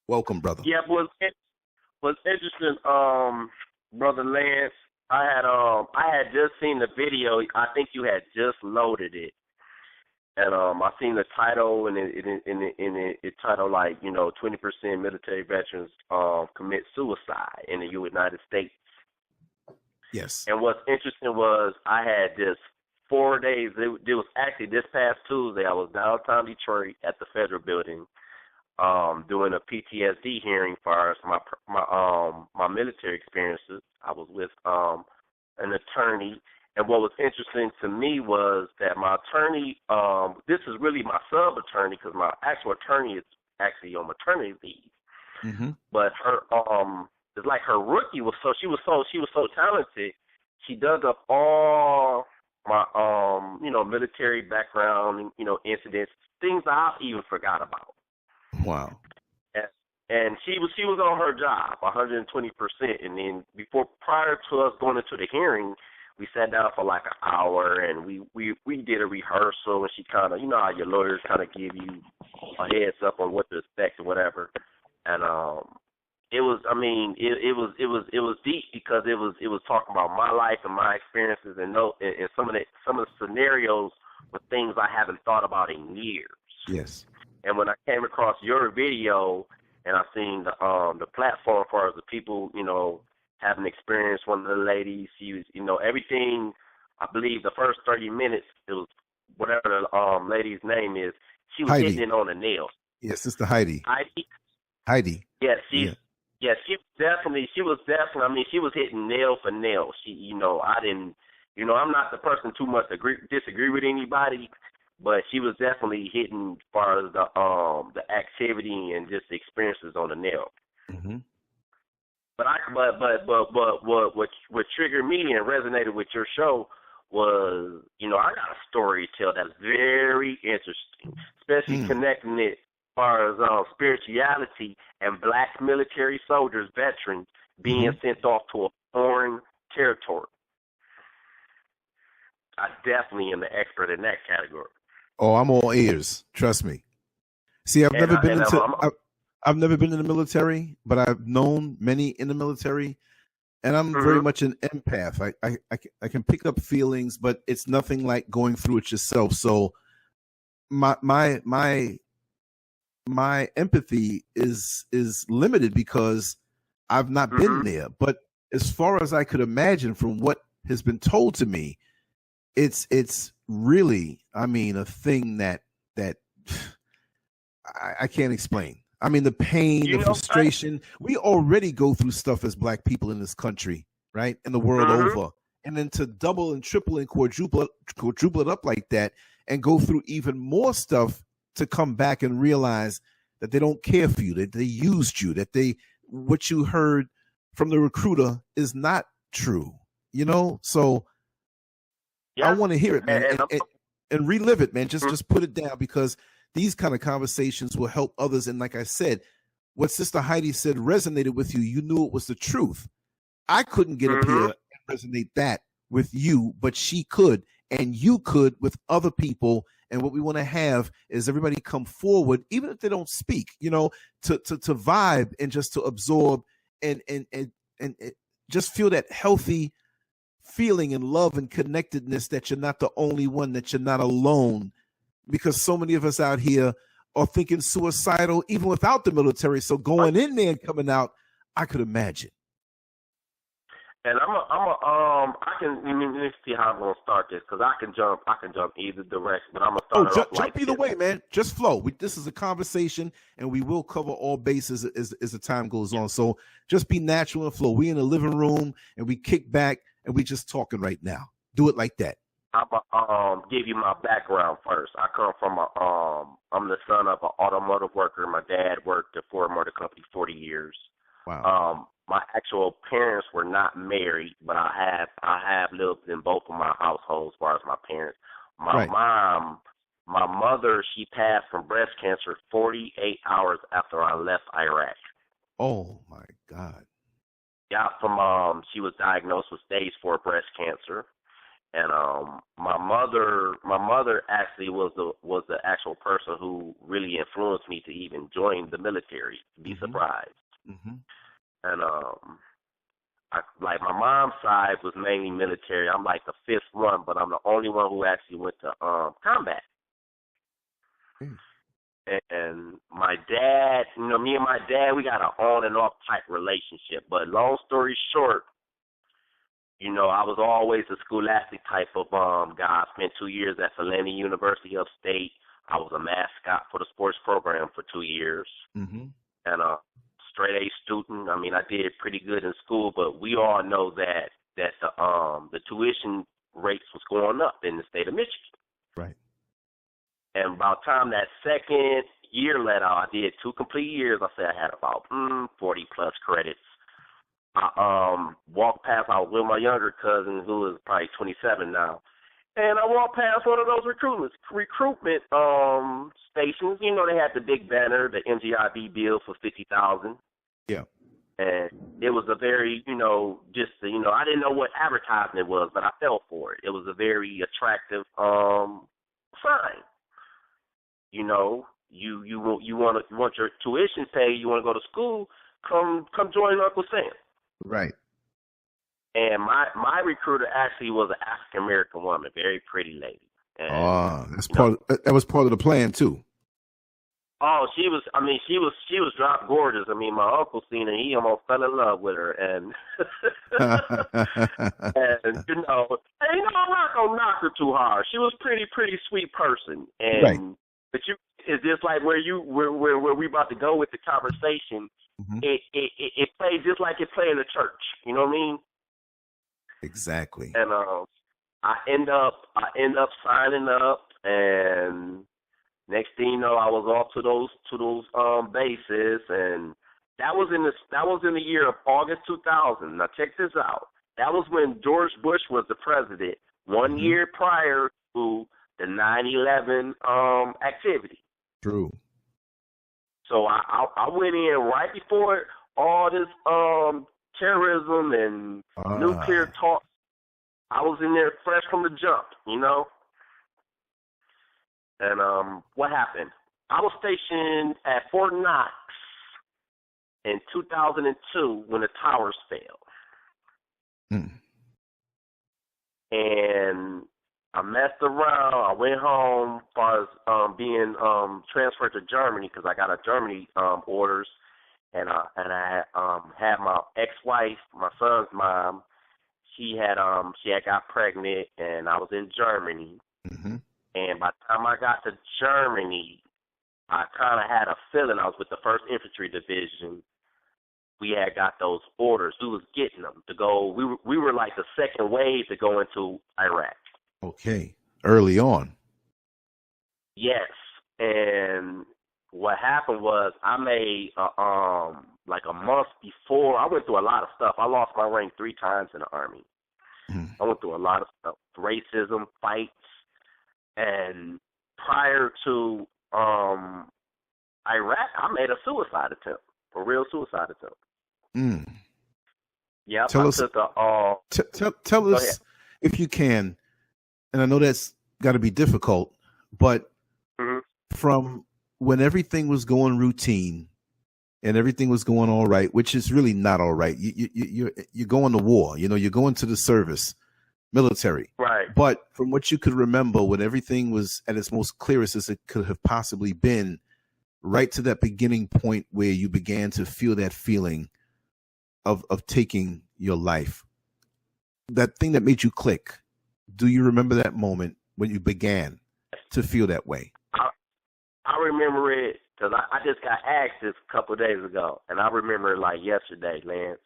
Welcome, brother. Yeah, was interesting, brother Lance. I had just seen the video. I think you had just loaded it, and I seen the title, and it titled like 20% military veterans commit suicide in the United States. Yes. And what's interesting was I had this 4 days. It was actually this past Tuesday. I was downtown Detroit at the Federal Building, doing a PTSD hearing for us, my military experiences. I was with an attorney, and what was interesting to me was that my attorney, this is really my sub attorney because my actual attorney is actually on maternity leave. Mm-hmm. But her it's like her rookie was so talented. She dug up all my military background, incidents, things I even forgot about. Wow. And she was on her job 120%. And then prior to us going into the hearing, we sat down for like an hour and we did a rehearsal, and she kind of, how your lawyers kind of give you a heads up on what to expect or whatever. And it was deep because it was talking about my life and my experiences and some of the scenarios were things I haven't thought about in years. Yes. And when I came across your video and I seen the platform for the people, having experienced one of the ladies, she was, everything. I believe the first 30 minutes, it was whatever the lady's name is. She was Heidi. hitting it on the nail. Yes, Sister Heidi. Heidi. Yes, she was definitely. I mean, she was hitting nail for nail. I didn't. I'm not the person too much to disagree with anybody. But she was definitely hitting as far as the activity and just the experiences on the nail. Mm-hmm. But what triggered me and resonated with your show was, I got a story to tell that's very interesting, especially connecting it as far as spirituality and black military soldiers, veterans being sent off to a foreign territory. I definitely am the expert in that category. Oh, I'm all ears. Trust me. See, I've never been in the military, but I've known many in the military, and I'm very much an empath. I can pick up feelings, but it's nothing like going through it yourself. So my empathy is limited because I've not been there. But as far as I could imagine from what has been told to me, it's really, I mean, a thing that I can't explain. I mean, the pain, the frustration. We already go through stuff as black people in this country, right? And the world over. And then to double and triple and quadruple it up like that and go through even more stuff to come back and realize that they don't care for you, that they used you, that what you heard from the recruiter is not true, So I want to hear it, man, and relive it, man. Just put it down, because these kind of conversations will help others. And like I said, what Sister Heidi said resonated with you. You knew it was the truth. I couldn't get up here and resonate that with you, but she could, and you could with other people. And what we want to have is everybody come forward, even if they don't speak, to vibe and just to absorb and just feel that healthy feeling and love and connectedness that you're not the only one, that you're not alone, because so many of us out here are thinking suicidal even without the military. So going in there and coming out, I could imagine. And let's see how I'm gonna start this, because I can jump either direction, but I'm gonna start jump either way, man. Just flow. This is a conversation, and we will cover all bases as the time goes on. So just be natural and flow. We in the living room and we kick back and we just talking right now. Do it like that. I'm gonna give you my background first. I come from I'm the son of an automotive worker. My dad worked at Ford Motor Company 40 years. Wow. My actual parents were not married, but I have lived in both of my households as far as my parents. My mother, she passed from breast cancer 48 hours after I left Iraq. Oh my God. Yeah, she was diagnosed with stage 4 breast cancer. And my mother actually was the actual person who really influenced me to even join the military. To be surprised. And like my mom's side was mainly military. I'm like the fifth one, but I'm the only one who actually went to combat. And my dad, me and my dad, we got an on and off type relationship. But long story short, I was always a scholastic type of guy. I spent 2 years at Philander University upstate. I was a mascot for the sports program for 2 years. And straight A student. I mean, I did pretty good in school, but we all know that the tuition rates was going up in the state of Michigan. Right. And by the time that second year let out, I did 2 complete years. I said I had about 40 plus credits. I walked past. I was with my younger cousin, who is probably 27 now, and I walked past one of those recruitment stations. They had the big banner, the MGIB bill for $50,000. Yeah. And it was a very, I didn't know what advertising it was, but I fell for it. It was a very attractive sign. You want your tuition paid, you want to go to school, come join Uncle Sam. Right. And my recruiter actually was an African American woman, very pretty lady. And, that was part of the plan too. Oh, she was drop gorgeous. I mean, my uncle seen her, he almost fell in love with her, and and I'm not gonna knock her too hard. She was pretty sweet person, and right. But it's just like where we about to go with the conversation. It played just like it played in the church. You know what I mean? Exactly. And I end up signing up, and next thing you know, I was off to those bases, and that was in the year of August 2000. Now check this out. That was when George Bush was the president. 1 year prior to the 9/11 activity. True. So I went in right before all this terrorism and nuclear talk. I was in there fresh from the jump, And what happened? I was stationed at Fort Knox in 2002 when the towers fell. And I messed around. I went home as far as being transferred to Germany because I got a Germany orders, and I had my ex-wife, my son's mom. She had got pregnant, and I was in Germany. And by the time I got to Germany, I kind of had a feeling. I was with the 1st Infantry Division. We had got those orders. We was getting them to go. We were like the second wave to go into Iraq. Okay, early on. Yes, and what happened was I made like a month before. I went through a lot of stuff. I lost my rank 3 times in the Army. I went through a lot of stuff, racism, fights, and prior to Iraq, I made a suicide attempt, a real suicide attempt. Yeah, tell us if you can. And I know that's got to be difficult, but from when everything was going routine and everything was going all right, which is really not all right. You're going to war, you're going to the service, military. Right. But from what you could remember, when everything was at its most clearest as it could have possibly been, right to that beginning point where you began to feel that feeling of taking your life, that thing that made you click. Do you remember that moment when you began to feel that way? I remember it because I just got asked this a couple of days ago, and I remember it like yesterday, Lance.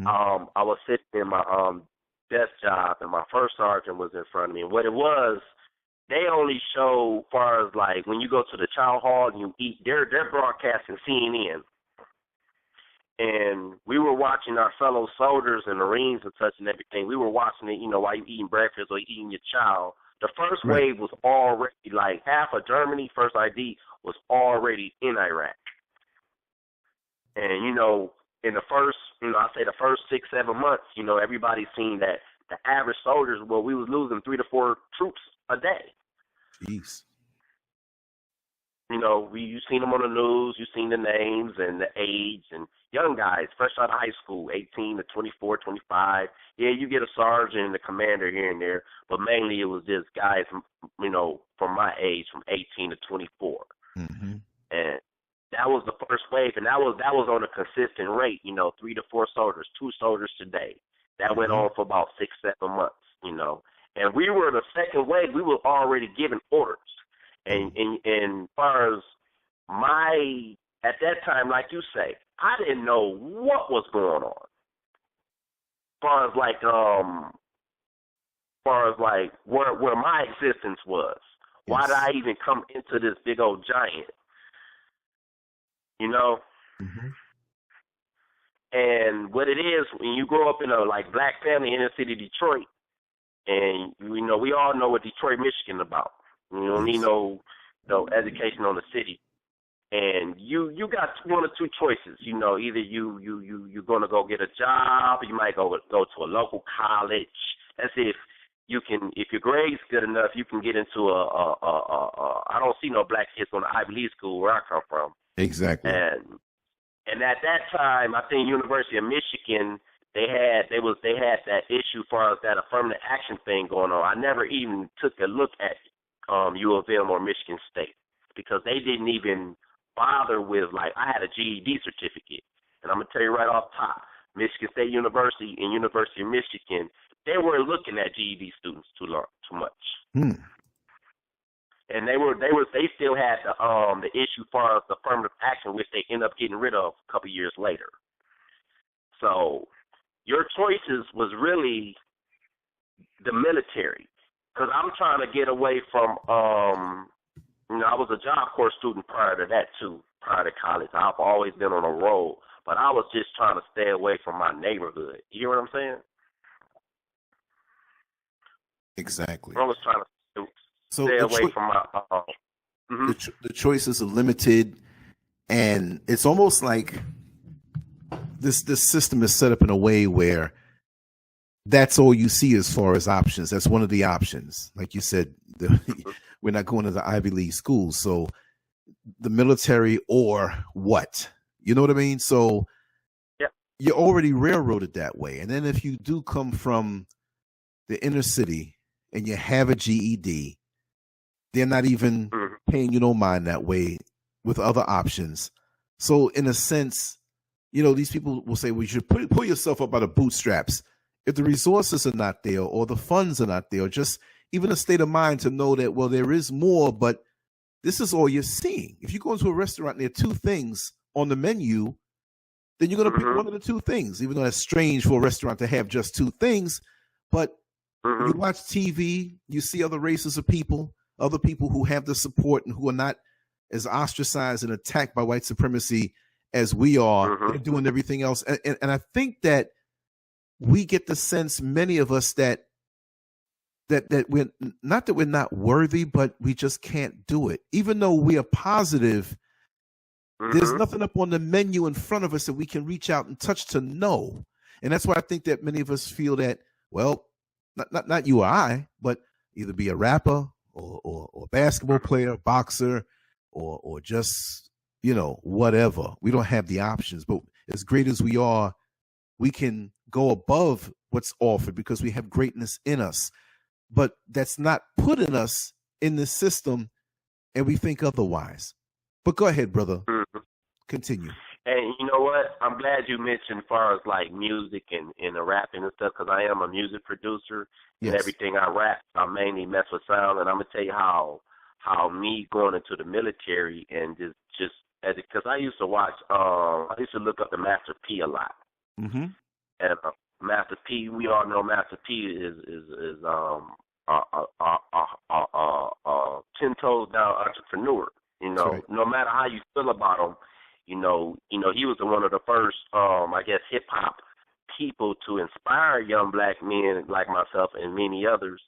I was sitting in my desk job, and my first sergeant was in front of me. And what it was, they only show, far as like when you go to the chow hall and you eat, they're broadcasting CNN. And we were watching our fellow soldiers and Marines and such and everything. We were watching it, while you eating breakfast or eating your chow. The first wave was already, like half of Germany, first ID, was already in Iraq. And, in the first, I say the first 6-7 months, everybody's seen that the average soldiers, well, we was losing 3 to 4 troops a day. Jeez. You know, you've seen them on the news, you've seen the names and the age, and young guys, fresh out of high school, 18 to 24, 25. Yeah, you get a sergeant and a commander here and there, but mainly it was just guys, you know, from my age, from 18 to 24. Mm-hmm. And that was the first wave, and that was on a consistent rate, you know, 3 to 4 soldiers, 2 soldiers today. That went on for about 6, 7 months, you know. And we were the second wave. We were already giving orders. And as far as at that time, like you say, I didn't know what was going on. As far as where my existence was. Yes. Why did I even come into this big old giant? You know? Mm-hmm. And what it is, when you grow up in a black family in the city of Detroit, and you know, we all know what Detroit, Michigan about. You don't need no education on the city. And you got one or two choices. You know, either you're gonna go get a job, you might go to a local college. That's if your grade's good enough, you can get into I don't see no black kids going to Ivy League school where I come from. Exactly. And at that time, I think University of Michigan, they had that issue for that affirmative action thing going on. I never even took a look at U of M or Michigan State because they didn't even bother with, I had a GED certificate. And I'm going to tell you right off top, Michigan State University and University of Michigan, they were looking at GED students too much. And they still had the issue for the affirmative action, which they ended up getting rid of a couple years later. So your choices was really the military, because I'm trying to get away from I was a Job Corps student prior to that too, prior to college. I've always been on a roll, but I was just trying to stay away from my neighborhood. You hear what I'm saying? Exactly. I was trying to stay away from my. The choices are limited, and it's almost like this system is set up in a way where that's all you see as far as options. That's one of the options. Like you said, we're not going to the Ivy League schools, so the military or what? You know what I mean? So you're already railroaded that way. And then if you do come from the inner city and you have a GED, they're not even paying you no mind that way with other options. So in a sense, you know, these people will say, well, you should pull yourself up by the bootstraps. If the resources are not there or the funds are not there, or just even a state of mind to know that, well, there is more, but this is all you're seeing. If you go into a restaurant and there are 2 things on the menu, then you're going to pick one of the 2 things, even though it's strange for a restaurant to have just 2 things. But you watch TV, you see other races of people, other people who have the support and who are not as ostracized and attacked by white supremacy as we are. They're doing everything else. And I think that we get the sense, many of us, that we're not that we're not worthy, but we just can't do it. Even though we are positive, there's nothing up on the menu in front of us that we can reach out and touch to know. And that's why I think that many of us feel that, well, not you or I, but either be a rapper or a basketball player, boxer, or just, you know, whatever. We don't have the options. But as great as we are, we can go above what's offered because we have greatness in us. But that's not putting us in the system, and we think otherwise. But go ahead, brother. Continue. And you know what? I'm glad you mentioned as far as music and the rapping and stuff, because I am a music producer. And everything I rap, I mainly mess with sound. And I'm going to tell you how me going into the military and just because I used to watch, I used to look up the Master P a lot. And Master P, we all know Master P is 10 toes down entrepreneur. You know, no matter how you feel about him, you know, he was one of the first, I guess, hip hop people to inspire young black men like myself and many others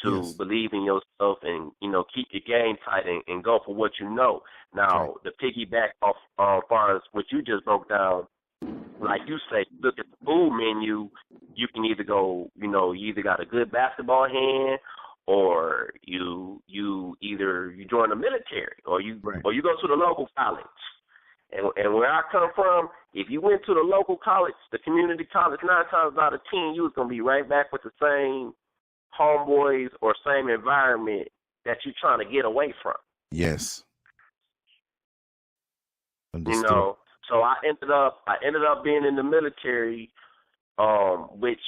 to believe in yourself and, you know, keep your game tight and go for what you know. Now, the piggyback off as far as what you just broke down, like you say, look at the food menu, you can either go, you either got a good basketball hand, or you join the military, or you go to the local college. And where I come from, if you went to the local college, the community college, 9 times out of 10, you was gonna be right back with the same homeboys or same environment that you're trying to get away from. Yes. Understood. So I ended up being in the military, which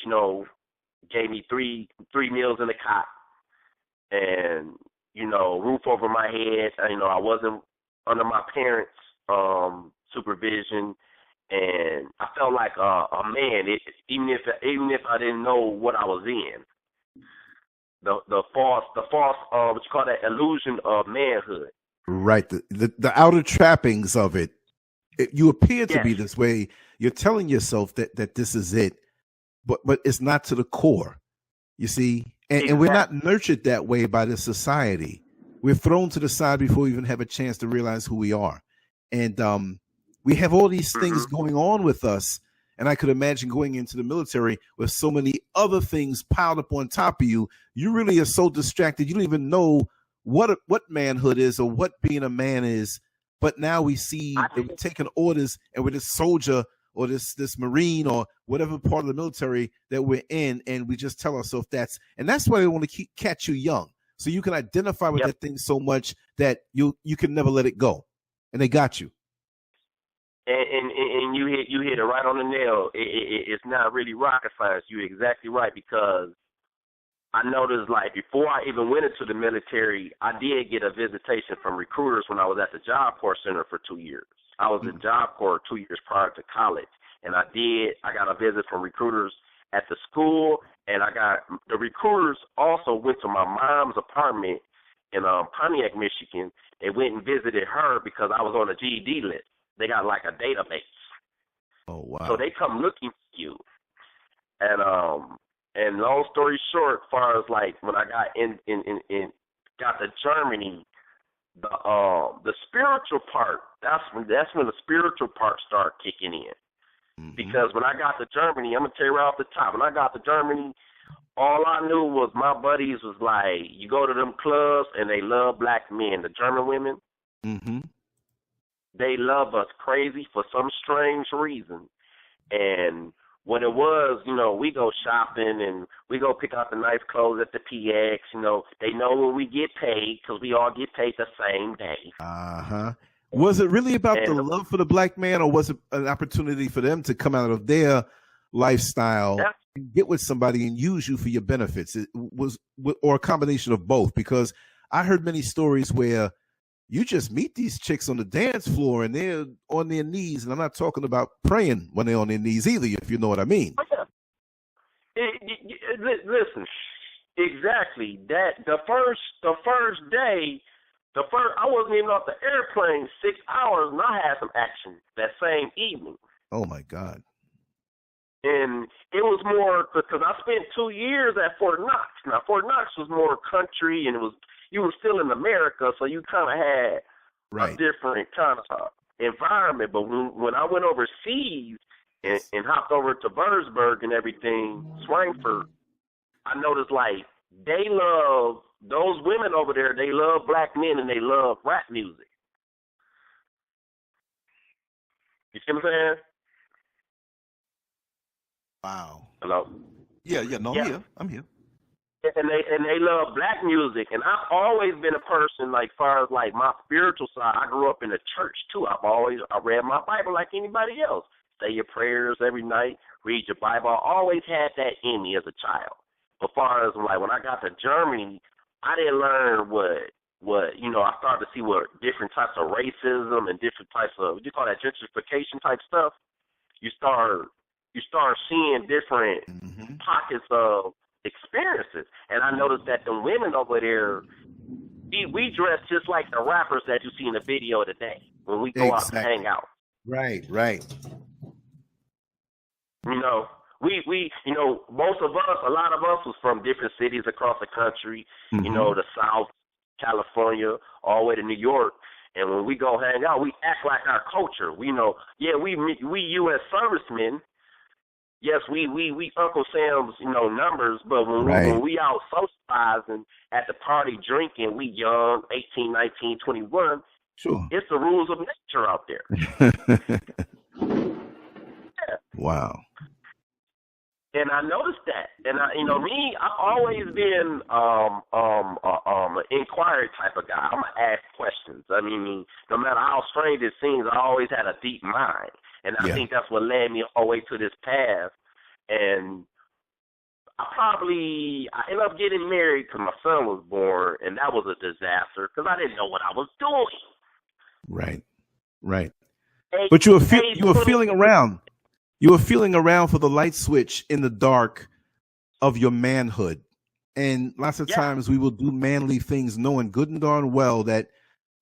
gave me three meals in a cot, and roof over my head. I wasn't under my parents' supervision, and I felt like a man. Even if I didn't know what I was in, the false what you call that, illusion of manhood. Right, the outer trappings of it. You appear to be this way. You're telling yourself that this is it, but it's not to the core. You see, and we're not nurtured that way by the society. We're thrown to the side before we even have a chance to realize who we are, and we have all these things going on with us. And I could imagine going into the military with so many other things piled up on top of you. You really are so distracted. You don't even know what manhood is or what being a man is. But now we see that we're taking orders, and we're this soldier or this Marine or whatever part of the military that we're in, and we just tell ourselves that's why they want to catch you young, so you can identify with that thing so much that you can never let it go, and they got you. And you hit it right on the nail. It's not really rocket science. You're exactly right, because I noticed, like, before I even went into the military, I did get a visitation from recruiters when I was at the Job Corps Center for 2 years. I was in Job Corps 2 years prior to college, and I got a visit from recruiters at the school, and the recruiters also went to my mom's apartment in Pontiac, Michigan. They went and visited her because I was on a GED list. They got like a database. Oh, wow. So they come looking for you. And long story short, as far as like when I got got to Germany, the spiritual part, that's when the spiritual part started kicking in. Because when I got to Germany, I'm gonna tell you right off the top, when I got to Germany, all I knew was my buddies was like, you go to them clubs and they love black men, the German women. They love us crazy for some strange reason. And what it was, we go shopping and we go pick out the nice clothes at the PX. They know when we get paid because we all get paid the same day. Was it really about the love for the black man, or was it an opportunity for them to come out of their lifestyle and get with somebody and use you for your benefits? It was, or a combination of both, because I heard many stories where you just meet these chicks on the dance floor and they're on their knees, and I'm not talking about praying when they're on their knees either, if you know what I mean. Listen, exactly. That the first day, I wasn't even off the airplane 6 hours, and I had some action that same evening. Oh my God! And it was more because I spent 2 years at Fort Knox. Now Fort Knox was more country, and you were still in America, so you kind of had a different kind of environment. But when I went overseas and hopped over to Würzburg and everything, Schweinfurt, I noticed like they love those women over there. They love black men and they love rap music. You see what I'm saying? Wow. Hello. Yeah. No, yeah. I'm here. And they love black music, and I've always been a person, like, far as like my spiritual side. I grew up in the church too. I read my Bible like anybody else. Say your prayers every night, read your Bible. I always had that in me as a child. But far as like when I got to Germany, I didn't learn what I started to see what different types of racism and different types of, what do you call that, gentrification type stuff. You start seeing different pockets of experiences, and I noticed that the women over there, we dress just like the rappers that you see in the video today when we go out to hang out. Right. We most of us, a lot of us was from different cities across the country. The South, California, all the way to New York, And when we go hang out, we act like our culture. We know, yeah, we U.S. servicemen. Yes, we Uncle Sam's, numbers, but when we out socializing at the party drinking, we young, 18, 19, 21. Sure. It's the rules of nature out there. Yeah. Wow. And I noticed that. And I've always been an inquiry type of guy. I'm gonna ask questions. I mean, no matter how strange it seems, I always had a deep mind. And I think that's what led me all the way to this path. And I ended up getting married because my son was born, and that was a disaster because I didn't know what I was doing. Right. But you were feeling around. You were feeling around for the light switch in the dark of your manhood. And lots of times we will do manly things knowing good and darn well that,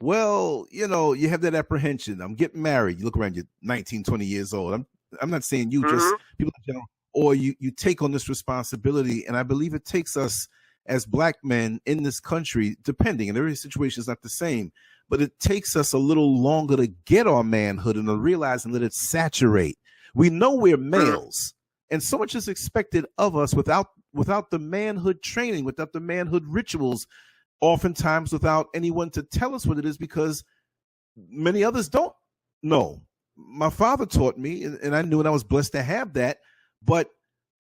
you have that apprehension. I'm getting married. You look around, you're 19, 20 years old. I'm not saying you, just people in general. Or you take on this responsibility. And I believe it takes us as black men in this country, depending, and every situation is not the same, but it takes us a little longer to get our manhood and to realize and let it saturate. We know we're males, and so much is expected of us without the manhood training, without the manhood rituals, oftentimes without anyone to tell us what it is, because many others don't know. My father taught me, and I knew, and I was blessed to have that, but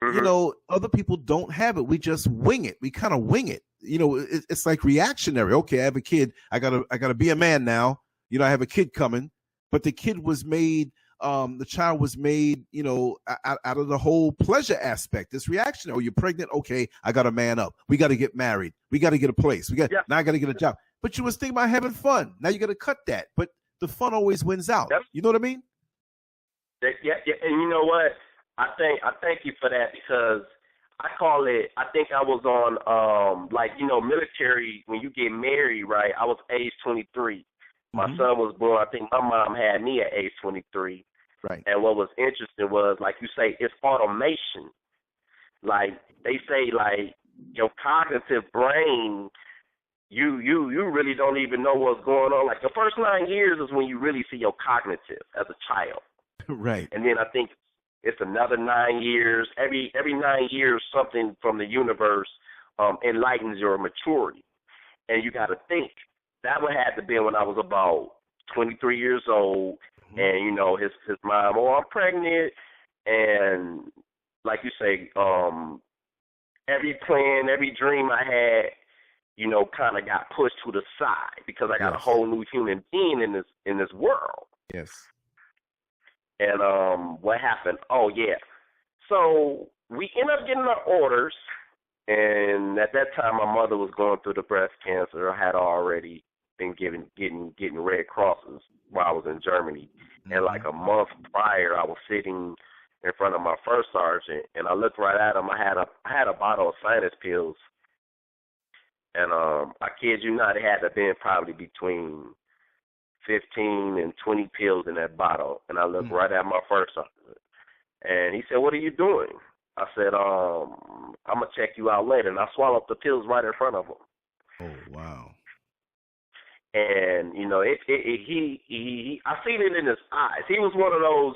other people don't have it. We just wing it. We kind of wing it. It's like reactionary. Okay, I have a kid. I gotta be a man now. I have a kid coming, but the kid was made. The child was made, out of the whole pleasure aspect. This reaction. Oh, you're pregnant. Okay, I got to man up. We got to get married. We got to get a place. Now I got to get a job. But you was thinking about having fun. Now you got to cut that. But the fun always wins out. Yep. You know what I mean? Yeah. And you know what? I thank you for that, because I call it. I think I was on military. When you get married, right? I was age 23. My son was born. I think my mom had me at age 23. Right. And what was interesting was, like you say, it's automation. Like they say, like your cognitive brain, you really don't even know what's going on. Like the first 9 years is when you really see your cognitive as a child. Right. And then I think it's another 9 years. Every 9 years, something from the universe enlightens your maturity. And you got to think. That would have to be when I was about 23 years old. And, his mom, I'm pregnant. And like you say, every plan, every dream I had, kind of got pushed to the side because I got a whole new human being in this world. Yes. And what happened? Oh, yeah. So we ended up getting our orders. And at that time, my mother was going through the breast cancer. I had already been getting Red Crosses while I was in Germany. And like a month prior, I was sitting in front of my first sergeant, and I looked right at him. I had a bottle of sinus pills, and I kid you not, it had to been probably between 15 and 20 pills in that bottle. And I looked right at my first sergeant, and he said, "What are you doing?" I said, "I'm gonna check you out later." And I swallowed the pills right in front of him. Oh wow. And I seen it in his eyes. He was one of those.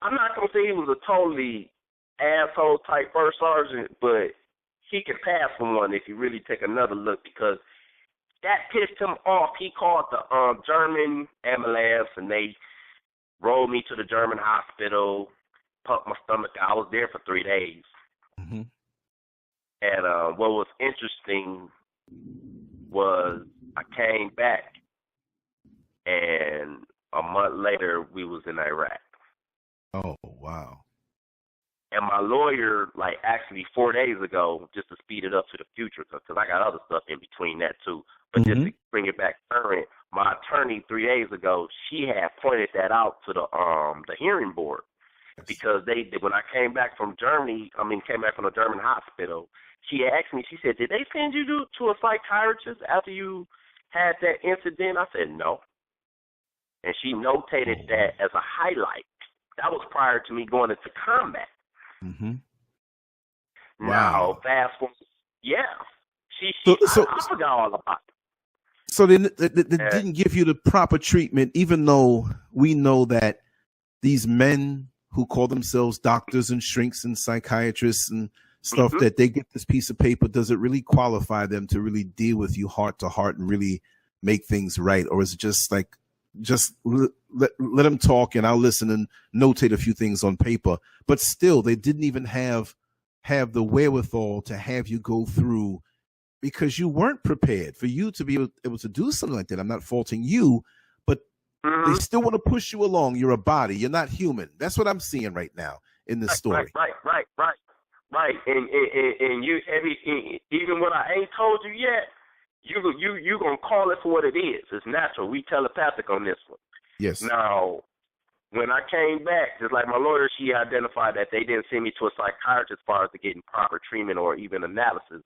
I'm not gonna say he was a totally asshole type first sergeant, but he could pass for one if you really take another look, because that pissed him off. He called the German ambulance, and they rolled me to the German hospital, pumped my stomach. I was there for 3 days. And what was interesting was I came back, and a month later we was in Iraq. Oh, wow. And my lawyer, actually 4 days ago, just to speed it up to the future, because I got other stuff in between that too, but just to bring it back current, my attorney 3 days ago, she had pointed that out to the hearing board, because when I came back from Germany, came back from the German hospital, she asked me, she said, "Did they send you to a psychiatrist after you had that incident?" I said, "No." And she notated that as a highlight. That was prior to me going into combat. Now, fast forward, I forgot all about it. So they didn't give you the proper treatment, even though we know that these men who call themselves doctors and shrinks and psychiatrists and stuff, that they get this piece of paper, does it really qualify them to really deal with you heart to heart and really make things right? Or is it just like, just let them talk and I'll listen and notate a few things on paper? But still, they didn't even have the wherewithal to have you go through, because you weren't prepared for you to be able to do something like that. I'm not faulting you, but they still want to push you along. You're a body. You're not human. That's what I'm seeing right now in this story. Right. And you, even what I ain't told you yet, you gonna call it for what it is. It's natural. We telepathic on this one. Yes. Now, when I came back, just like my lawyer, she identified that they didn't send me to a psychiatrist as far as to getting proper treatment or even analysis.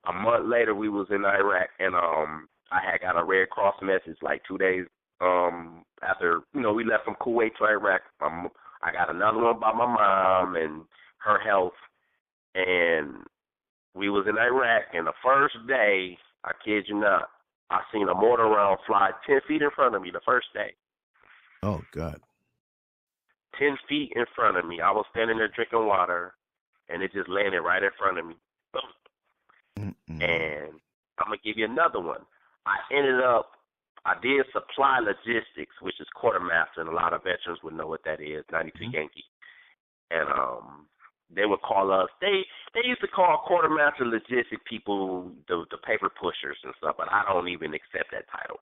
A month later, we was in Iraq, and I had got a Red Cross message like 2 days after, we left from Kuwait to Iraq. I got another one about my mom and her health, and we was in Iraq, and the first day, I kid you not, I seen a mortar round fly 10 feet in front of me the first day. Oh, God. 10 feet in front of me. I was standing there drinking water, and it just landed right in front of me. And I'm going to give you another one. I did supply logistics, which is quartermaster, and a lot of veterans would know what that is, 92 Yankee. And they would call us, they used to call quartermaster logistic people the paper pushers and stuff, but I don't even accept that title.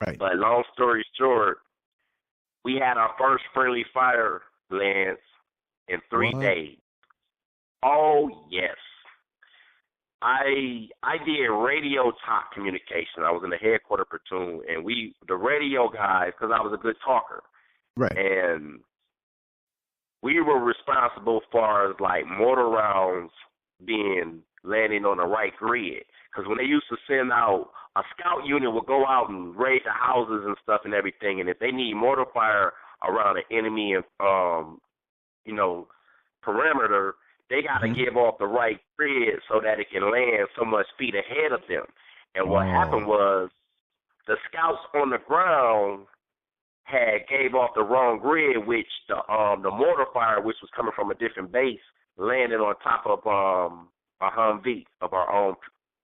Right. But long story short, we had our first friendly fire, Lance, in 3 days. Oh, yes. I did radio talk communication. I was in the headquarter platoon, and the radio guys, because I was a good talker. Right. And we were responsible for like mortar rounds landing on the right grid. Because when they used to send out, a scout unit would go out and raid the houses and stuff and everything, and if they need mortar fire around an enemy perimeter, they got to give off the right grid so that it can land so much feet ahead of them. And what happened was the scouts on the ground gave off the wrong grid, which the mortar fire, which was coming from a different base, landed on top of a Humvee of our own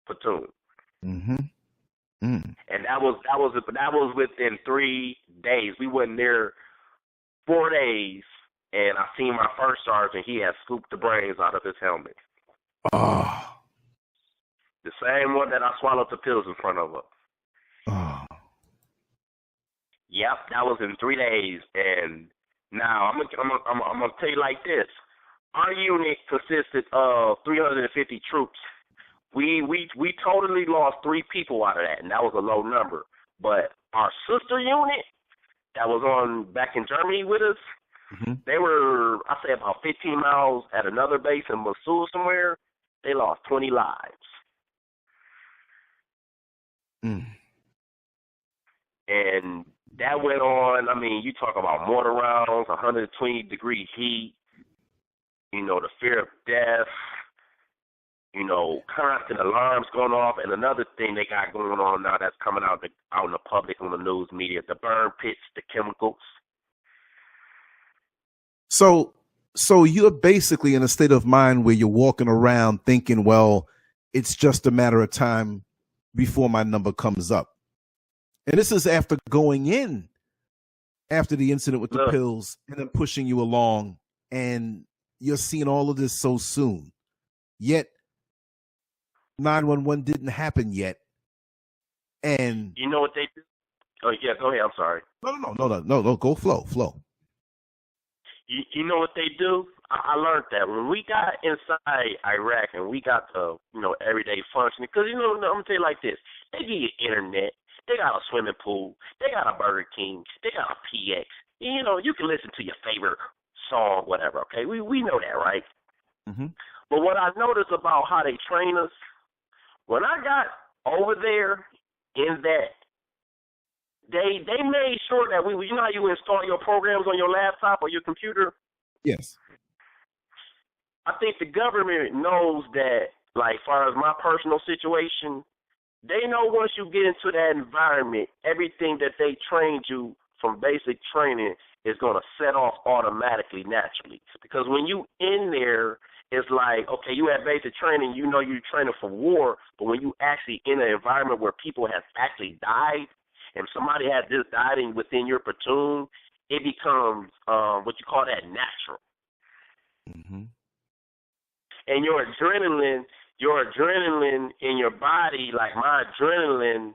platoon. And that was within 3 days. We wasn't there 4 days. And I seen my first sergeant, he had scooped the brains out of his helmet. Oh. The same one that I swallowed the pills in front of her. Oh. Yep, that was in 3 days. And now I'm gonna tell you like this. Our unit consisted of 350 troops. We totally lost 3 people out of that, and that was a low number. But our sister unit that was back in Germany with us, they were, I say, about 15 miles at another base in Mosul somewhere. They lost 20 lives. And that went on. I mean, you talk about mortar rounds, 120-degree heat, the fear of death, constant alarms going off. And another thing they got going on now that's coming out in the public on the news media, the burn pits, the chemicals. So you're basically in a state of mind where you're walking around thinking, well, it's just a matter of time before my number comes up. And this is after going in after the incident with the pills and then pushing you along, and you're seeing all of this so soon. Yet 911 didn't happen yet. And you know what they do? Oh, yeah, go ahead. I'm sorry. No. Go flow. You know what they do? I learned that when we got inside Iraq and we got the, everyday functioning, because, I'm going to tell you like this. They give you internet. They got a swimming pool. They got a Burger King. They got a PX. You can listen to your favorite song, whatever, okay? We know that, right? But what I noticed about how they train us, when I got over there in that, they made sure that how you install your programs on your laptop or your computer? Yes. I think the government knows that, like, as far as my personal situation, They know once you get into that environment, everything that they trained you from basic training is going to set off automatically, naturally. Because when you in there, it's like, okay, you have basic training, you know you're training for war, but when you actually in an environment where people have actually died, and somebody has just died within your platoon, it becomes what you call that natural. Mm-hmm. And your adrenaline in your body, like my adrenaline,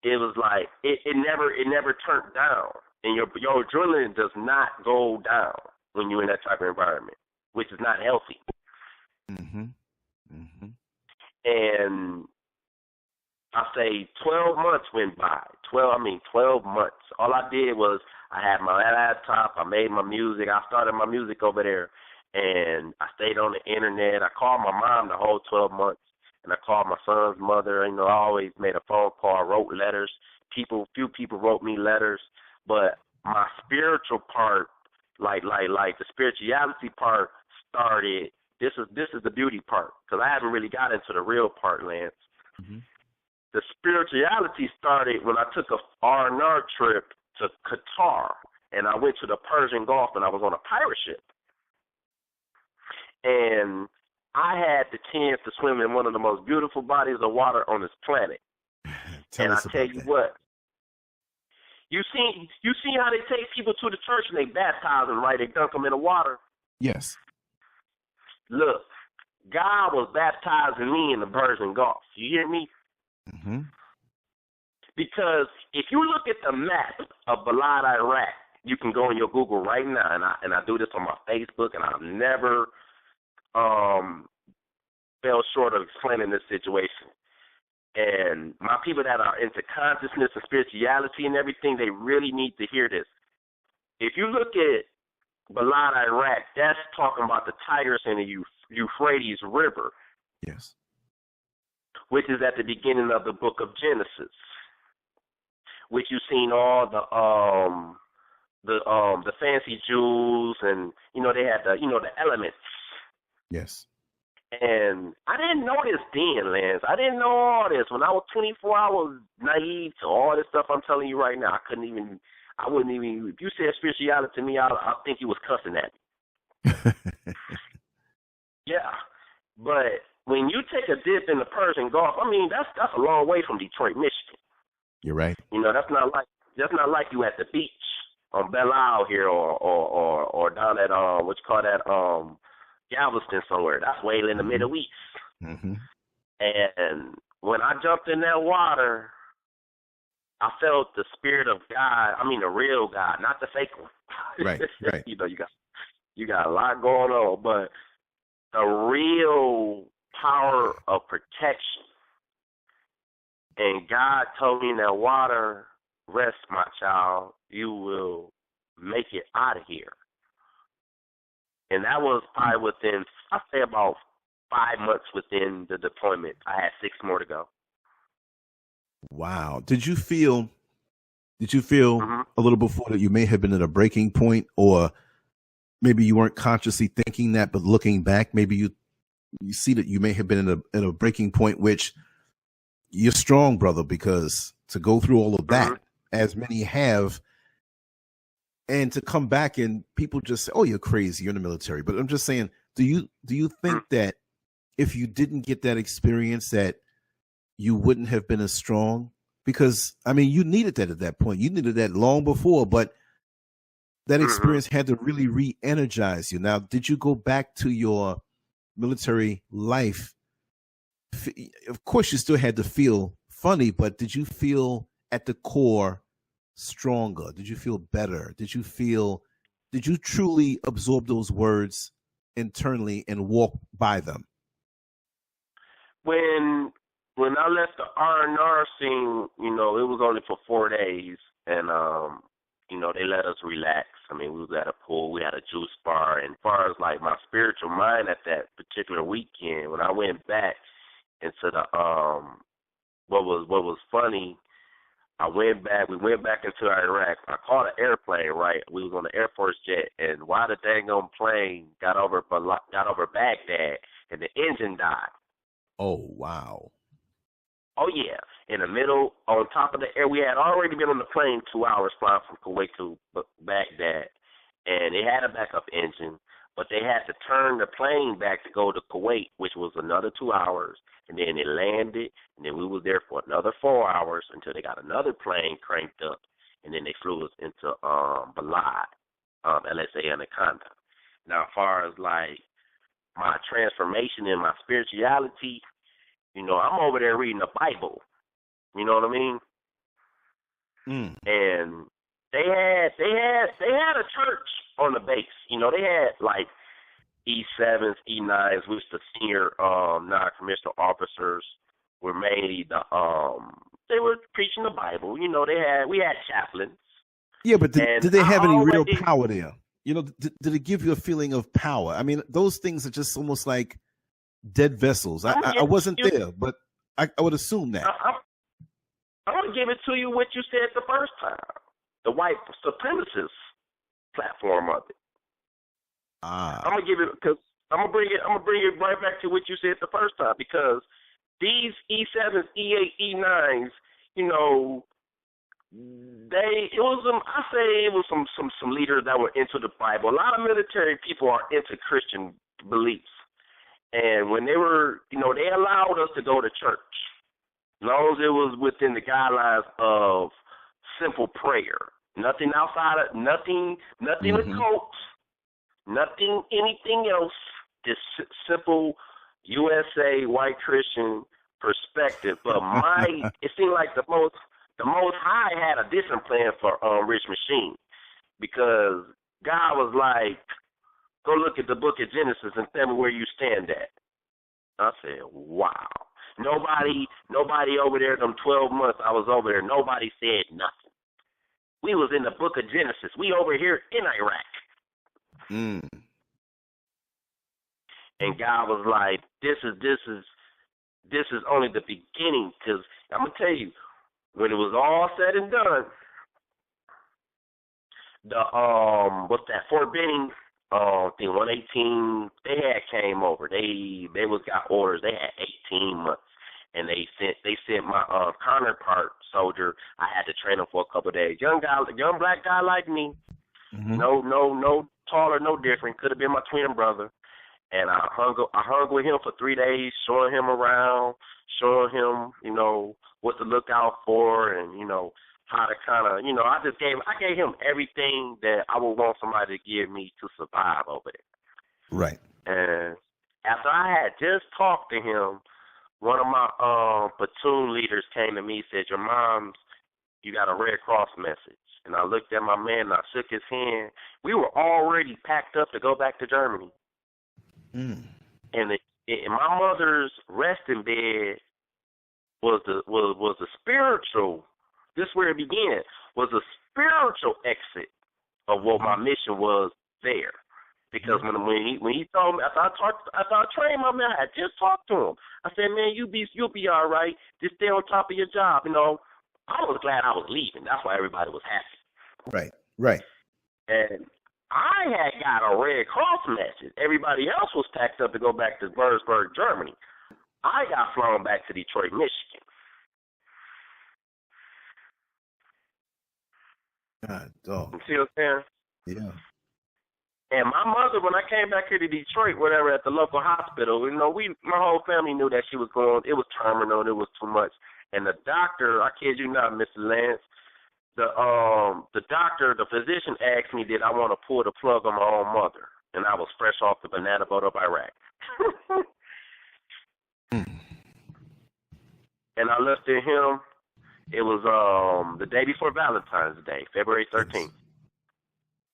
it was like it never turned down. And your adrenaline does not go down when you're in that type of environment, which is not healthy. Mm-hmm. Mm-hmm. And I say 12 months went by. 12 months. All I did was I had my laptop, I made my music, I started my music over there, and I stayed on the internet. I called my mom the whole 12 months, and I called my son's mother. You know, I always made a phone call, I wrote letters. Few people wrote me letters, but my spiritual part, like the spirituality part started. This is the beauty part, because I haven't really got into the real part, Lance. Mm-hmm. The spirituality started when I took a R&R trip to Qatar, and I went to the Persian Gulf, and I was on a pirate ship. And I had the chance to swim in one of the most beautiful bodies of water on this planet. Tell us I tell you what, you see how they take people to the church and they baptize them, right? They dunk them in the water. Yes. Look, God was baptizing me in the Persian Gulf. You hear me? Mm-hmm. Because if you look at the map of Balad, Iraq, you can go in your Google right now, and I do this on my Facebook, and I've never fell short of explaining this situation. And my people that are into consciousness and spirituality and everything, they really need to hear this. If you look at Balad, Iraq, that's talking about the Tigris and the Euphrates River. Yes. Which is at the beginning of the book of Genesis, which you've seen all the fancy jewels, and you know they had the elements. Yes. And I didn't know this then, Lance. I didn't know all this. When I was 24, I was naive to all this stuff I'm telling you right now. I wouldn't even, if you said spirituality to me, I think you was cussing at me. Yeah. But when you take a dip in the Persian Gulf, I mean, that's a long way from Detroit, Michigan. You're right. You know, that's not like you at the beach on Belle Isle here or down at what you call that Galveston somewhere. That's way in the Middle East. Mm-hmm. And when I jumped in that water, I felt the spirit of God. I mean, the real God, not the fake one. Right. Right. You know, you got a lot going on, but the real power of protection. And God told me in that water, rest, my child, you will make it out of here. And that was probably within, I'd say about 5 months within the deployment. I had 6 more to go. Wow. Did you feel a little before that you may have been at a breaking point, or maybe you weren't consciously thinking that, but looking back, maybe you see that you may have been in a breaking point, which you're strong, brother, because to go through all of that, as many have, and to come back and people just say, oh, you're crazy, you're in the military. But I'm just saying, do you think that if you didn't get that experience that you wouldn't have been as strong? Because, I mean, you needed that at that point. You needed that long before, but that experience had to really re-energize you. Now, did you go back to your military life? Of course, you still had to feel funny, but did you feel at the core stronger? Did you feel better? Did you truly absorb those words internally and walk by them? When I left the R&R scene, you know, it was only for 4 days, and you know, they let us relax. I mean, we was at a pool, we had a juice bar, and as far as like my spiritual mind at that particular weekend, when I went back into the what was funny, we went back into Iraq. I caught an airplane, right? We was on the Air Force jet, and while the dang on plane got over Baghdad, and the engine died. Oh, wow. Oh, yeah. in the middle, on top of the air. We had already been on the plane 2 hours flying from Kuwait to Baghdad, and it had a backup engine, but they had to turn the plane back to go to Kuwait, which was another 2 hours, and then it landed, and then we were there for another 4 hours until they got another plane cranked up, and then they flew us into Balad, LSA Anaconda. Now, as far as like my transformation in my spirituality, you know, I'm over there reading the Bible. You know what I mean? And they had a church on the base. You know, they had like E7s, E9s, which the senior non-commissioned officers were mainly they were preaching the Bible. You know, we had chaplains. Yeah, but did they have any real power there? You know, did it give you a feeling of power? I mean, those things are just almost like dead vessels. I wasn't there, but I would assume that. I'm going to give it to you what you said the first time. The white supremacist platform of it. I'm going to give it, because I'm going to bring it right back to what you said the first time, because these E7s, E8, E9s, you know, it was some leaders that were into the Bible. A lot of military people are into Christian beliefs. And when they were, you know, they allowed us to go to church, as long as it was within the guidelines of simple prayer. Nothing outside of, nothing occult, nothing, anything else. Just simple USA white Christian perspective. But it seemed like the Most High had a different plan for Richmachine, because God was like, go look at the book of Genesis and tell me where you stand at. I said, wow. Nobody over there, them 12 months I was over there, nobody said nothing. We was in the book of Genesis. We over here in Iraq. And God was like, this is only the beginning, because I'm going to tell you, when it was all said and done, what's that, Fort Benning, thing 118, they had came over. They got orders. They had 18 months, and they sent my counterpart soldier. I had to train him for a couple of days. Young black guy like me, no taller, no different. Could have been my twin brother. And I hung with him for 3 days, showing him around, showing him, you know, what to look out for, and, you know, how to kind of, you know, I gave him everything that I would want somebody to give me to survive over there. Right. And after I had just talked to him, one of my platoon leaders came to me and said, you got a Red Cross message. And I looked at my man and I shook his hand. We were already packed up to go back to Germany. And my mother's resting bed was the spiritual. This is where it began. Was a spiritual exit of what my mission was there. Because when he told me, after I trained my man, I had just talked to him. I said, man, you'll be all right. Just stay on top of your job. You know, I was glad I was leaving. That's why everybody was happy. Right. And I had got a Red Cross message. Everybody else was packed up to go back to Würzburg, Germany. I got flown back to Detroit, Michigan. God, dog. You see what I'm saying? Yeah. And my mother, when I came back here to Detroit, whatever, at the local hospital, you know, my whole family knew that she was going. It was terminal. It was too much. And the doctor, I kid you not, Mr. Lance, the doctor, the physician asked me, did I want to pull the plug on my own mother? And I was fresh off the banana boat of Iraq. And I looked at him. It was the day before Valentine's Day, February 13th.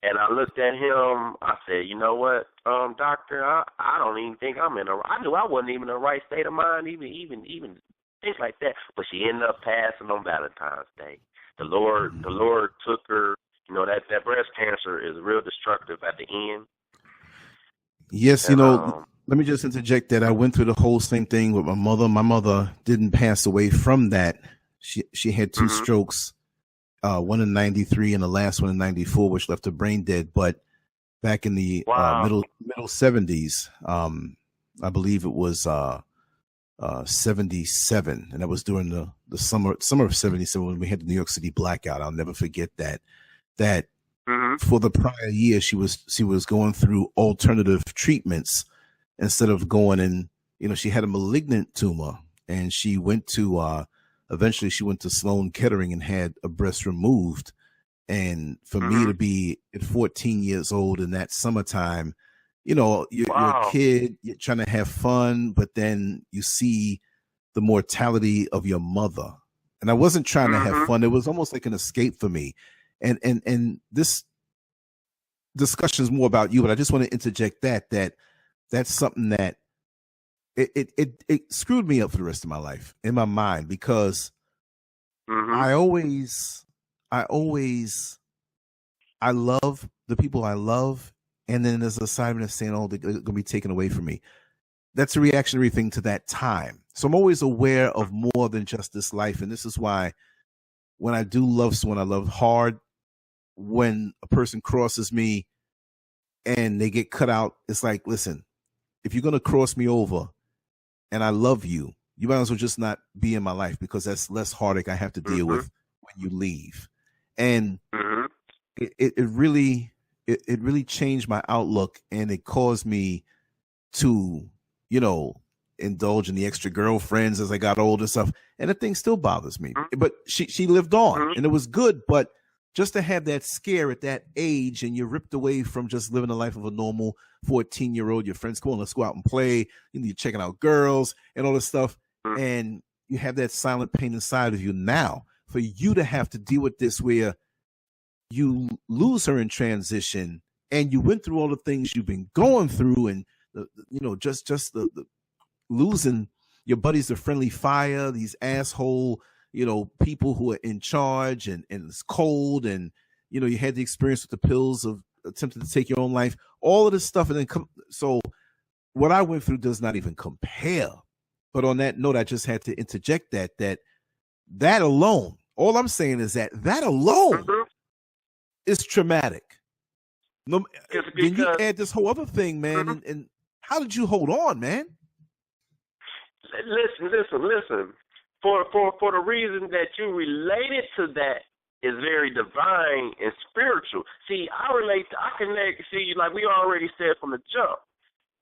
And I looked at him. I said, you know what, doctor, I don't even think I knew I wasn't even in the right state of mind, even things like that. But she ended up passing on Valentine's Day. The Lord took her. You know, that breast cancer is real destructive at the end. Yes, you know, let me just interject that I went through the whole same thing with my mother. My mother didn't pass away from that. She had two strokes, one in 93 and the last one in 94, which left her brain dead. But back in the middle 70s, I believe it was '77, and that was during the summer of '77 when we had the New York City blackout. I'll never forget that. For the prior year, she was going through alternative treatments instead of going in. She had a malignant tumor, and she went to eventually she went to Sloan Kettering and had a breast removed. And for me to be at 14 years old in that summertime, you're a kid, you're trying to have fun, but then you see the mortality of your mother. And I wasn't trying to have fun. It was almost like an escape for me. And this discussion is more about you, but I just want to interject that's something that it screwed me up for the rest of my life in my mind, because I love the people I love, and then there's an assignment of saying, oh, they're going to be taken away from me. That's a reactionary thing to that time. So I'm always aware of more than just this life. And this is why when I do love someone, I love hard. When a person crosses me and they get cut out, it's like, listen, if you're going to cross me over and I love you, you might as well just not be in my life, because that's less heartache I have to deal with when you leave. And it really changed my outlook, and it caused me to, indulge in the extra girlfriends as I got older and stuff. And the thing still bothers me. But she lived on, and it was good. But just to have that scare at that age, and you're ripped away from just living the life of a normal 14-year-old, your friends, come on, let's go out and play. You're checking out girls and all this stuff. And you have that silent pain inside of you now. For you to have to deal with this, where you lose her in transition, and you went through all the things you've been going through, and just the losing your buddies to friendly fire, these asshole people who are in charge, and it's cold, and you had the experience with the pills of attempting to take your own life, all of this stuff, and then so what I went through does not even compare. But on that note, I just had to interject that alone, all I'm saying is that alone is traumatic. Then you add this whole other thing, man, and how did you hold on, man? Listen. For the reason that you related to that is very divine and spiritual. See, I connect. See, like we already said from the jump,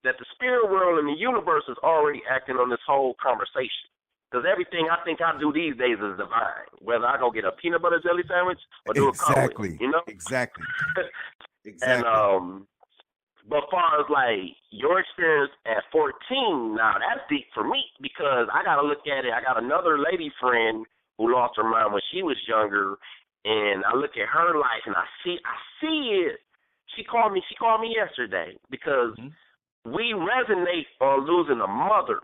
that the spirit world and the universe is already acting on this whole conversation. Because everything I think I do these days is divine. Whether I go get a peanut butter jelly sandwich or do a color, Exactly. And but far as like your experience at 14, now that's deep for me, because I got to look at it. I got another lady friend who lost her mind when she was younger, and I look at her life and I see it. She called me yesterday because we resonate on losing a mother.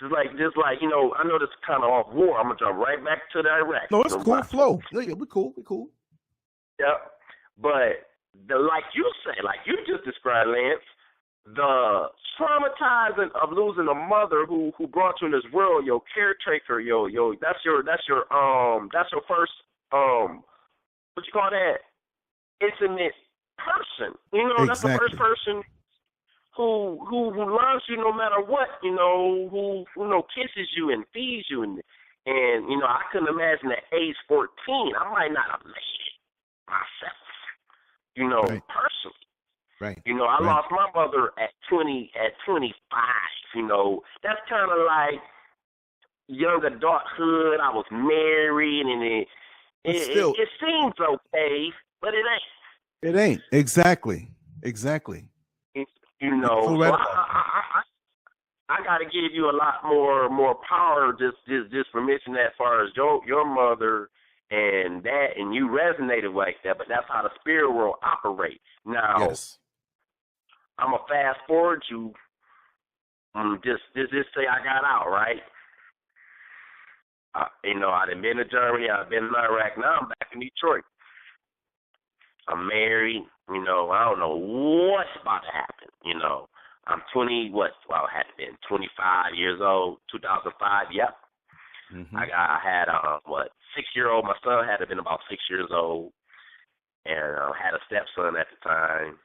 It's like, I know this is kind of off war. I'm gonna jump right back to the Iraq. No, it's cool flow. Yeah, we're cool. Yeah, but like you say, like you just described, Lance, the traumatizing of losing a mother who brought you in this world, your caretaker, that's your first what you call that, intimate person. That's the first person who loves you no matter what, who kisses you and feeds you, and I couldn't imagine at age 14 I might not have made it myself. Personally. Right. I lost my mother at 25. That's kind of like young adulthood. I was married, and it seems okay, but it ain't. It ain't. Exactly. So I got to give you a lot more power just for mentioning that, as far as your mother and that, and you resonated like that, but that's how the spirit world operates. Now, yes. I'm going to fast forward you, just say I got out, right? I've been to Germany, I've been in Iraq, now I'm back in Detroit. I'm married, I don't know what's about to happen, I'm 25 years old, 2005, yep. I had 6-year-old. My son had to been about 6 years old, and had a stepson at the time.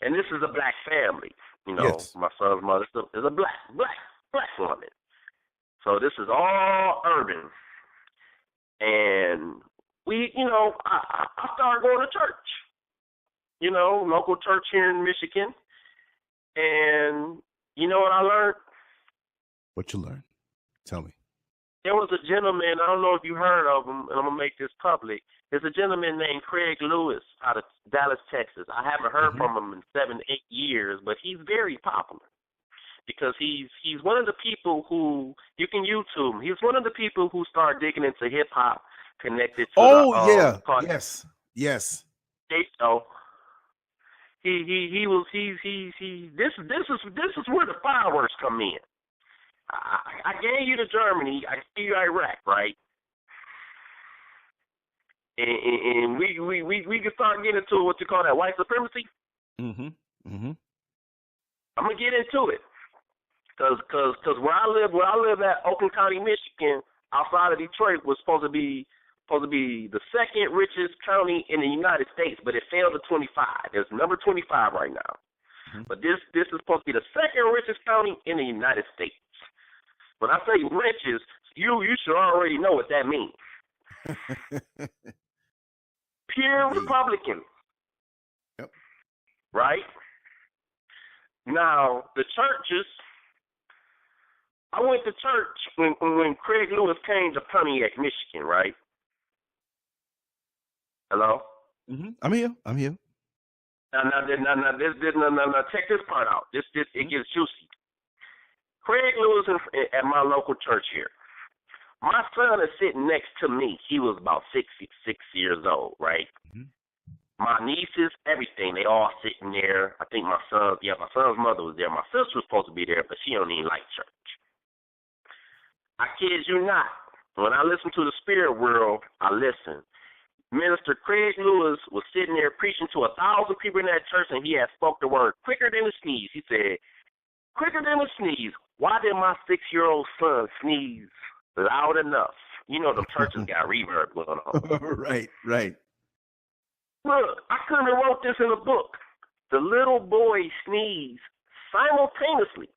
And this is a black family. Yes. My son's mother is a black woman. So this is all urban. And we, I started going to church, local church here in Michigan. And you know what I learned? What you learned? Tell me. There was a gentleman, I don't know if you heard of him, and I'm going to make this public. There's a gentleman named Craig Lewis out of Dallas, Texas. I haven't heard from him in 7-8 years, but he's very popular because he's one of the people who, you can YouTube him, he's one of the people who started digging into hip-hop connected to yes. So this is where the fireworks come in. I gave you to Germany, I gave you Iraq, right? And we can start getting into what you call that white supremacy. I'm gonna get into it, cause where I live at Oakland County, Michigan, outside of Detroit, was supposed to be the second richest county in the United States, but it fell to 25. It's number 25 right now. But this is supposed to be the second richest county in the United States. When I say riches, you should already know what that means. Pure Republican. Yep. Right? Now, the churches, I went to church when Craig Lewis came to Pontiac, Michigan, right? Hello? I'm here. Now, check this part out. It gets juicy. Craig Lewis at my local church here. My son is sitting next to me. He was about 6 years old, right? My nieces, everything, they all sitting there. I think my son's mother was there. My sister was supposed to be there, but she don't even like church. I kid you not. When I listen to the spirit world, I listen. Minister Craig Lewis was sitting there preaching to 1,000 people in that church, and he had spoke the word quicker than a sneeze. He said, quicker than a sneeze. Why did my 6-year-old son sneeze loud enough? You know, the churches got reverb going on. Right. Look, I could have wrote this in a book. The little boy sneezed simultaneously.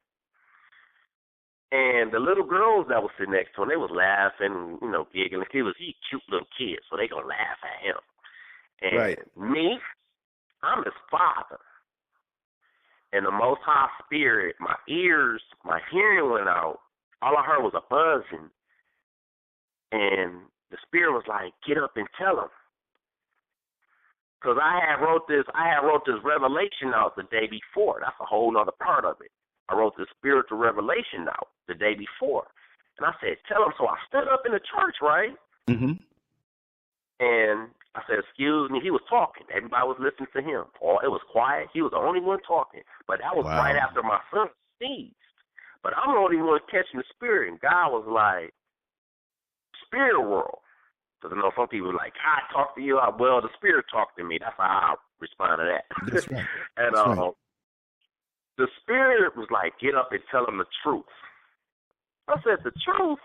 And the little girls that was sitting next to him, they was laughing, giggling. He a cute little kid, so they gonna laugh at him. And me, I'm his father. And the Most High Spirit, my ears, my hearing went out. All I heard was a buzzing. And the Spirit was like, get up and tell him. Because I had wrote this revelation out the day before. That's a whole other part of it. I wrote this spiritual revelation out the day before. And I said, tell him. So I stood up in the church, right? And I said, excuse me. He was talking. Everybody was listening to him. It was quiet. He was the only one talking. But that was right after my son sneezed. But I'm the only one catching the Spirit. And God was like, spirit world. Because I know some people are like, I talk to you. Well, the Spirit talked to me. That's how I respond to that. That's right. And the Spirit was like, get up and tell him the truth. I said, the truth?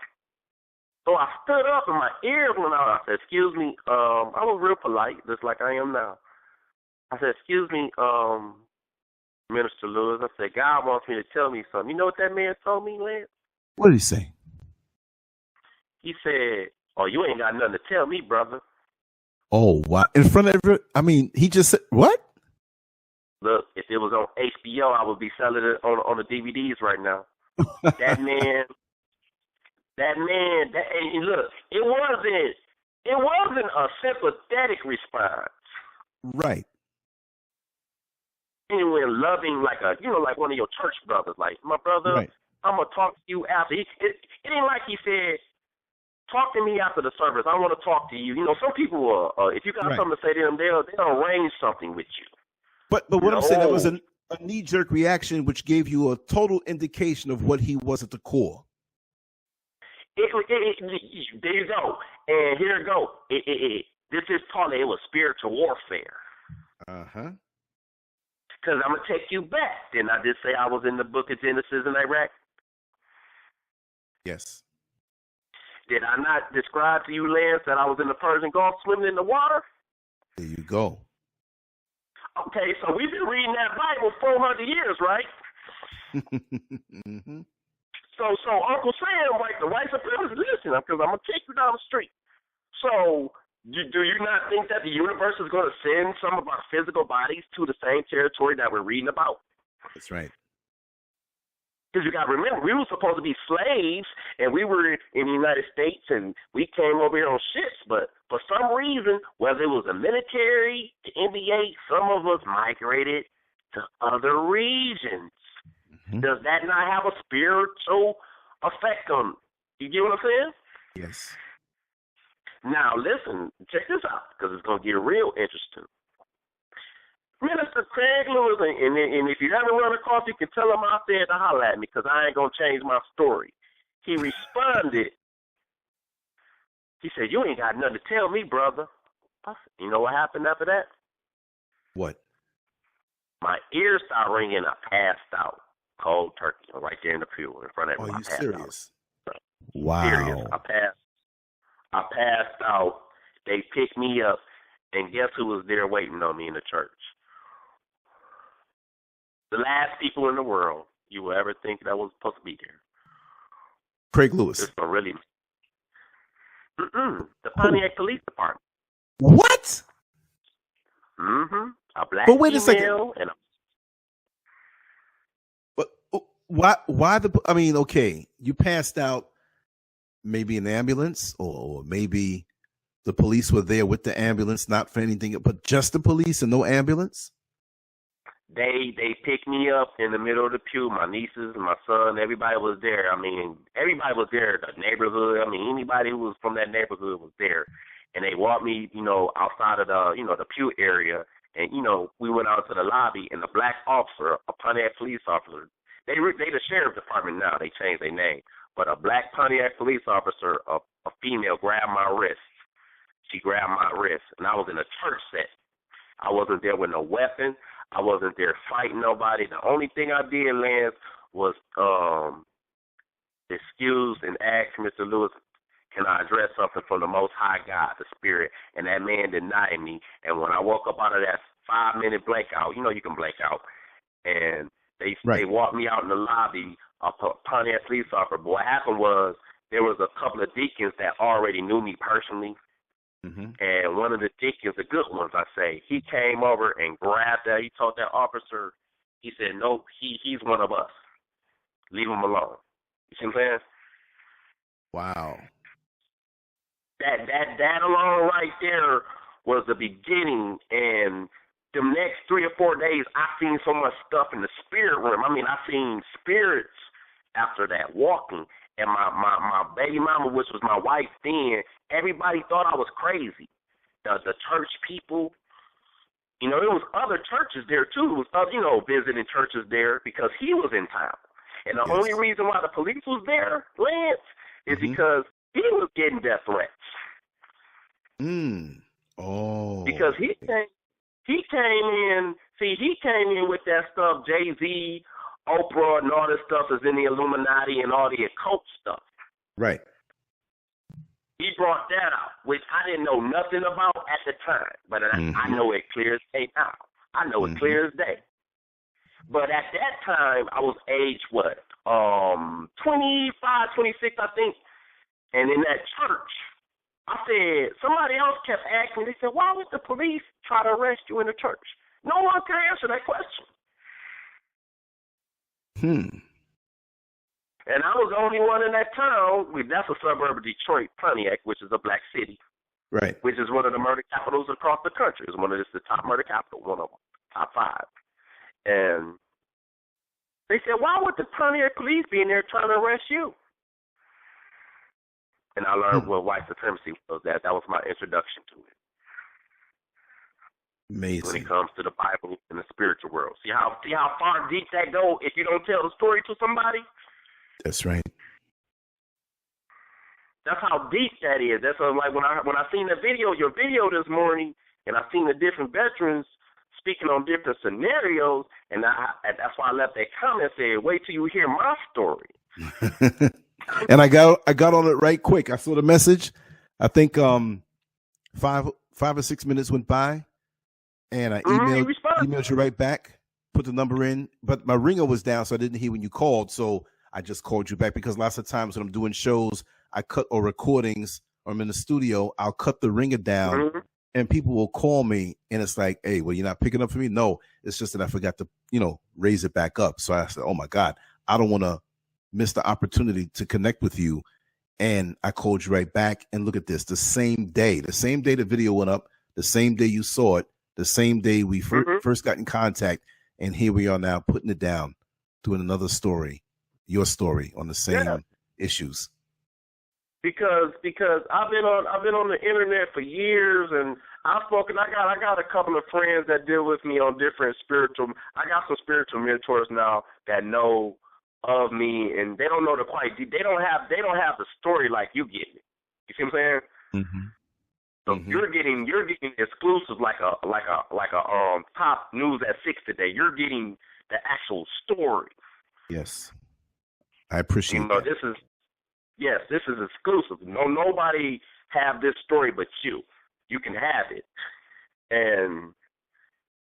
So I stood up and my ears went out. I said, excuse me. I was real polite, just like I am now. I said, excuse me, Minister Lewis. I said, God wants me to tell me something. You know what that man told me, Lance? What did he say? He said, oh, you ain't got nothing to tell me, brother. Oh, wow. In front of everyone? He just said, what? Look, if it was on HBO, I would be selling it on the DVDs right now. That man, and look, it wasn't a sympathetic response. Right. Anyone loving like one of your church brothers, like, my brother, right. I'm going to talk to you after. It ain't like he said, talk to me after the service. I want to talk to you. Some people will, if you got something to say to them, they'll arrange something with you. But what I'm saying, that was a knee-jerk reaction, which gave you a total indication of what he was at the core. There you go. And here you go. This is partly, it was spiritual warfare. Because I'm going to take you back. Didn't I just say I was in the book of Genesis in Iraq? Yes. Did I not describe to you, Lance, that I was in the Persian Gulf swimming in the water? There you go. Okay, so we've been reading that Bible 400 years, right? So Uncle Sam, like the white supremacists, listen, because I'm gonna take you down the street. So do you not think that the universe is going to send some of our physical bodies to the same territory that we're reading about? That's right. Because you got to remember, we were supposed to be slaves, and we were in the United States, and we came over here on ships. But for some reason, whether it was the military, the NBA, some of us migrated to other regions. Mm-hmm. Does that not have a spiritual effect on? You get what I'm saying? Yes. Now, listen, check this out, because it's going to get real interesting. Minister Craig Lewis, and if you haven't run across, you can tell him out there to holler at me, because I ain't going to change my story. He responded. He said, you ain't got nothing to tell me, brother. You know what happened after that? What? My ears started ringing. I passed out. Cold turkey. I'm right there in the pew in front of everyone. Are you serious? Out. Wow. Serious. I passed out. They picked me up, and guess who was there waiting on me in the church? The last people in the world you will ever think that was supposed to be there. Craig Lewis. It's really. The Pontiac Police Department. What? Mm-hmm. A black but wait a second. And but why the? I mean, okay, you passed out. Maybe an ambulance, or maybe the police were there with the ambulance, not for anything, but just the police and no ambulance. They picked me up in the middle of the pew. My nieces, my son, everybody was there. I mean, everybody was there. The neighborhood. I mean, anybody who was from that neighborhood was there. And they walked me, outside of the pew area. And we went out to the lobby. And the black officer, a Pontiac police officer, they the sheriff department now. They changed their name. But a black Pontiac police officer, a female, grabbed my wrist. She grabbed my wrist, and I was in a church set. I wasn't there with no weapon. I wasn't there fighting nobody. The only thing I did, Lance, was excuse and ask Mr. Lewis, can I address something from the Most High God, the Spirit? And that man denied me. And when I woke up out of that 5-minute blackout, you can blank out, and they walked me out in the lobby. A Pontiac police officer. But what happened was there was a couple of deacons that already knew me personally. Mm-hmm. And one of the deacons, the good ones, I say, he came over and grabbed that. He told that officer, he said, no, he's one of us. Leave him alone. You see what I'm saying? Wow. That alone right there was the beginning. And the next 3 or 4 days, I seen so much stuff in the spirit realm. I mean, I seen spirits after that walking. And my baby mama, which was my wife then, everybody thought I was crazy. The church people, there was other churches there too. It was visiting churches there because he was in town. And the only reason why the police was there, Lance, is because he was getting death threats. Oh. Because he came in with that stuff, Jay-Z, Oprah, and all this stuff is in the Illuminati and all the occult stuff. Right. He brought that out, which I didn't know nothing about at the time, but I know it clear as day now. I know it clear as day. But at that time, I was age, 25, 26, I think. And in that church, I said, somebody else kept asking me, they said, why would the police try to arrest you in the church? No one could answer that question. And I was the only one in that town. That's a suburb of Detroit, Pontiac, which is a black city. Right. Which is one of the murder capitals across the country. It's the top murder capital, one of them, top 5. And they said, why would the Pontiac police be in there trying to arrest you? And I learned what white supremacy was. That was my introduction to it. Amazing. When it comes to the Bible and the spiritual world. See how far deep that goes if you don't tell the story to somebody? That's right. That's how deep that is. That's like when I seen your video this morning, and I seen the different veterans speaking on different scenarios, and that's why I left that comment saying, wait till you hear my story. And I got on it right quick. I saw the message. I think 5 or 6 minutes went by, and I emailed you right back, put the number in, but my ringer was down, so I didn't hear when you called. So I just called you back because lots of times when I'm doing shows, I cut or recordings or I'm in the studio, I'll cut the ringer down and people will call me and it's like, hey, well, you're not picking up for me? No, it's just that I forgot to, raise it back up. So I said, oh my God, I don't want to miss the opportunity to connect with you. And I called you right back. And look at this, the same day the video went up, the same day you saw it, the same day we first got in contact. And here we are now putting it down, doing another story, your story on the same issues. Because I've been on the internet for years, and I've spoken. I got a couple of friends that deal with me on different spiritual. I got some spiritual mentors now that know of me, and they don't know the quite. They don't have the story like you get it. You see what I'm saying? So you're getting exclusive like a top news at 6 today. You're getting the actual story. Yes, I appreciate that. This is exclusive. Nobody have this story but you. You can have it. And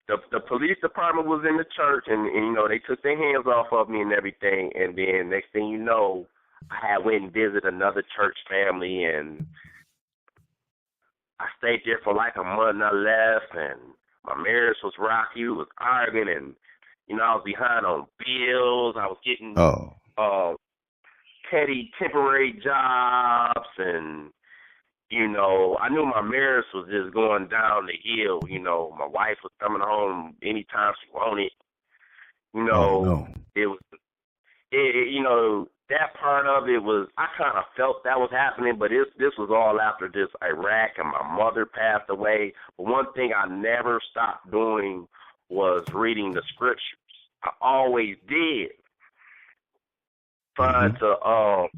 the police department was in the church, and they took their hands off of me and everything. And then next thing you know, I had went and visited another church family, and I stayed there for like a month and I left, and my marriage was rocky. We was arguing, and I was behind on bills. I was getting petty temporary jobs, and I knew my marriage was just going down the hill. My wife was coming home anytime she wanted. It was that part of it was, I kind of felt that was happening, but this was all after this Iraq, and my mother passed away. But one thing I never stopped doing was reading the scriptures. I always did. Trying to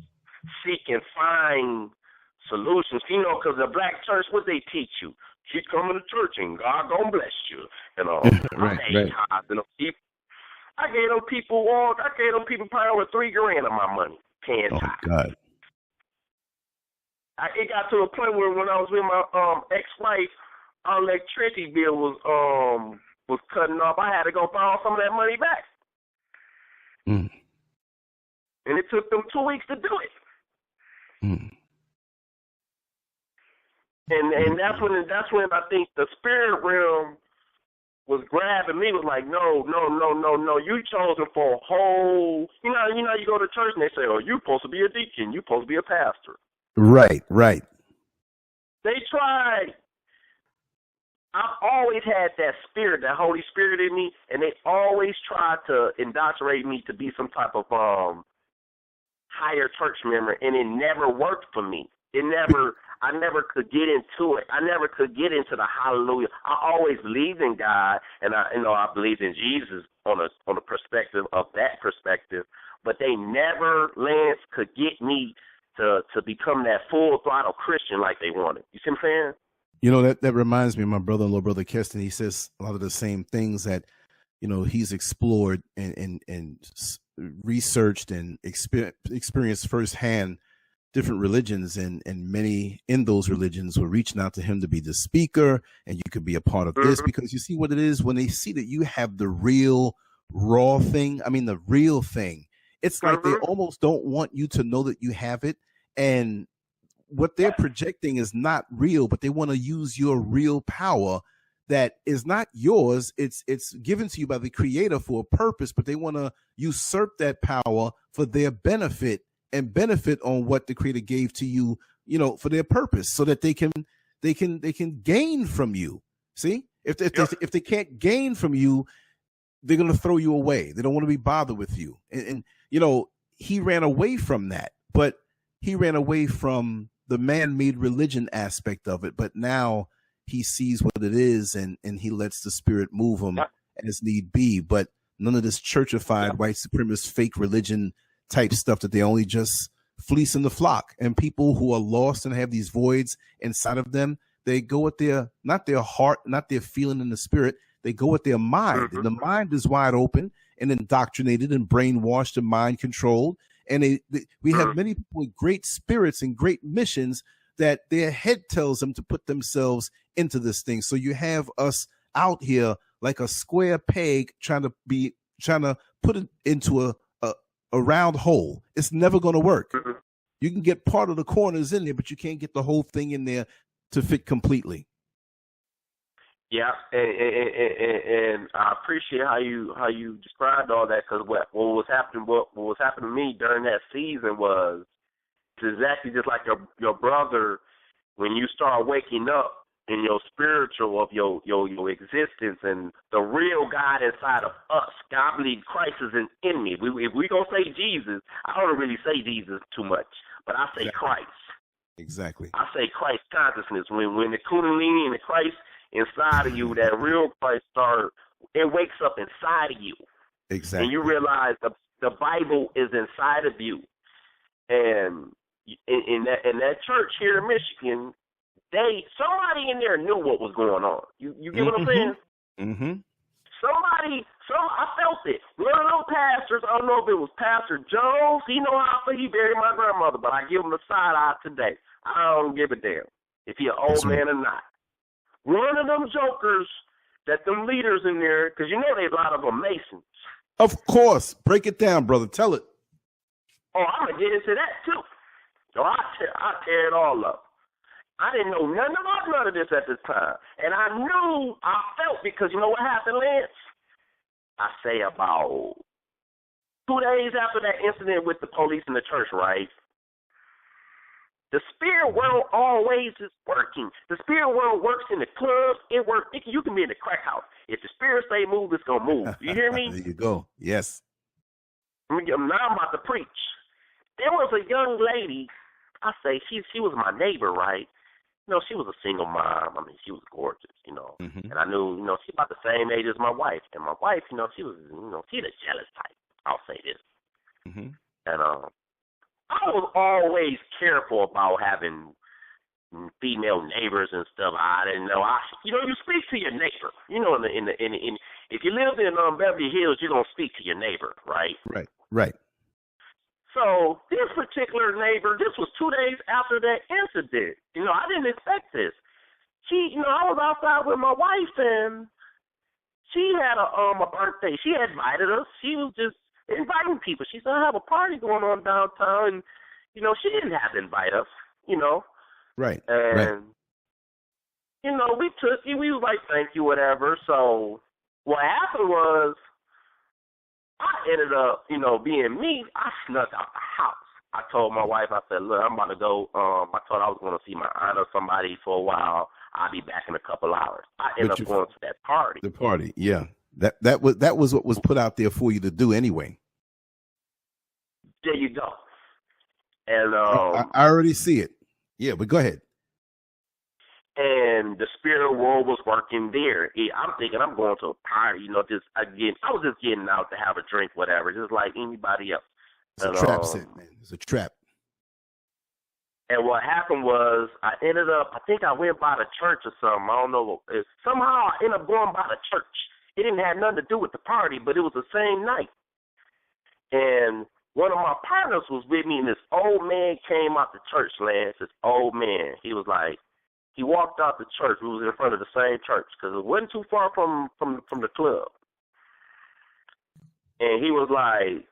seek and find solutions, because the black church, what they teach you? Keep coming to church and God gonna bless you. Right. I gave them people probably over $3,000 of my money paying tithes. God. It got to a point where when I was with my ex-wife, our electricity bill was cutting off. I had to go borrow some of that money back. And it took them 2 weeks to do it. And that's when I think the spirit realm was grabbing me, was like, no, you chosen for a whole, you go to church and they say, oh, you're supposed to be a deacon, you're supposed to be a pastor. Right. They tried. I've always had that spirit, that Holy Spirit in me, and they always tried to indoctrinate me to be some type of higher church member, and it never worked for me. I never could get into it. I never could get into the hallelujah. I always believed in God, and I believed in Jesus on a perspective of that perspective, but they never, Lance, could get me to become that full throttle Christian like they wanted. You see what I'm saying? That reminds me of my brother-in-law, Brother Keston. He says a lot of the same things that, he's explored and researched and experienced firsthand different religions, and many in those religions were reaching out to him to be the speaker, and you could be a part of this, because you see what it is when they see that you have the real raw thing. I mean, the real thing. It's like they almost don't want you to know that you have it, and what they're projecting is not real, but they want to use your real power that is not yours. It's given to you by the Creator for a purpose, but they want to usurp that power for their benefit and benefit on what the Creator gave to you, for their purpose, so that they can gain from you. See, if they can't gain from you, they're going to throw you away. They don't want to be bothered with you. And he ran away from that, but he ran away from the man-made religion aspect of it. But now he sees what it is, and he lets the Spirit move him as need be. But none of this churchified white supremacist fake religion type stuff that they only just fleecing the flock. And people who are lost and have these voids inside of them, they go with not their heart, not their feeling in the spirit. They go with their mind. And the mind is wide open and indoctrinated and brainwashed and mind controlled. And we have many people with great spirits and great missions that their head tells them to put themselves into this thing. So you have us out here like a square peg trying to put it into a a round hole. It's never going to work. Mm-hmm. You can get part of the corners in there, but you can't get the whole thing in there to fit completely. Yeah, and I appreciate how you described all that, because what was happening to me during that season was exactly just like your brother. When you start waking up in your spiritual of your existence and the real God inside of us, God, I believe Christ is in me. If we gonna say Jesus, I don't really say Jesus too much, but I say Christ. Exactly. I say Christ consciousness. When the Kundalini and the Christ inside of you, that real Christ it wakes up inside of you. Exactly. And you realize the Bible is inside of you. And in that church here in Michigan, somebody in there knew what was going on. You get what I'm saying? Mm-hmm. I felt it. One of those pastors, I don't know if it was Pastor Jones, he buried my grandmother, but I give him a side eye today. I don't give a damn if he an old man or not. One of them jokers that them leaders in there, because you know there's a lot of them Masons. Of course. Break it down, brother. Tell it. Oh, I'm going to get into that too. So I tear it all up. I didn't know nothing about none of this at this time. And I felt, because you know what happened, Lance? I say about 2 days after that incident with the police in the church, right? The spirit world always is working. The spirit world works in the clubs. It works. You can be in the crack house. If the spirit say move, it's going to move. You hear me? There you go. Yes. Now I'm about to preach. There was a young lady, I say, she was my neighbor, right? You know, she was a single mom. I mean, she was gorgeous, you know. Mm-hmm. And I knew, you know, she about the same age as my wife. And my wife, you know, she was, you know, she's a jealous type. I'll say this. Mm-hmm. And I was always careful about having female neighbors and stuff. I didn't know. You speak to your neighbor. You know, if you live in Beverly Hills, you don't speak to your neighbor, right? Right. So this particular neighbor, this was 2 days after that incident. You know, I didn't expect this. I was outside with my wife, and she had a birthday. She had invited us. She was just inviting people. She said, I have a party going on downtown, and, you know, she didn't have to invite us, you know. Right. And, you know, we took it. We was like, thank you, whatever. So what happened was, I ended up, you know, being me. I snuck out the house. I told my wife, I said, look, I'm about to go. I thought I was going to see my aunt or somebody for a while. I'll be back in a couple hours. I ended up going to that party. The party, yeah. That was what was put out there for you to do anyway. There you go. And I already see it. Yeah, but go ahead. And the spirit world was working there. I'm thinking I'm going to a party, you know, I was just getting out to have a drink, whatever, just like anybody else. It's a trap set, man. It's a trap. And what happened was I think I went by the church or something. I don't know. Somehow I ended up going by the church. It didn't have nothing to do with the party, but it was the same night. And one of my partners was with me, and this old man came out the church, Lance. This old man. He was like, he walked out the church. We was in front of the same church because it wasn't too far from the club. And he was like,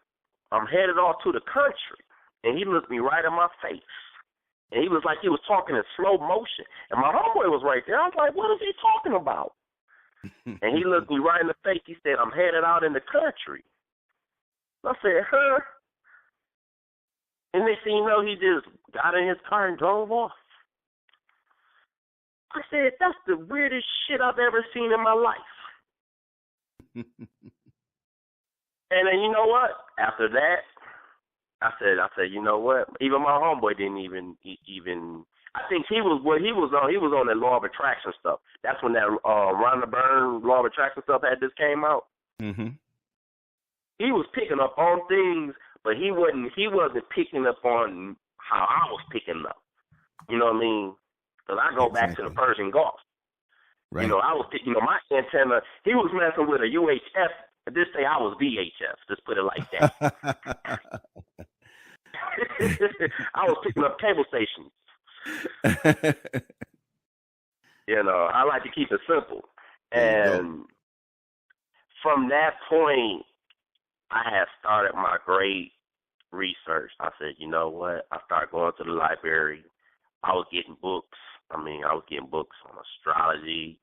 I'm headed off to the country. And he looked me right in my face. And he was like, he was talking in slow motion. And my homeboy was right there. I was like, what is he talking about? And he looked me right in the face. He said, I'm headed out in the country. I said, huh? And next thing you know, he just got in his car and drove off. I said, that's the weirdest shit I've ever seen in my life. And then you know what? After that, I said, you know what? Even my homeboy didn't even. I think he was on that law of attraction stuff. That's when that Rhonda Byrne law of attraction stuff had just came out. Mm-hmm. He was picking up on things, but he wasn't picking up on how I was picking up. You know what I mean? Because I go back to the Persian Gulf. Right. You know, I was picking my antenna. He was messing with a UHF. This day I was VHF. Just put it like that. I was picking up cable stations. You know, I like to keep it simple. And from that point, I had started my great research. I said, you know what? I started going to the library. I was getting books. I was getting books on astrology.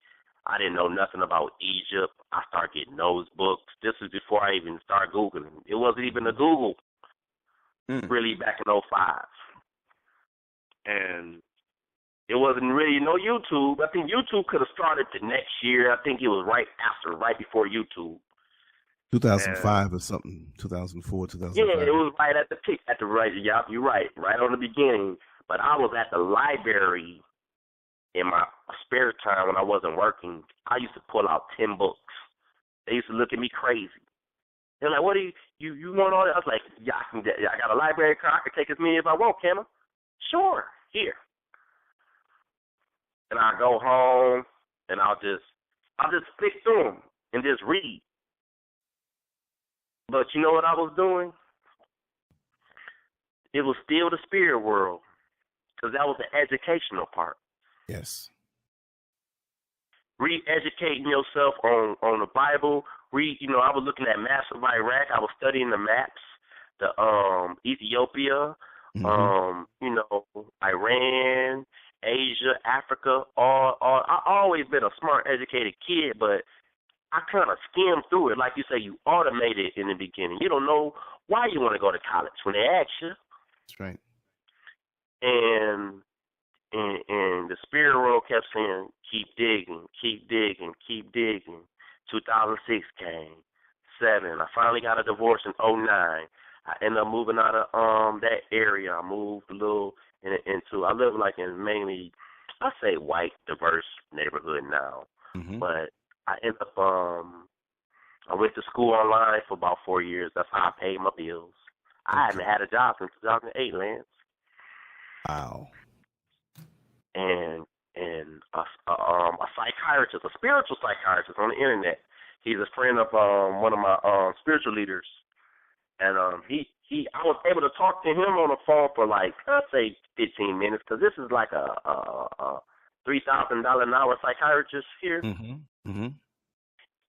I didn't know nothing about Egypt. I started getting those books. This was before I even started Googling. It wasn't even a Google, really, back in '05. And it wasn't really no YouTube. I think YouTube could have started the next year. I think it was right before YouTube. 2005 or something, 2004, 2005. Yeah, it was right at the peak, yeah, you're right on the beginning. But I was at the library in my spare time when I wasn't working. I used to pull out 10 books. They used to look at me crazy. They're like, what do you want all that? I was like, yeah, I got a library card. I can take as many as I want, can I? Sure, here. And I go home and I'll just flick through them and just read. But you know what I was doing? It was still the spirit world, because that was the educational part. Yes. Re-educating yourself on the Bible. I was looking at maps of Iraq. I was studying the maps, the Ethiopia, Iran, Asia, Africa. I always been a smart, educated kid, but I kind of skimmed through it. Like you say, you automate it in the beginning. You don't know why you want to go to college when they ask you. That's right. And the spirit world kept saying, keep digging, keep digging, keep digging. 2006 came, 7. I finally got a divorce in '09. I ended up moving out of that area. I moved a little into, I live like in mainly, I say white, diverse neighborhood now. But I ended up, I went to school online for about 4 years. That's how I paid my bills. I haven't had a job since 2008, Lance. Wow. And a psychiatrist, a spiritual psychiatrist on the internet. He's a friend of one of my spiritual leaders, and I was able to talk to him on the phone for like, I'd say 15 minutes, because this is like a $3,000 an hour psychiatrist here. And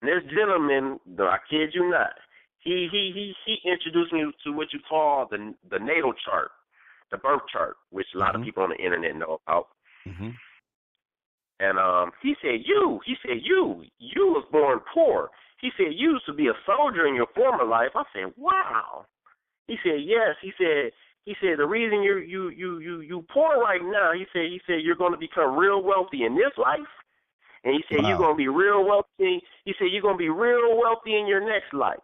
this gentleman, I kid you not, he introduced me to what you call the natal chart, the birth chart, which a lot of people on the internet know about. And he said, you was born poor. He said, you used to be a soldier in your former life. I said, wow. He said, yes. He said the reason you poor right now, he said you're going to become real wealthy in this life. And he said, You're going to be real wealthy. He said, you're going to be real wealthy in your next life.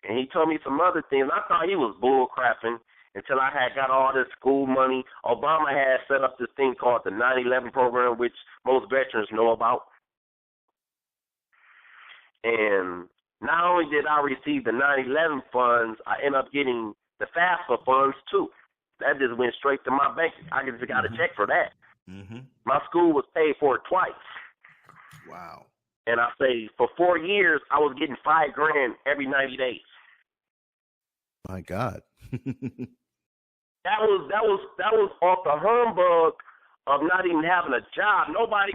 And he told me some other things. I thought he was bull crapping until I had got all this school money. Obama had set up this thing called the 9/11 program, which most veterans know about. And not only did I receive the 9/11 funds, I ended up getting the FAFSA funds too. That just went straight to my bank. I just got a check for that. My school was paid for it twice. Wow. And I say for 4 years I was getting $5,000 every 90 days. My God. That was off the humbug of not even having a job. Nobody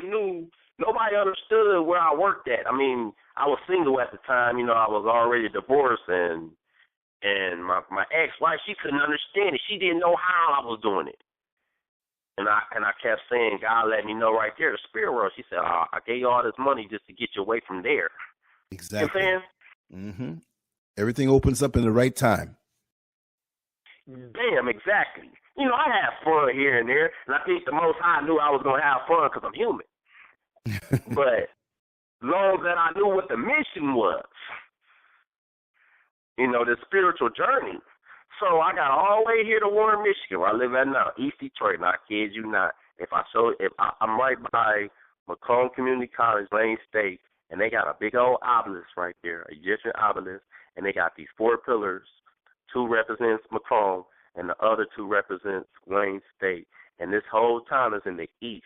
understood where I worked at. I mean, I was single at the time, I was already divorced, and my ex-wife, she couldn't understand it. She didn't know how I was doing it. And I kept saying, God let me know right there, the spirit world. She said, I gave you all this money just to get you away from there. Exactly. You know what I'm saying? Everything opens up in the right time. Damn, exactly. I have fun here and there, and I think the Most High knew I was going to have fun because I'm human. But long as I knew what the mission was, the spiritual journey. So I got all the way here to Warren, Michigan, where I live at now, East Detroit. Now, I kid you not. I'm right by Macomb Community College, Lane State, and they got a big old obelisk right there, a Egyptian obelisk, and they got these 4 pillars. 2 represents Macomb, and the other 2 represents Wayne State. And this whole town is in the east.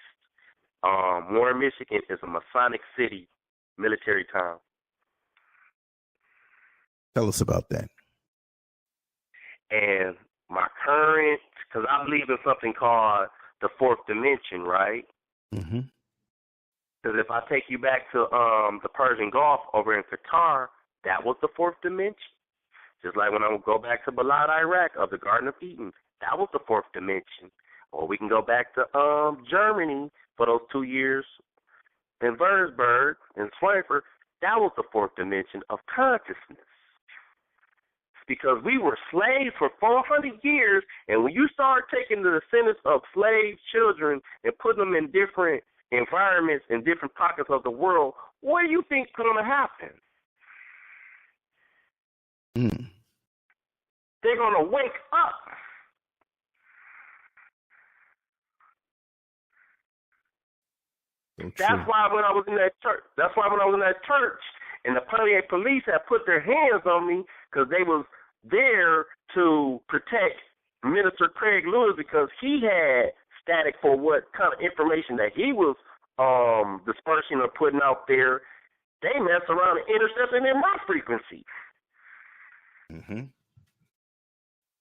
Warren, Michigan is a Masonic city, military town. Tell us about that. And my current, because I believe in something called the 4th dimension, right? Because if I take you back to the Persian Gulf over in Qatar, that was the 4th dimension. Just like when I go back to Balad, Iraq, of the Garden of Eden, that was the fourth dimension. Or we can go back to Germany for those 2 years in Würzburg and Frankfurt. That was the fourth dimension of consciousness. Because we were slaves for 400 years, and when you start taking the descendants of slave children and putting them in different environments in different pockets of the world, what do you think is going to happen? They're going to wake up. That's why when I was in that church, and the Pontiac police had put their hands on me because they was there to protect Minister Craig Lewis because he had static for what kind of information that he was dispersing or putting out there. They messed around and intercepted in my frequency.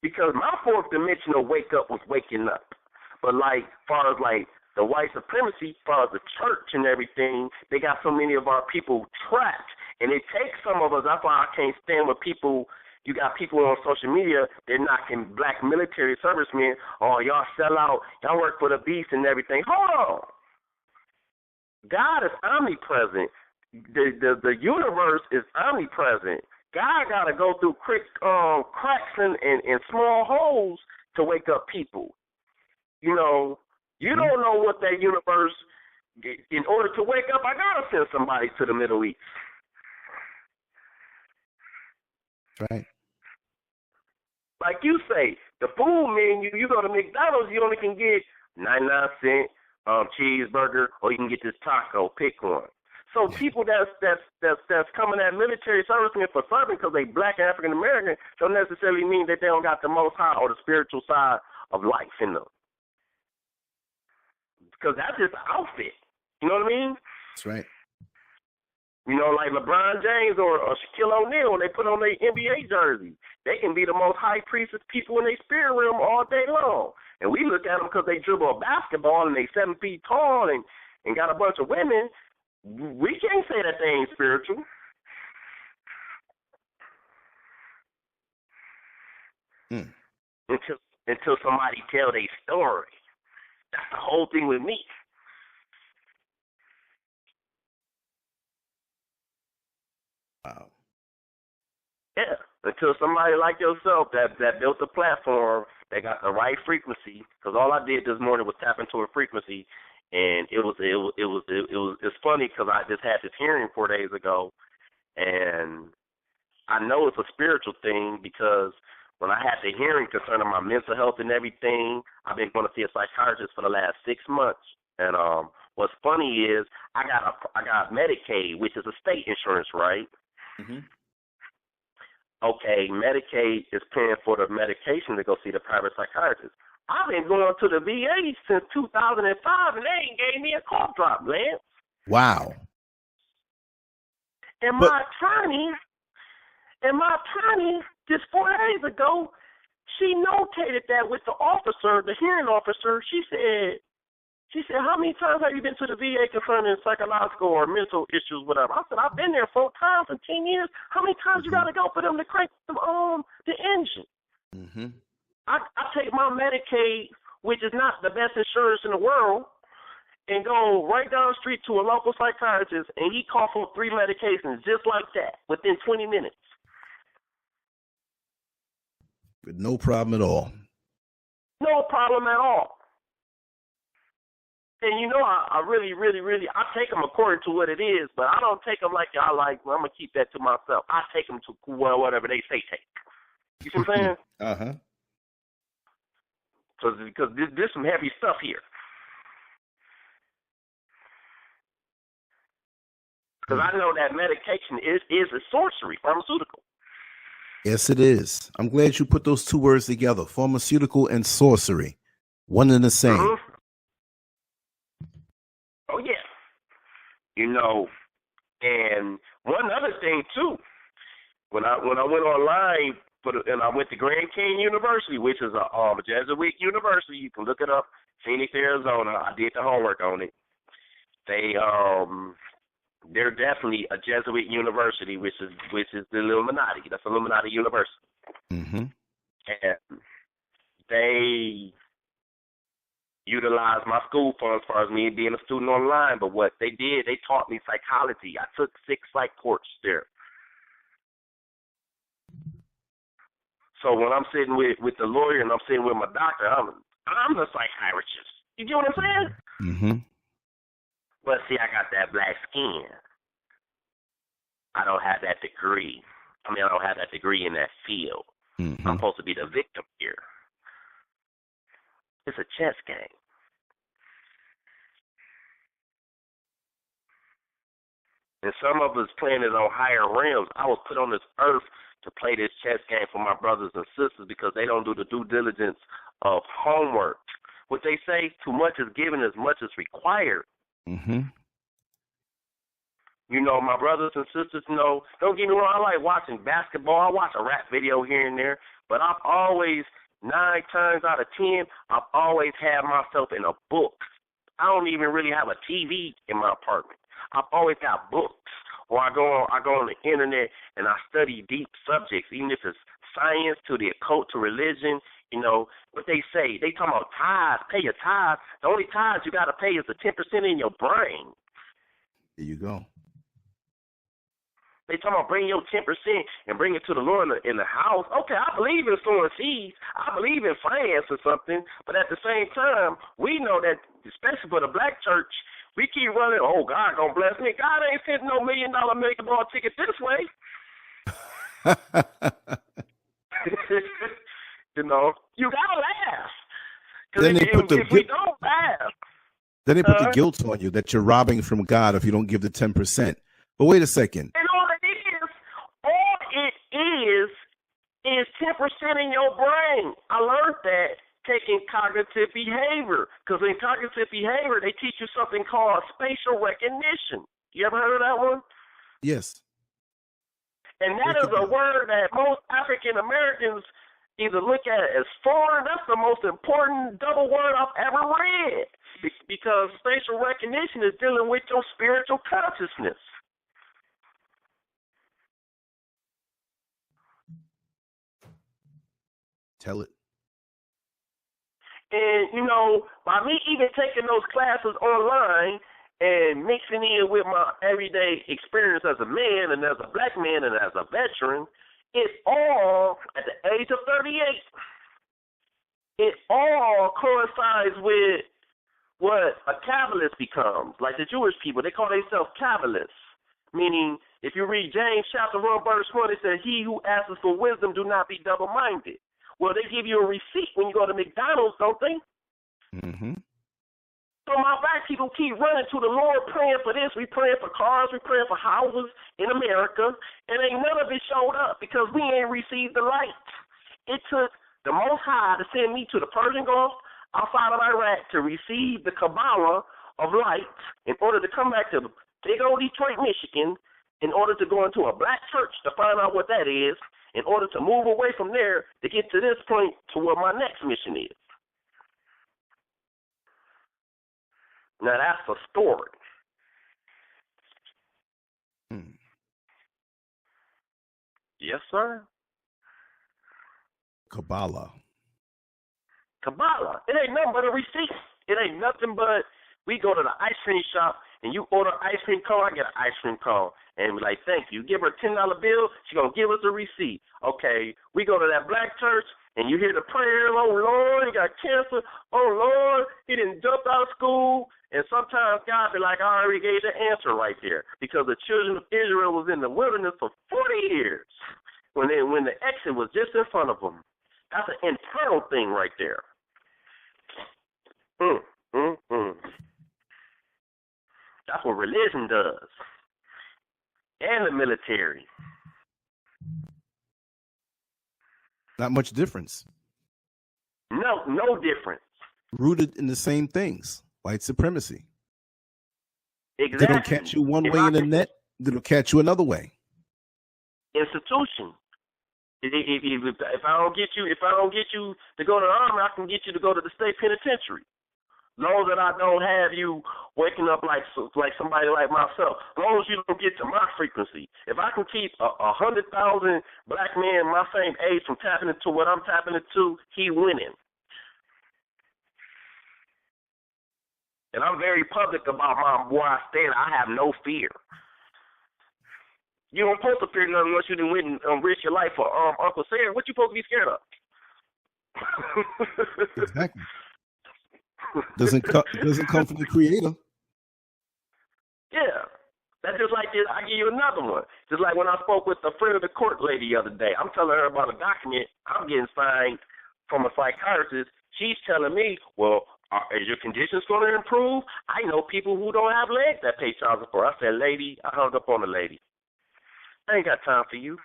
Because my fourth dimensional wake up was waking up. But like, far as like the white supremacy, far as the church and everything, they got so many of our people trapped. And it takes some of us, that's why I can't stand when people, you got people on social media, they're knocking black military servicemen, oh, y'all sell out, y'all work for the beast and everything. Hold on. God is omnipresent. The universe is omnipresent. God got to go through cracks and small holes to wake up people. You know, you don't know what that universe, in order to wake up, I got to send somebody to the Middle East. Right. Like you say, the food menu, you go to McDonald's, you only can get 99-cent cheeseburger, or you can get this taco, pick one. So people that's coming at military servicemen for serving because they black and African American don't necessarily mean that they don't got the most high or the spiritual side of life in them. Because that's just an outfit. You know what I mean? That's right. You know, like LeBron James or Shaquille O'Neal, when they put on their NBA jersey, they can be the most high priestess people in their spirit realm all day long. And we look at them because they dribble a basketball and they 7 feet tall and got a bunch of women. We can't say that they ain't spiritual. Until somebody tell their story. That's the whole thing with me. Wow. Yeah, until somebody like yourself that built a platform, that got the right frequency. Because all I did this morning was tap into a frequency, and it's funny because I just had this hearing 4 days ago, and I know it's a spiritual thing because when I had the hearing concerning my mental health and everything, I've been going to see a psychiatrist for the last 6 months. And what's funny is I got Medicaid, which is a state insurance, right? Okay, Medicaid is paying for the medication to go see the private psychiatrist. I've been going to the VA since 2005, and they ain't gave me a cough drop, man. Wow. And my attorney, just 4 days ago, she notated that with the officer, the hearing officer. She said, how many times have you been to the VA concerning psychological or mental issues, whatever? I said, I've been there 4 times in 10 years. How many times you got to go for them to crank the engine? I take my Medicaid, which is not the best insurance in the world, and go right down the street to a local psychiatrist, and he cough on 3 medications just like that within 20 minutes. With no problem at all. No problem at all. And you know, I really, I take them according to what it is, but I don't take them like y'all like, well, I'm going to keep that to myself. I take them to whatever they say take. You see what I'm saying? Because there's some heavy stuff here. Because I know that medication is a sorcery, pharmaceutical. Yes, it is. I'm glad you put those 2 words together, pharmaceutical and sorcery. One and the same. Oh, yeah. You know, and one other thing, too, when I went online, and I went to Grand Canyon University, which is a Jesuit university. You can look it up, Phoenix, Arizona. I did the homework on it. They They're definitely a Jesuit university, which is the Illuminati. That's Illuminati University. Mm-hmm. And they utilized my school funds as far as me being a student online. But what they did, they taught me psychology. I took 6 psych courses there. So when I'm sitting with the lawyer and I'm sitting with my doctor, I'm the psychiatrist. You get what I'm saying? Mm-hmm. But see, I got that black skin. I don't have that degree. I don't have that degree in that field. Mm-hmm. I'm supposed to be the victim here. It's a chess game. And some of us playing it on higher realms. I was put on this earth to play this chess game for my brothers and sisters because they don't do the due diligence of homework. What they say, too much is given, as much is required. Mm-hmm. You know, my brothers and sisters know, don't get me wrong, I like watching basketball. I watch a rap video here and there, but I've always, 9 times out of 10, I've always had myself in a book. I don't even really have a TV in my apartment. I've always got books. Or I go on the internet and I study deep subjects, even if it's science to the occult to religion. You know, what they say, they talk about tithes, pay your tithes. The only tithes you got to pay is the 10% in your brain. There you go. They talk about bring your 10% and bring it to the Lord in the house. Okay, I believe in sowing seeds. I believe in finance or something. But at the same time, we know that, especially for the black church, we keep running, oh, God going to bless me. God ain't sending no $1 million American ball ticket this way. You know, you got to laugh. Then if we don't laugh. Then they put the guilt on you that you're robbing from God if you don't give the 10%. But wait a second. And all it is 10% in your brain. I learned that taking cognitive behavior. Because in cognitive behavior, they teach you something called spatial recognition. You ever heard of that one? Yes. And that is a word that most African Americans either look at as foreign. That's the most important double word I've ever read. Because spatial recognition is dealing with your spiritual consciousness. Tell it. And, you know, by me even taking those classes online and mixing in with my everyday experience as a man and as a black man and as a veteran, it all, at the age of 38, it all coincides with what a Kabbalist becomes. Like the Jewish people, they call themselves Kabbalists, meaning if you read James chapter 1, verse 1, it says, he who asks for wisdom, do not be double-minded. Well, they give you a receipt when you go to McDonald's, don't they? Mm-hmm. So my black people keep running to the Lord praying for this. We praying for cars. We praying for houses in America. And ain't none of it showed up because we ain't received the light. It took the Most High to send me to the Persian Gulf outside of Iraq to receive the cabala of light in order to come back to big old Detroit, Michigan, in order to go into a black church to find out what that is, in order to move away from there to get to this point to where my next mission is. Now that's a story. Yes, sir. Kabbalah. It ain't nothing but a receipt. It ain't nothing but we go to the ice cream shop and you order ice cream cone, I get an ice cream cone. And we're like, thank you. Give her a $10 bill, she's going to give us a receipt. Okay, we go to that black church and you hear the prayers, oh, Lord, he got cancer. Oh, Lord, he didn't jump out of school. And sometimes God be like, I already gave the answer right there because the children of Israel was in the wilderness for 40 years when the exit was just in front of them. That's an internal thing right there. That's what religion does. And the military. Not much difference. No difference. Rooted in the same things. White supremacy. Exactly. They don't catch you one way in the net, they'll catch you another way. Institution. If I don't get you to go to the army, I can get you to go to the state penitentiary. long as I don't have you waking up like somebody like myself, as long as you don't get to my frequency. If I can keep 100,000 black men my same age from tapping into what I'm tapping into, he winning. And I'm very public about where I stand. I have no fear. You don't supposed to fear nothing unless you didn't win and risk your life for Uncle Sam. What you supposed to be scared of? Exactly. Doesn't come from the Creator. Yeah. That's just like this. I give you another one. Just like when I spoke with the friend of the court lady the other day. I'm telling her about a document I'm getting signed from a psychiatrist. She's telling me, well, is your conditions going to improve? I know people who don't have legs that pay child support. I said, lady, I hung up on the lady. I ain't got time for you.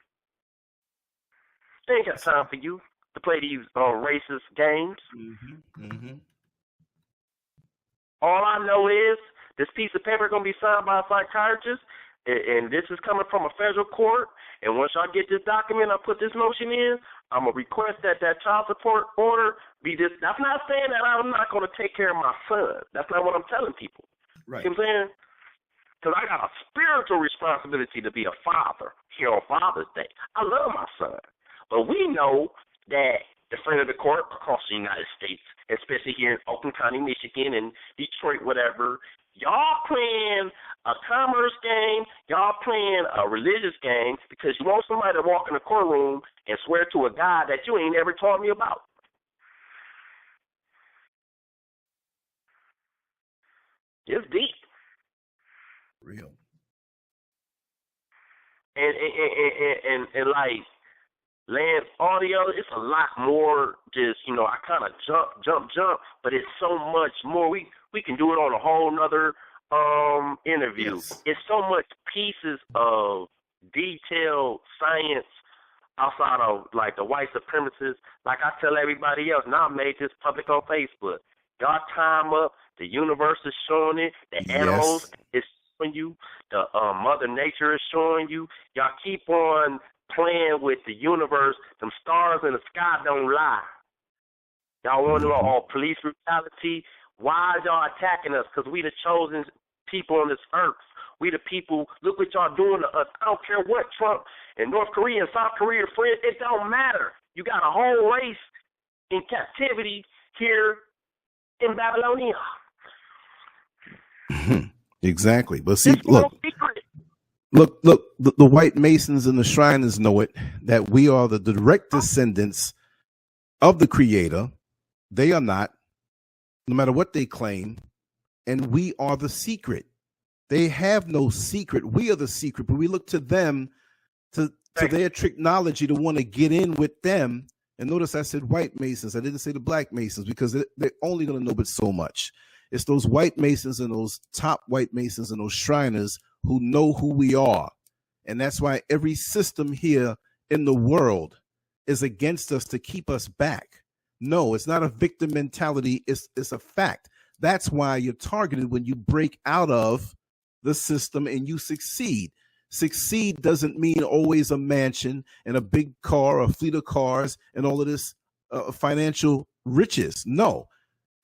I ain't got time for you to play these racist games. All I know is this piece of paper going to be signed by a psychiatrist, and this is coming from a federal court. And once I get this document, I put this motion in, I'm going to request that child support order be this. That's not saying that I'm not going to take care of my son. That's not what I'm telling people. Right. You know what I'm saying? Because I got a spiritual responsibility to be a father here on Father's Day. I love my son. But we know that the friend of the court across the United States, especially here in Oakland County, Michigan, and Detroit, whatever, y'all playing a commerce game, y'all playing a religious game because you want somebody to walk in the courtroom and swear to a God that you ain't ever taught me about. It's deep. Real. And like Lance, all the other, it's a lot more. Just I kind of jump, but it's so much more. We can do it on a whole nother interview. Yes. It's so much pieces of detailed science outside of like the white supremacists. Like I tell everybody else, now I made this public on Facebook. Y'all time up. The universe is showing it. The animals is showing you. The Mother Nature is showing you. Y'all keep on playing with the universe. Them stars in the sky don't lie. Y'all want to know all police brutality? Why is y'all attacking us? Because we the chosen people on this earth. We the people. Look what y'all doing to us. I don't care what Trump and North Korea and South Korea friends. It don't matter. You got a whole race in captivity here in Babylonia. Exactly. But see, look, the white Masons and the Shriners know it, that we are the direct descendants of the Creator. They are not, no matter what they claim, and we are the secret. They have no secret. We are the secret, but we look to them, to their technology, to want to get in with them. And notice I said white Masons. I didn't say the black Masons, because they're only going to know but so much. It's those white Masons and those top white Masons and those Shriners who know who we are. And that's why every system here in the world is against us to keep us back. No, it's not a victim mentality. It's a fact. That's why you're targeted when you break out of the system and you succeed. Succeed doesn't mean always a mansion and a big car, a fleet of cars, and all of this financial riches. No.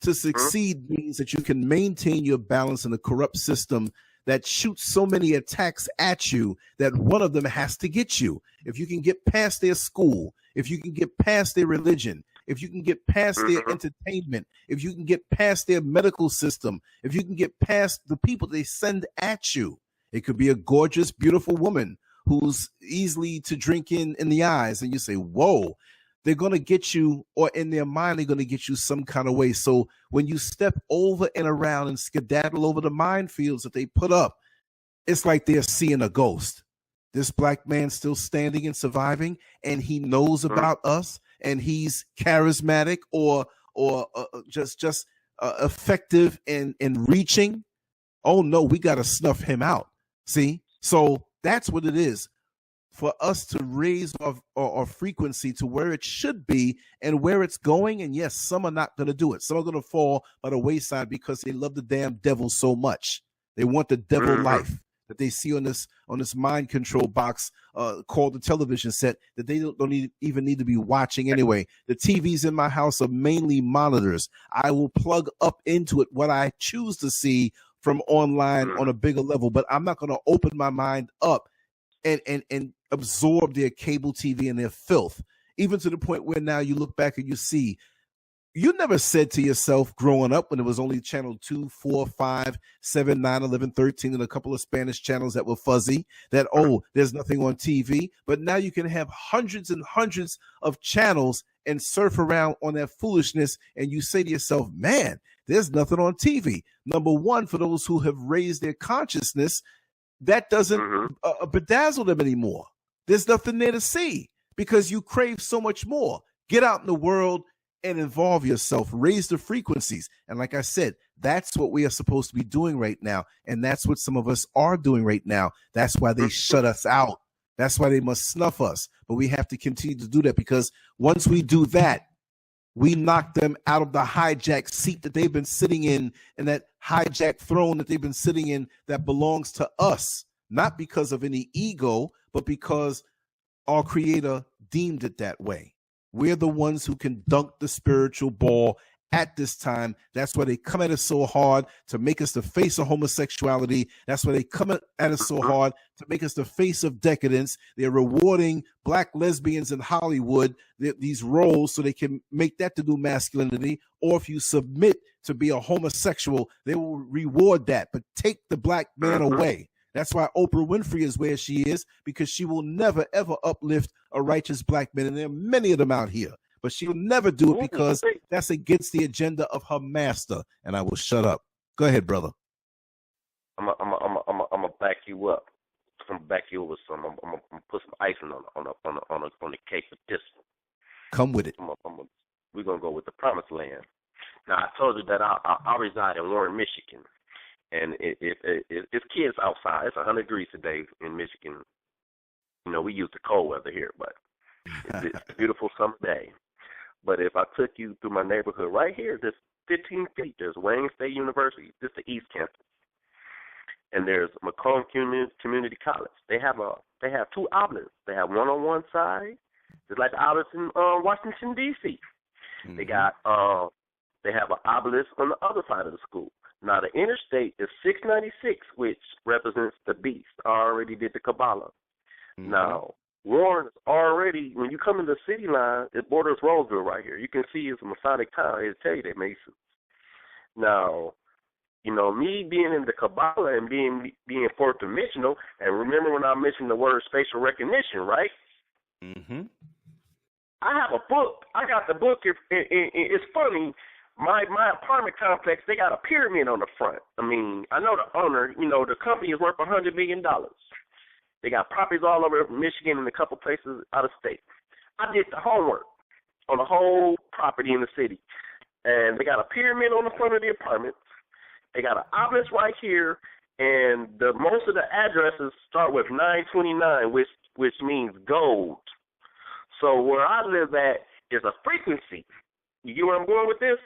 To succeed means that you can maintain your balance in a corrupt system that shoots so many attacks at you that one of them has to get you. If you can get past their school, if you can get past their religion, if you can get past their entertainment, if you can get past their medical system, if you can get past the people they send at you. It could be a gorgeous, beautiful woman who's easily to drink in the eyes, and you say, whoa. They're going to get you, or in their mind, they're going to get you some kind of way. So when you step over and around and skedaddle over the minefields that they put up, it's like they're seeing a ghost. This black man's still standing and surviving, and he knows about us, and he's charismatic or just effective in reaching. Oh, no, we got to snuff him out. See? So that's what it is. For us to raise our frequency to where it should be and where it's going. And yes, some are not going to do it. Some are going to fall by the wayside because they love the damn devil so much. They want the devil life. that they see on this mind control box called the television set that they don't even need to be watching anyway. The TVs in my house are mainly monitors. I will plug up into it what I choose to see from online on a bigger level, but I'm not going to open my mind up and absorb their cable TV and their filth, even to the point where now you look back and you see, you never said to yourself growing up when it was only channel 2, 4, 5, 7, 9, 11, 13, and a couple of Spanish channels that were fuzzy, that, oh, there's nothing on TV. But now you can have hundreds and hundreds of channels and surf around on that foolishness. And you say to yourself, man, there's nothing on TV. Number one, for those who have raised their consciousness, that doesn't bedazzle them anymore. There's nothing there to see because you crave so much more. Get out in the world and involve yourself, raise the frequencies. And like I said, that's what we are supposed to be doing right now. And that's what some of us are doing right now. That's why they shut us out. That's why they must snuff us. But we have to continue to do that, because once we do that, we knock them out of the hijacked seat that they've been sitting in, and that hijacked throne that they've been sitting in that belongs to us, not because of any ego, but because our Creator deemed it that way. We're the ones who can dunk the spiritual ball at this time. That's why they come at us so hard, to make us the face of homosexuality. That's why they come at us so hard, to make us the face of decadence. They're rewarding black lesbians in Hollywood these roles so they can make that the new masculinity. Or if you submit to be a homosexual, they will reward that, but take the black man away. That's why Oprah Winfrey is where she is, because she will never, ever uplift a righteous black man. And there are many of them out here, but she'll never do it because that's against the agenda of her master. And I will shut up. Go ahead, brother. I'm gonna back you up. I'm gonna back you up with some. I'm gonna put some icing on the cake with this one. Come with it. We're gonna go with the promised land. Now, I told you that I reside in Warren, Michigan. And it's kids outside. It's 100 degrees today in Michigan. You know, we use the cold weather here, but it's a beautiful summer day. But if I took you through my neighborhood right here, there's 15 feet. There's Wayne State University. This is the East Campus. And there's Macomb Community College. They have two outlets. They have one on one side. It's like the outlets in Washington, D.C. Mm-hmm. They have an obelisk on the other side of the school. Now, the interstate is 696, which represents the beast. I already did the cabala. Mm-hmm. Now, Warren is already, when you come in the city line, it borders Roseville right here. You can see it's a Masonic town. It'll tell you they're Masons. Now, you know, me being in the cabala and being fourth dimensional, and remember when I mentioned the word spatial recognition, right? Mm-hmm. I have a book. I got the book. It's funny. My apartment complex, they got a pyramid on the front. I mean, I know the owner, you know, the company is worth $100 million. They got properties all over Michigan and a couple places out of state. I did the homework on the whole property in the city. And they got a pyramid on the front of the apartment. They got an obelisk right here, and most of the addresses start with 929, which means gold. So where I live at is a frequency. You get where I'm going with this?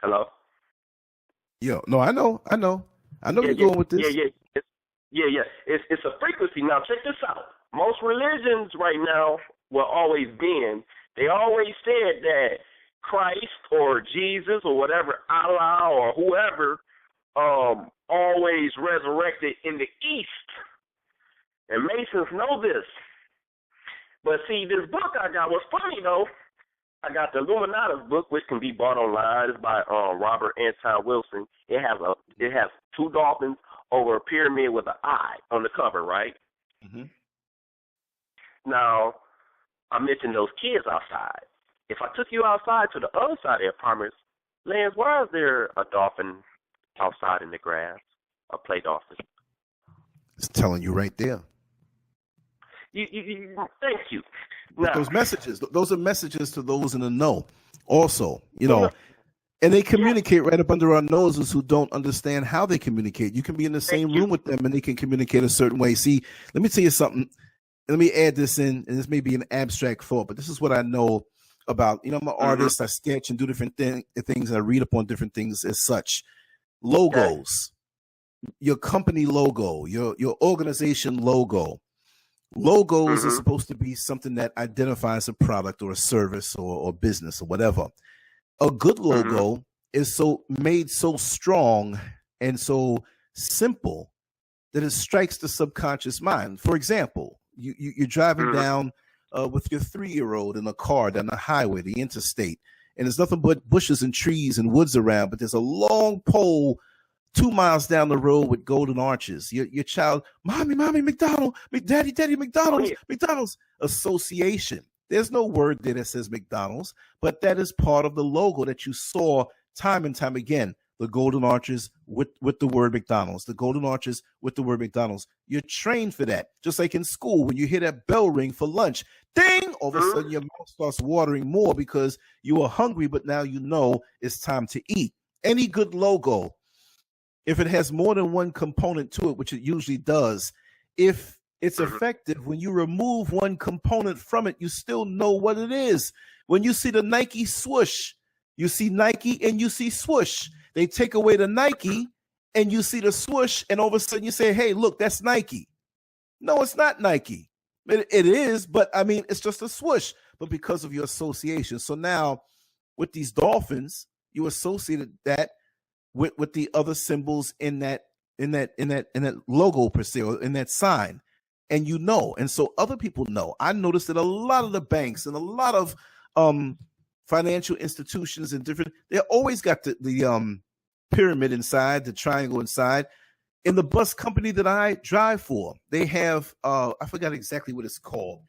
Hello? Yo, no, I know you're going with this. Yeah. It's a frequency. Now, check this out. Most religions right now, well, always been, they always said that Christ or Jesus or whatever, Allah or whoever, always resurrected in the East. And Masons know this. But see, this book I got was funny, though. I got the Illuminatus book, which can be bought online. It's by Robert Anton Wilson. It has two dolphins over a pyramid with an eye on the cover, right? Mm-hmm. Now, I mentioned those kids outside. If I took you outside to the other side of the apartments, Lance, why is there a dolphin outside in the grass, a play dolphin? It's telling you right there. Thank you. Now, those are messages to those in the know. Also, you know, and they communicate right up under our noses who don't understand how they communicate. You can be in the same room with them and they can communicate a certain way. See, let me tell you something. Let me add this in, and this may be an abstract thought, but this is what I know about. You know, I'm an artist. I sketch and do different things. I read up on different things as such. logos, your company logo, your organization logo. Logos are supposed to be something that identifies a product or a service or business or whatever. A good logo is made so strong and so simple that it strikes the subconscious mind. For example, you're driving down with your 3-year-old in a car down the highway, the interstate, and there's nothing but bushes and trees and woods around, but there's a long pole 2 miles down the road with golden arches. Your child, mommy, McDonald's, daddy, McDonald's, McDonald's association. There's no word there that says McDonald's, but that is part of the logo that you saw time and time again. The golden arches with the word McDonald's, the golden arches with the word McDonald's. You're trained for that. Just like in school, when you hear that bell ring for lunch, ding, all of a sudden your mouth starts watering more because you are hungry, but now you know it's time to eat. Any good logo, if it has more than one component to it, which it usually does, if it's effective, when you remove one component from it, you still know what it is. When you see the Nike swoosh, you see Nike and you see swoosh. They take away the Nike and you see the swoosh, and all of a sudden you say, hey, look, that's Nike. No, it's not Nike. It is, but I mean, it's just a swoosh, but because of your association. So now with these dolphins, you associated that with the other symbols in that logo per se, or in that sign, and you know, and so other people know. I noticed that a lot of the banks and a lot of financial institutions and they always got the pyramid inside, the triangle inside. In the bus company that I drive for, they have I forgot exactly what it's called.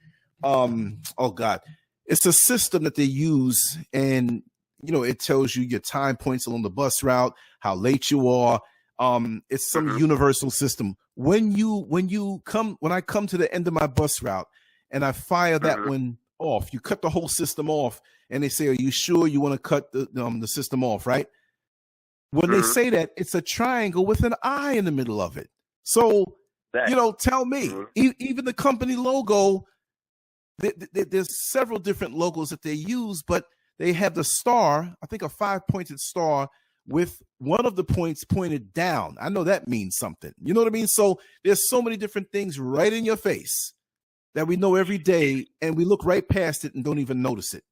Oh God, it's a system that they use, and you know, it tells you your time points along the bus route, how late you are. It's some universal system. When I come to the end of my bus route and I fire that one off, you cut the whole system off, and they say, "Are you sure you want to cut the system off?" Right? When they say that, it's a triangle with an eye in the middle of it. So, you know, tell me, even the company logo, there's several different logos that they use, but they have the star, I think a 5-pointed star with one of the points pointed down. I know that means something. You know what I mean? So there's so many different things right in your face that we know every day, and we look right past it and don't even notice it.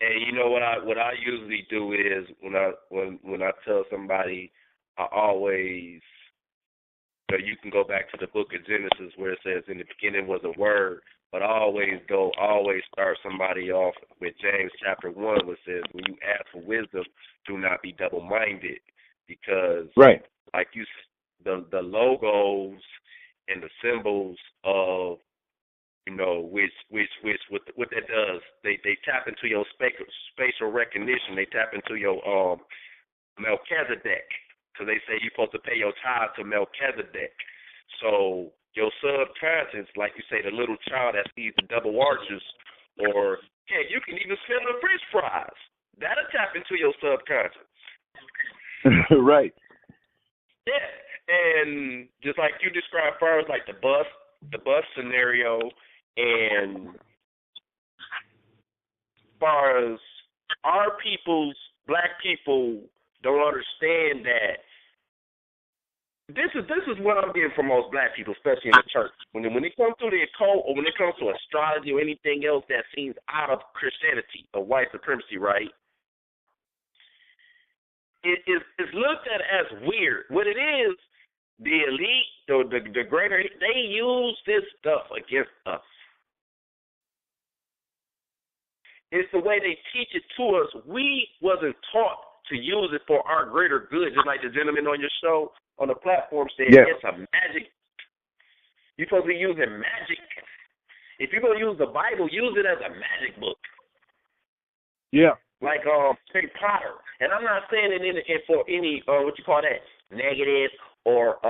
And you know what I usually do is when I tell somebody, I always, you can go back to the book of Genesis where it says in the beginning was a word, but I always start somebody off with James chapter 1, which says when you ask for wisdom, do not be double-minded, because like the logos and the symbols of, you know, which what that does, they tap into your spatial recognition. They tap into your Melchizedek, because they say you're supposed to pay your tithe to Melchizedek. So your subconscious, like you say, the little child that sees the double arches, or heck, you can even smell the French fries. That'll tap into your subconscious. Right. Yeah, and just like you described first, like the bus scenario. And as far as our black people don't understand that this is what I'm getting from most black people, especially in the church. When it comes to the occult, or when it comes to astrology or anything else that seems out of Christianity or white supremacy, right? It's looked at as weird. What it is, the elite, the greater, they use this stuff against us. It's the way they teach it to us. We wasn't taught to use it for our greater good, just like the gentleman on your show on the platform said, it's a magic. You're supposed to be using magic. If you're going to use the Bible, use it as a magic book. Yeah. Like Harry Potter. And I'm not saying it for any, what you call that, negative or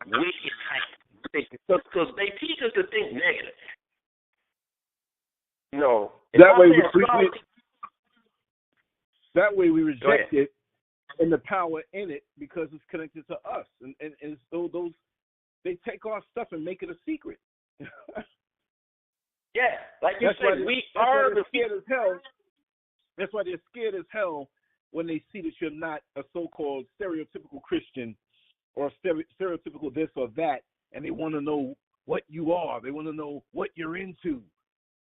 wicked type thing, because they teach us to think negative. You know, that way we reject it and the power in it because it's connected to us, and so those they take our stuff and make it a secret. Yeah, like you said, we are scared as hell. That's why they're scared as hell when they see that you're not a so-called stereotypical Christian or stereotypical this or that, and they want to know what you are. They want to know what you're into.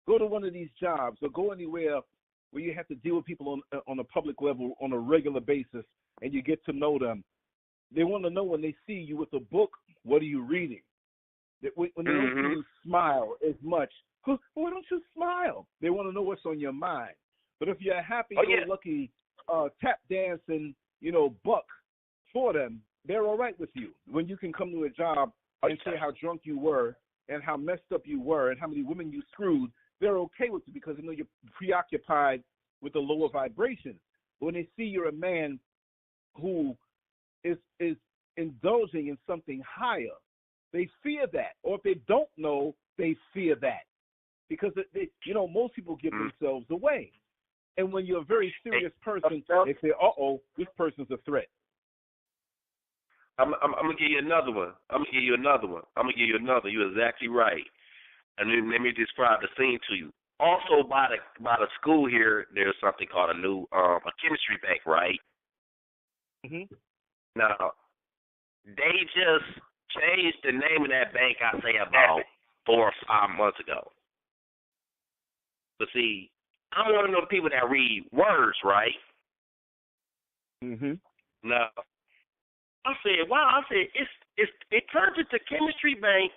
Go to one of these jobs or go anywhere where you have to deal with people on a public level on a regular basis, and you get to know them. They want to know when they see you with a book, what are you reading? When they don't see you smile as much, why don't you smile? They want to know what's on your mind. But if you're a happy-go-lucky, tap dancing, buck for them, they're all right with you. When you can come to a job and say how drunk you were and how messed up you were and how many women you screwed, they're okay with you because they know you're preoccupied with the lower vibrations. When they see you're a man who is indulging in something higher, they fear that. Or if they don't know, they fear that. Because, most people give themselves away. And when you're a very serious person, they say, uh-oh, this person's a threat. I'm going to give you another one. You're exactly right. And then let me describe the scene to you. Also, by the school here, there's something called a new a chemistry bank, right? Mm-hmm. Now, they just changed the name of that bank, I say, about 4 or 5 months ago. But see, I'm one of those people that read words, right? Mm-hmm. Now, I said, wow, it turned into chemistry bank.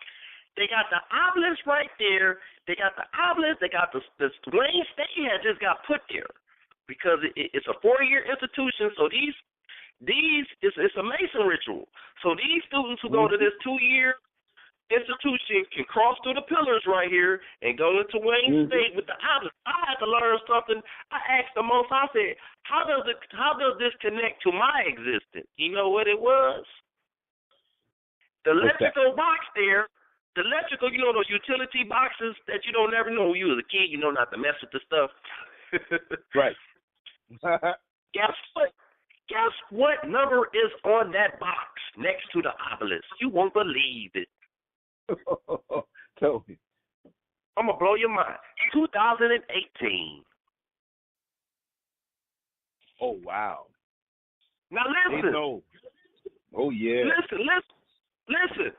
They got the obelisk right there. They got the obelisk. They got the Wayne State had just got put there because it's a 4-year institution. So it's a Mason ritual. So these students who go to this 2-year institution can cross through the pillars right here and go into Wayne State with the obelisk. I had to learn something. I asked the most. I said, how does this connect to my existence? You know what it was? The electrical box there. The electrical, those utility boxes that you don't ever know when you was a kid, not to mess with the stuff. Right. Guess what number is on that box next to the obelisk? You won't believe it. Tell me. I'm going to blow your mind. 2018. Oh, wow. Now listen. Oh, yeah. Listen.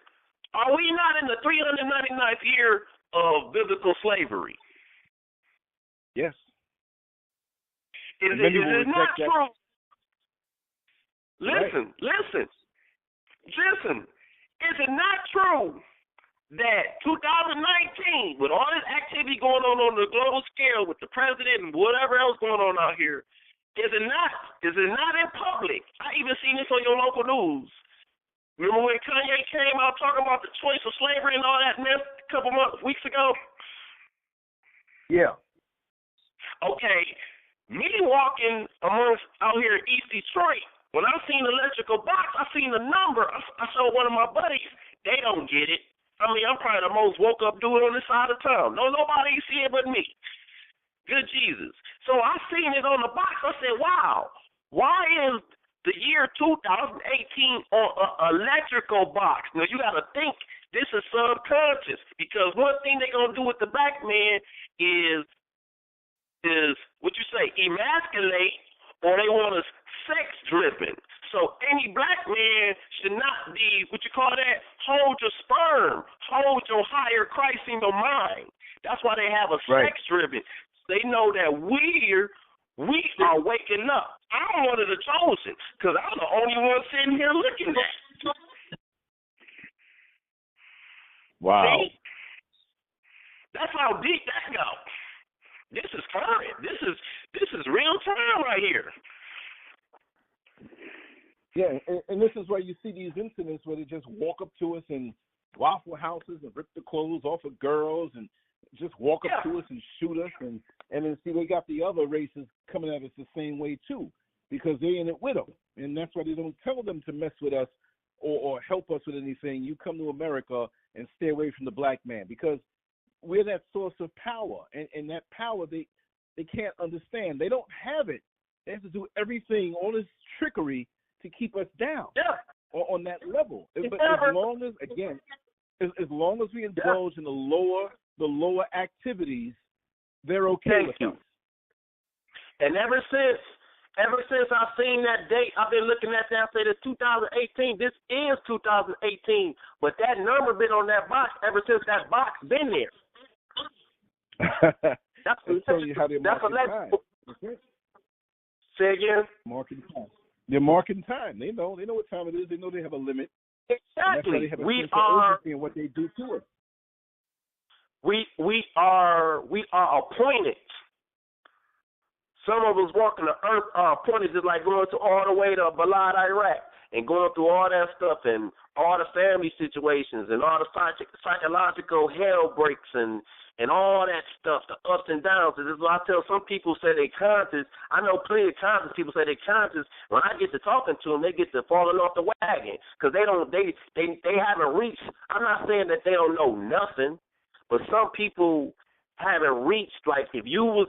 Are we not in the 399th year of biblical slavery? Yes. Is it not true? Listen. Is it not true that 2019, with all this activity going on the global scale with the president and whatever else going on out here, is it not in public? I even seen this on your local news. Remember when Kanye came out talking about the choice of slavery and all that mess a couple weeks ago? Yeah. Okay. Me walking out here in East Detroit, when I seen the electrical box, I seen the number. I showed one of my buddies. They don't get it. I mean, I'm probably the most woke up dude on this side of town. No, nobody see it but me. Good Jesus. So I seen it on the box. I said, wow, why is the year 2018 on an electrical box? Now, you got to think this is subconscious because one thing they're going to do with the black man is what you say, emasculate, or they want us sex-driven. So any black man should not be, what you call that, hold your sperm, hold your higher Christ in your mind. That's why they have a sex-driven. They know that we are waking up. I'm one of the chosen because I'm the only one sitting here looking at it. Wow. See? That's how deep that goes. This is current. This is real time right here. Yeah, and this is where you see these incidents where they just walk up to us in Waffle Houses and rip the clothes off of girls and just walk up to us and shoot us. And then see they got the other races coming at us the same way too because they're in it with them. And that's why they don't tell them to mess with us or help us with anything. You come to America and stay away from the black man because we're that source of power. And that power they can't understand. They don't have it. They have to do everything, all this trickery to keep us down or on that level. But as long as we indulge in the lower activities, they're okay with us. And ever Ever since I've seen that date, I've been looking at that and say it's 2018. This is 2018. But that number been on that box ever since that box been there. That's telling you how they're marking time. Say again? Marking time. They're marking time. They know what time it is. They know they have a limit. Exactly. They have a sense of urgency in what they do to it. We are appointed. Some of us walking the earth are appointed, just like going to all the way to Balad, Iraq, and going through all that stuff and all the family situations and all the psychological hell breaks and all that stuff, the ups and downs. And this is why I tell some people say they conscious. I know plenty of conscious people say they conscious. When I get to talking to them, they get to falling off the wagon because they haven't reached. I'm not saying that they don't know nothing, but some people haven't reached. Like if you was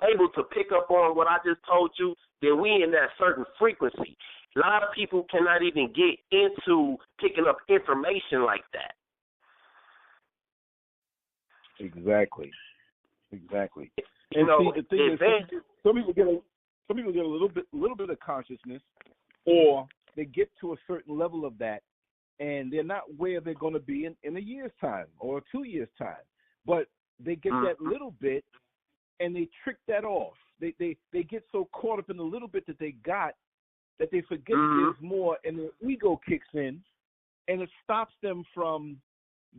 able to pick up on what I just told you, then we in that certain frequency. A lot of people cannot even get into picking up information like that. Exactly. You know, see, the thing is, some people get a little bit of consciousness, or they get to a certain level of that, and they're not where they're going to be in a year's time or 2 years' time. But they get that little bit, and they trick that off. They get so caught up in the little bit that they got that they forget there's more, and their ego kicks in, and it stops them from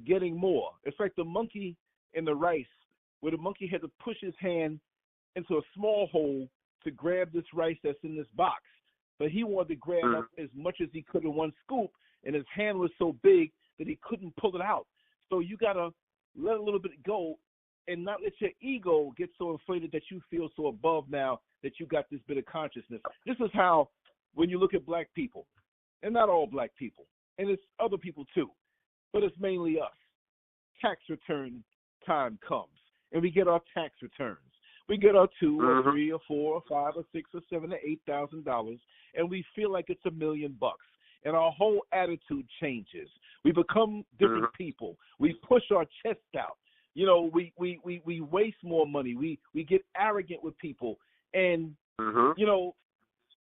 getting more. It's like the monkey in the rice, where the monkey had to push his hand into a small hole to grab this rice that's in this box. But he wanted to grab up as much as he could in one scoop, and his hand was so big that he couldn't pull it out. So you got to let a little bit go and not let your ego get so inflated that you feel so above now that you got this bit of consciousness. This is how, when you look at black people, and not all black people, and it's other people too, but it's mainly us. Tax return time comes, and we get our tax returns. We get our $2 or $3 or $4 or $5 or $6 or $7 or $8,000, and we feel like it's $1 million, and our whole attitude changes. We become different people. We push our chest out. You know, we waste more money. We get arrogant with people, and you know,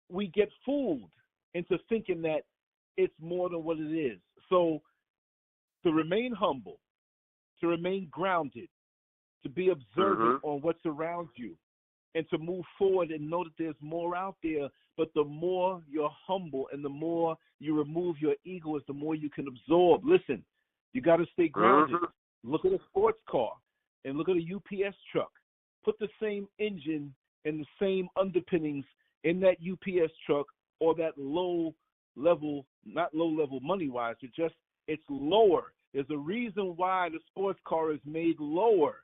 we get fooled into thinking that it's more than what it is. So to remain humble, to remain grounded, to be observant on what's around you, and to move forward and know that there's more out there. But the more you're humble and the more you remove your ego, is the more you can absorb. Listen, you got to stay grounded. Look at a sports car and look at a UPS truck. Put the same engine and the same underpinnings in that UPS truck or that low level, not low level money-wise, but just it's lower. There's a reason why the sports car is made lower.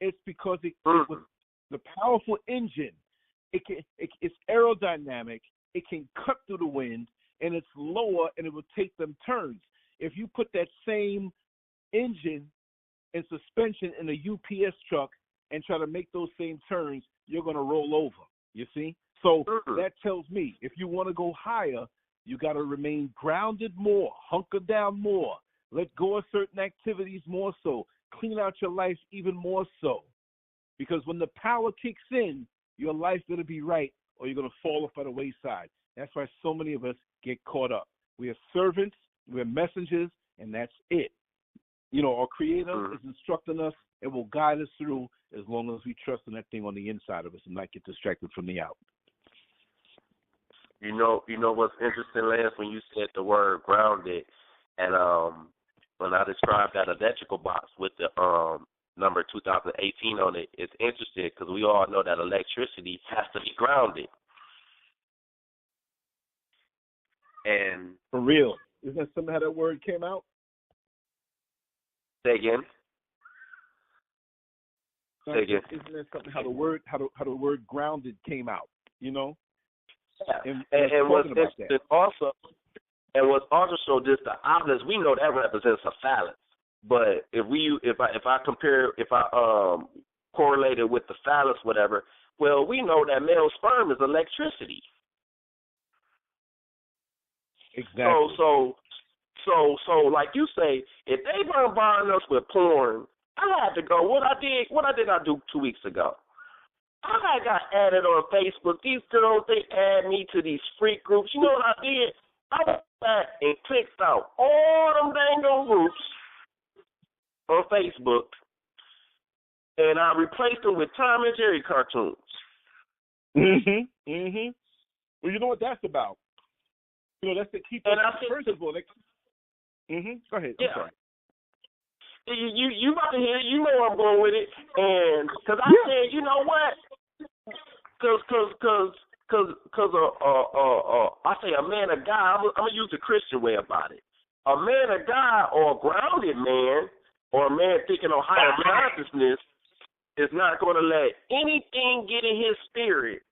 It's because it was the powerful engine. It's aerodynamic. It can cut through the wind, and it's lower, and it will take them turns. If you put that same engine and suspension in a UPS truck and try to make those same turns, you're going to roll over, you see? So that tells me if you want to go higher, you got to remain grounded more, hunker down more, let go of certain activities more so, clean out your life even more so. Because when the power kicks in, your life's going to be right or you're going to fall off by the wayside. That's why so many of us get caught up. We are servants, we're messengers, and that's it. You know, our Creator is instructing us and will guide us through as long as we trust in that thing on the inside of us and not get distracted from the out. You know what's interesting, Lance, when you said the word grounded, and when I described that electrical box with the number 2018 on it, it's interesting because we all know that electricity has to be grounded. And for real, isn't that something how that word came out? Say again. Isn't that something how the word grounded came out? You know. Yeah. And what's interesting also, and what's also just the obelisk, we know that represents a phallus. But if I correlate it with the phallus, whatever, well, we know that male sperm is electricity. Exactly. So, like you say, if they bombarding us with porn, I had to go. What did I do 2 weeks ago? I got added on Facebook. These girls, they add me to these freak groups. You know what I did? I went back and clicked out all them dang old groups on Facebook, and I replaced them with Tom and Jerry cartoons. Well, you know what that's about. You know, that's to keep us, first of all, go ahead. Yeah. I'm sorry. You about to hear it. You know where I'm going with it. And because I said, you know what? Because I say a man of God, I'm going to use the Christian way about it. A man of God or a grounded man or a man thinking on higher consciousness is not going to let anything get in his spirit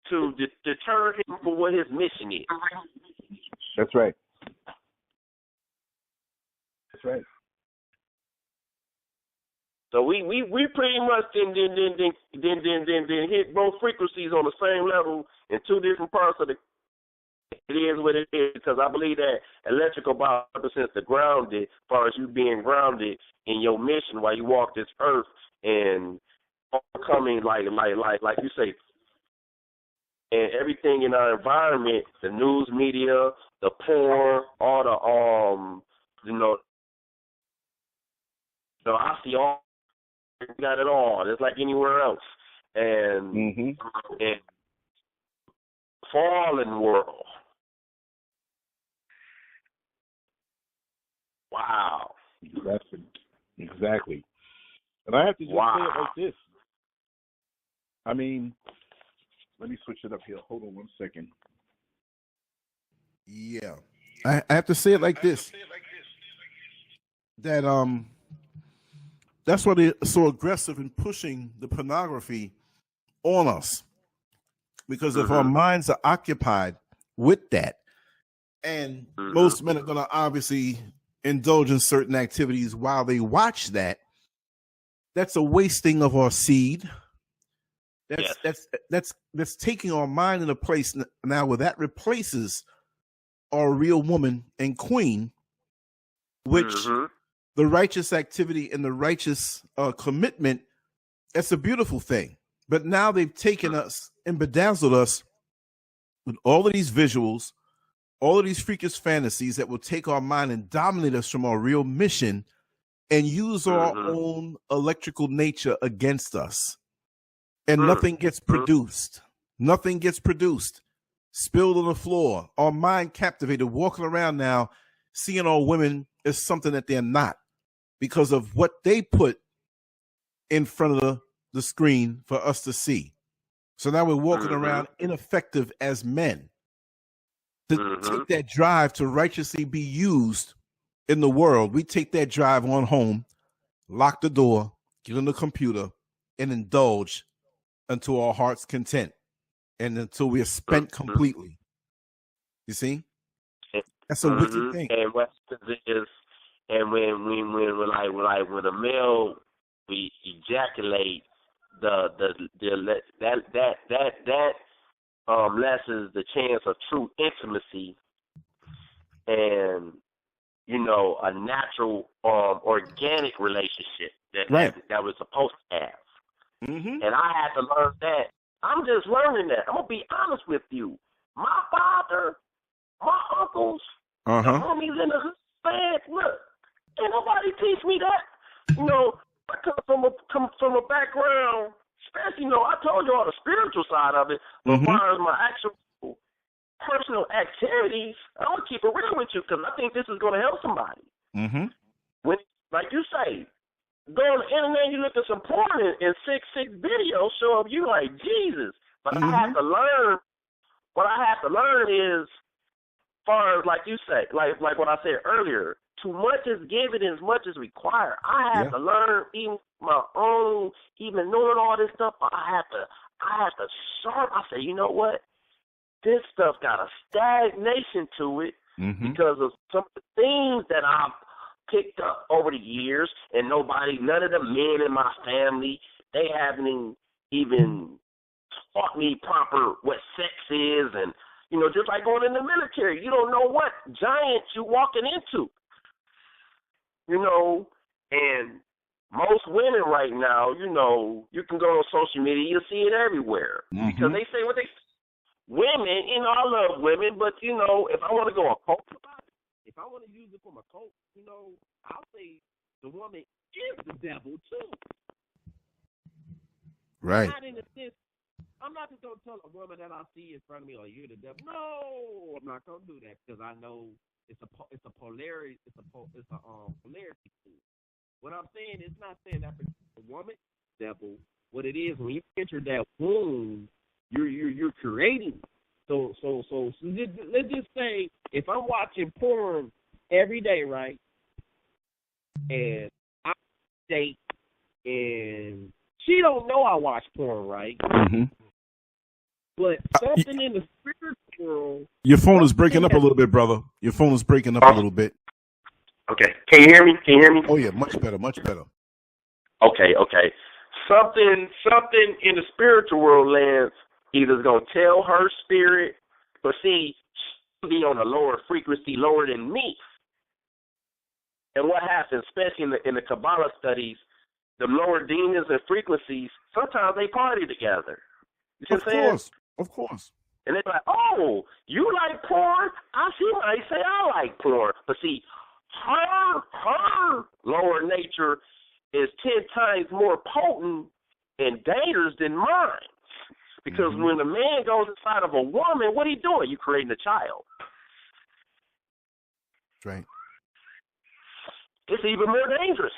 to deter him for what his mission is. That's right. That's right. So we pretty much then hit both frequencies on the same level in two different parts of the. It is what it is, because I believe that electrical power represents the grounded, as far as you being grounded in your mission while you walk this earth and overcoming like you say, and everything in our environment, the news media, the porn, all the I see all. Got it all. It's like anywhere else, and fallen world. Wow. Exactly. And I have to just say it like this. I mean, let me switch it up here. Hold on 1 second. Yeah, I have to say it like this. That that's why they're so aggressive in pushing the pornography on us. Because if our minds are occupied with that, and most men are going to obviously indulge in certain activities while they watch that, that's a wasting of our seed. That's taking our mind in a place now where that replaces our real woman and queen, which the righteous activity and the righteous commitment, that's a beautiful thing. But now they've taken us and bedazzled us with all of these visuals, all of these freakish fantasies that will take our mind and dominate us from our real mission and use our own electrical nature against us. And nothing gets produced. Nothing gets produced. Spilled on the floor. Our mind captivated, walking around now, seeing all women as something that they're not, because of what they put in front of the screen for us to see. So now we're walking around ineffective as men. To take that drive to righteously be used in the world, we take that drive on home, lock the door, get on the computer, and indulge until our heart's content and until we are spent completely. You see? That's a wicked thing. And what is, and when a male we ejaculate, that lessens the chance of true intimacy and a natural organic relationship that we're supposed to have. And I had to learn that. I'm just learning that. I'm gonna be honest with you. My father, my uncles, the homies in the hood, man, look, ain't nobody teach me that. I come from a background, especially, I told you all the spiritual side of it, but as far as my actual personal activities, I'm going to keep it real with you because I think this is going to help somebody. When, like you say, go on the internet, you look at some porn and 6 videos show up, you like, Jesus. But I have to learn, what I have to learn is, as far as, like you say, like what I said earlier, too much is given as much as required. I have to learn even my own, even knowing all this stuff, I have to sharp. I say, you know what? This stuff got a stagnation to it because of some of the things that I've picked up over the years, and none of the men in my family, they haven't even taught me proper what sex is, and just like going in the military, you don't know what giant you walking into. And most women right now, you know, you can go on social media, you'll see it everywhere. Because they say women, you know, I love women, but, you know, if I want to go a cult about it, if I want to use it for my cult, you know, I'll say the woman is the devil, too. Right. Not in the sense, I'm not just going to tell a woman that I see in front of me, oh, you're the devil. No, I'm not going to do that because I know it's a polarity, polarity to it. What I'm saying is not saying that for a woman, devil. What it is, when you enter that womb, you're creating. So let's just say if I'm watching porn every day, right, and I date, and she don't know I watch porn, right? But something in the spiritual world. Your phone is breaking up a little bit, brother. Your phone is breaking up a little bit. Okay. Can you hear me? Oh yeah, much better, much better. Okay. Something in the spiritual world, Lance, either gonna tell her spirit, but see, she'll be on a lower frequency, lower than me. And what happens, especially in the Kabbalah studies, the lower demons and frequencies, sometimes they party together. You see what I'm saying? Of course. And they're like, oh, you like porn? I see why they say I like porn. But see, her lower nature is 10 times more potent and dangerous than mine. Because when a man goes inside of a woman, what are you doing? You're creating a child. That's right. It's even more dangerous.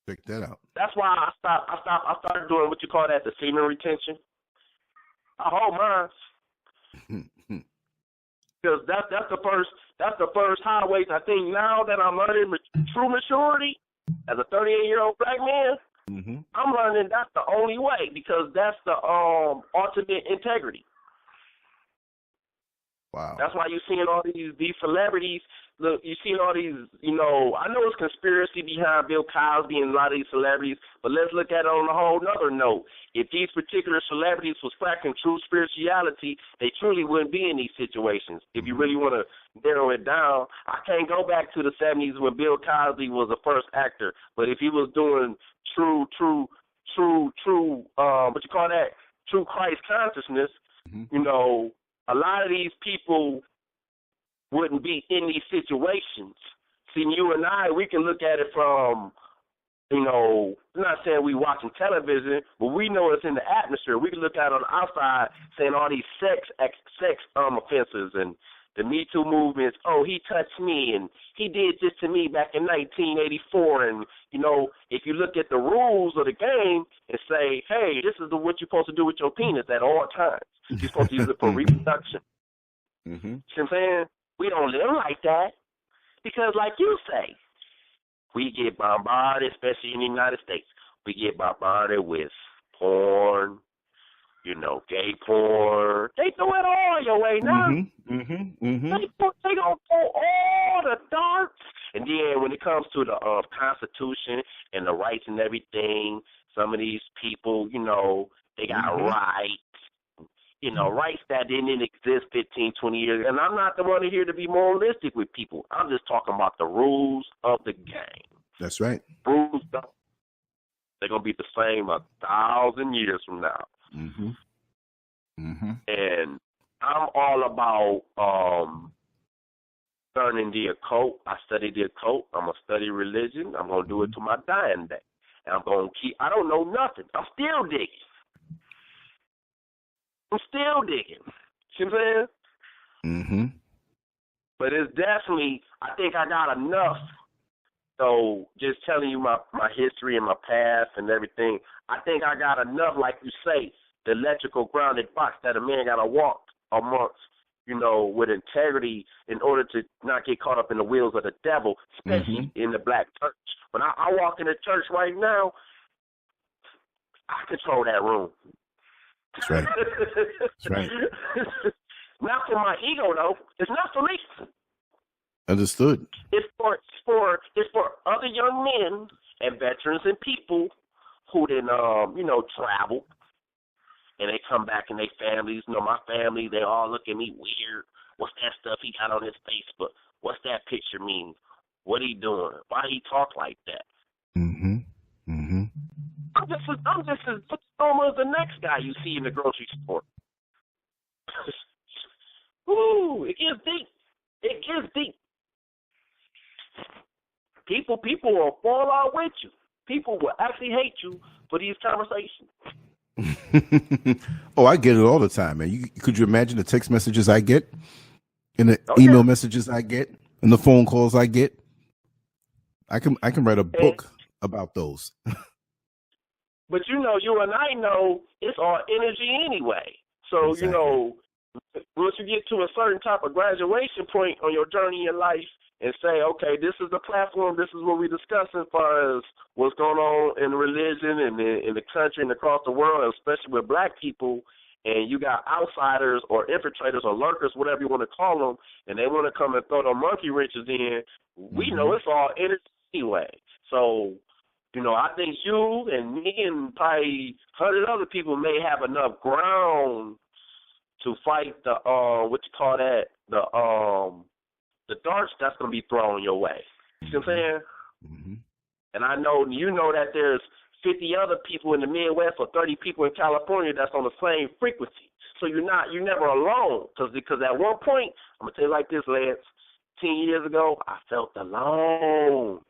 Check that out. That's why I started doing what you call that, the semen retention. I hold mine. Because that's the first highway. I think now that I'm learning true maturity as a 38-year-old black man, I'm learning that's the only way because that's the ultimate integrity. Wow. That's why you're seeing all these celebrities. Look, you're seeing all these, you know, I know it's conspiracy behind Bill Cosby and a lot of these celebrities, but let's look at it on a whole nother note. If these particular celebrities was practicing true spirituality, they truly wouldn't be in these situations. If you really want to narrow it down, I can't go back to the 70s when Bill Cosby was the first actor, but if he was doing true, what you call that, true Christ consciousness, you know, a lot of these people wouldn't be in these situations. See, you and I, we can look at it from, you know, I'm not saying we watching television, but we know it's in the atmosphere. We can look at it on the outside saying all these sex offenses and the Me Too movements. Oh, he touched me and he did this to me back in 1984. And, you know, if you look at the rules of the game and say, hey, this is what you're supposed to do with your penis at all times. You're supposed to use it for reproduction. See what I'm saying? We don't live like that because, like you say, we get bombarded, especially in the United States. We get bombarded with porn, you know, gay porn. They throw it all your way now. They gonna throw all the darts. And then when it comes to the Constitution and the rights and everything, some of these people, you know, they got rights. You know, rights that didn't exist 15, 20 years. And I'm not the one here to be moralistic with people. I'm just talking about the rules of the game. That's right. Rules, they're going to be the same 1,000 years from now. And I'm all about learning the occult. I study the occult. I'm going to study religion. I'm going to do it to my dying day. And I'm going to I don't know nothing. I'm still digging. See what I'm saying? But it's definitely, I think I got enough. So just telling you my history and my past and everything, I think I got enough, like you say, the electrical grounded box that a man got to walk amongst, you know, with integrity in order to not get caught up in the wheels of the devil, especially in the black church. When I walk in the church right now, I control that room. That's right. That's right. Not for my ego, though. It's not for me. Understood. It's for other young men and veterans and people who then you know, travel and they come back and their families. You know, my family, they all look at me weird. What's that stuff he got on his Facebook? What's that picture mean? What he doing? Why he talk like that? I'm just as normal as the next guy you see in the grocery store. Ooh, it gets deep. It gets deep. People will fall out with you. People will actually hate you for these conversations. Oh, I get it all the time, man. Could you imagine the text messages I get, and the email messages I get, and the phone calls I get? I can write a book about those. But you and I know it's all energy anyway. So Exactly. once you get to a certain type of graduation point on your journey in life, and say, okay, this is the platform, this is what we discuss as far as what's going on in religion and in the country and across the world, especially with black people, and you got outsiders or infiltrators or lurkers, whatever you want to call them, and they want to come and throw the monkey wrenches in, we know it's all energy anyway. So, I think you and me and probably 100 other people may have enough ground to fight the, the darts that's going to be thrown your way. You know what I'm saying? And I know that there's 50 other people in the Midwest or 30 people in California that's on the same frequency. So you're never alone. Because at one point, I'm going to tell you like this, Lance, 10 years ago, I felt alone.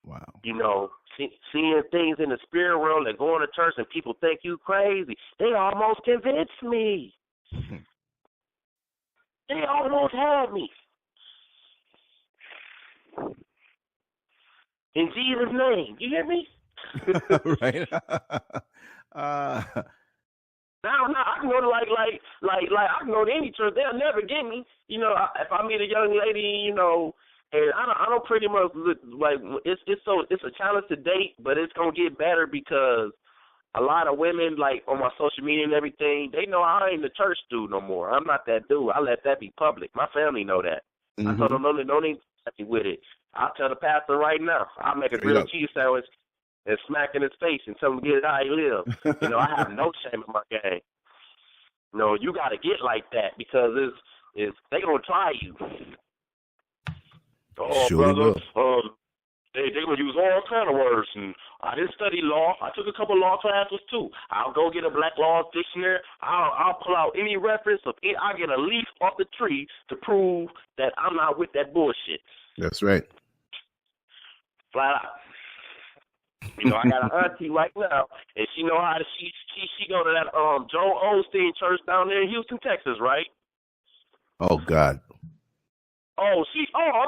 Wow. Seeing things in the spirit world and going to church and people think you crazy. They almost convinced me. They almost had me. In Jesus' name. You hear me? Right. Now I can go to like I can go to any church. They'll never get me. If I meet a young lady, and I don't pretty much look like it's a challenge to date, but it's gonna get better because a lot of women, like on my social media and everything, they know I ain't the church dude no more. I'm not that dude. I let that be public. My family know that. I told them, don't even happy with it. I'll tell the pastor right now. I'll make a grilled cheese sandwich and smack in his face and tell him to get it how he lives. I have no shame in my game. You got to get like that because they going to try you. Oh, sure brother, will. They going to use all kind of words, and I didn't study law. I took a couple law classes, too. I'll go get a black law dictionary. I'll pull out any reference of it. I'll get a leaf off the tree to prove that I'm not with that bullshit. That's right. Flat out. I got an auntie right now, and she know how to, she go to that Joel Osteen church down there in Houston, Texas, right? Oh, God. I'm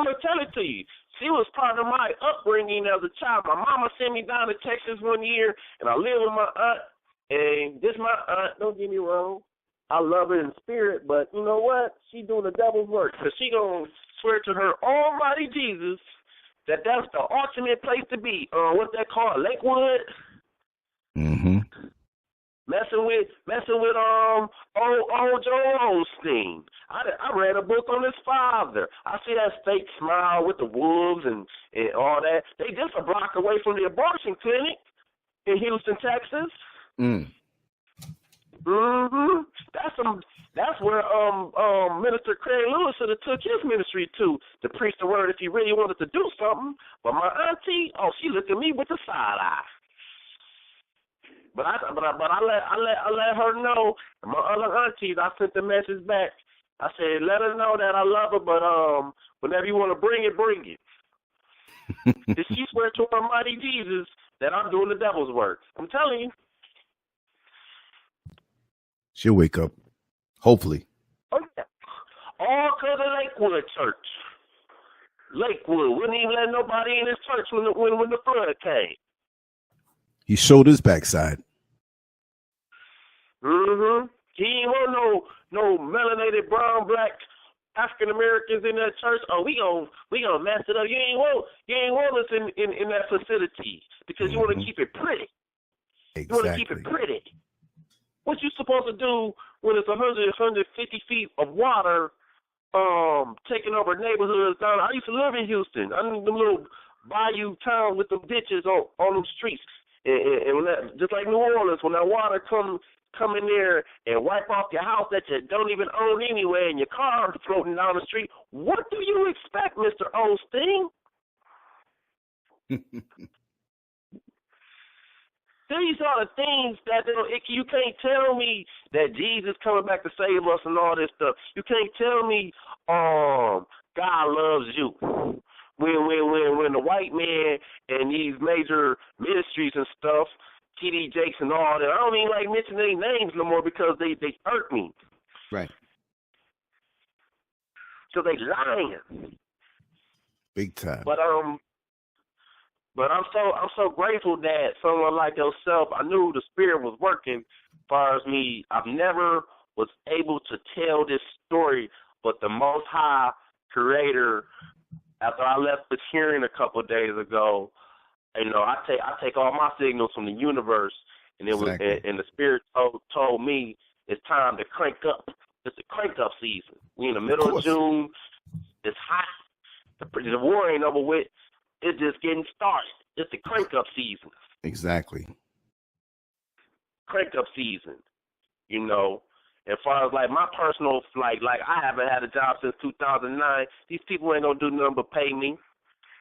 going to tell it to you. She was part of my upbringing as a child. My mama sent me down to Texas one year, and I lived with my aunt. And this my aunt, don't get me wrong. I love her in spirit, but you know what? She doing the devil's work. Because she going to swear to her almighty Jesus that's the ultimate place to be. What's that called? Lakewood? Messing with old Joel Osteen. I read a book on his father. I see that fake smile with the wolves and all that. They just a block away from the abortion clinic in Houston, Texas. That's where Minister Craig Lewis should have took his ministry to preach the word if he really wanted to do something. But my auntie, she looked at me with a side eye. But I let her know. My other aunties, I sent the message back. I said, let her know that I love her, but whenever you want to bring it. Did she swear to Almighty Jesus that I'm doing the devil's work? I'm telling you. She'll wake up. Hopefully. Oh, yeah. All because of Lakewood Church. Lakewood wouldn't even let nobody in his church when the flood came. He showed his backside. He ain't want no melanated brown, black, African Americans in that church. Oh, we gonna mess it up. You ain't want us in that facility because you want to keep it pretty. Exactly. You want to keep it pretty. What you supposed to do when it's 150 feet of water taking over neighborhoods down? I used to live in Houston. I knew them little bayou towns with them ditches on them streets. just like New Orleans, when that water come in there and wipe off your house that you don't even own anyway, and your car floating down the street, what do you expect, Mr. Osteen? These are the things that you can't tell me that Jesus coming back to save us and all this stuff. You can't tell me God loves you. When the white man and these major ministries and stuff, T.D. Jakes and all that, I don't even like mentioning their names no more because they hurt me. Right. So they lying. Big time. But I'm so grateful that someone like yourself, I knew the spirit was working as far as me. I've never was able to tell this story, but the Most High Creator, after I left this hearing a couple of days ago, I take all my signals from the universe, and it was and the spirit told me it's time to crank up. It's a crank up season. We in the middle of June. It's hot. The war ain't over with. It's just getting started. It's the crank up season. Exactly. Crank up season. As far as like my personal like I haven't had a job since 2009. These people ain't gonna do nothing but pay me.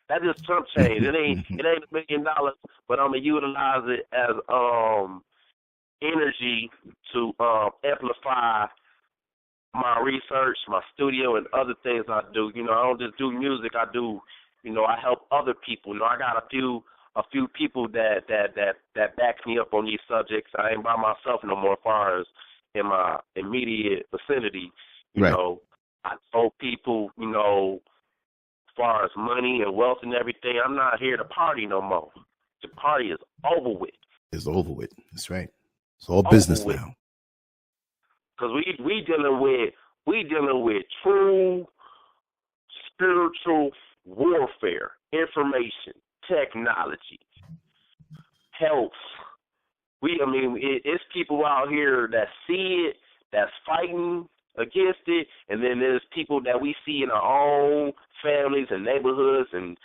That's just Trump change. It ain't $1 million, but I'm gonna utilize it as energy to amplify my research, my studio, and other things I do. I don't just do music. I do. I help other people. I got a few people that back me up on these subjects. I ain't by myself no more as far as in my immediate vicinity. You know, I told people, as far as money and wealth and everything, I'm not here to party no more. The party is over with. It's over with. That's right. It's all business now. Because we dealing with true spiritual warfare, information, technology, health. It's people out here that see it, that's fighting against it, and then there's people that we see in our own families and neighborhoods and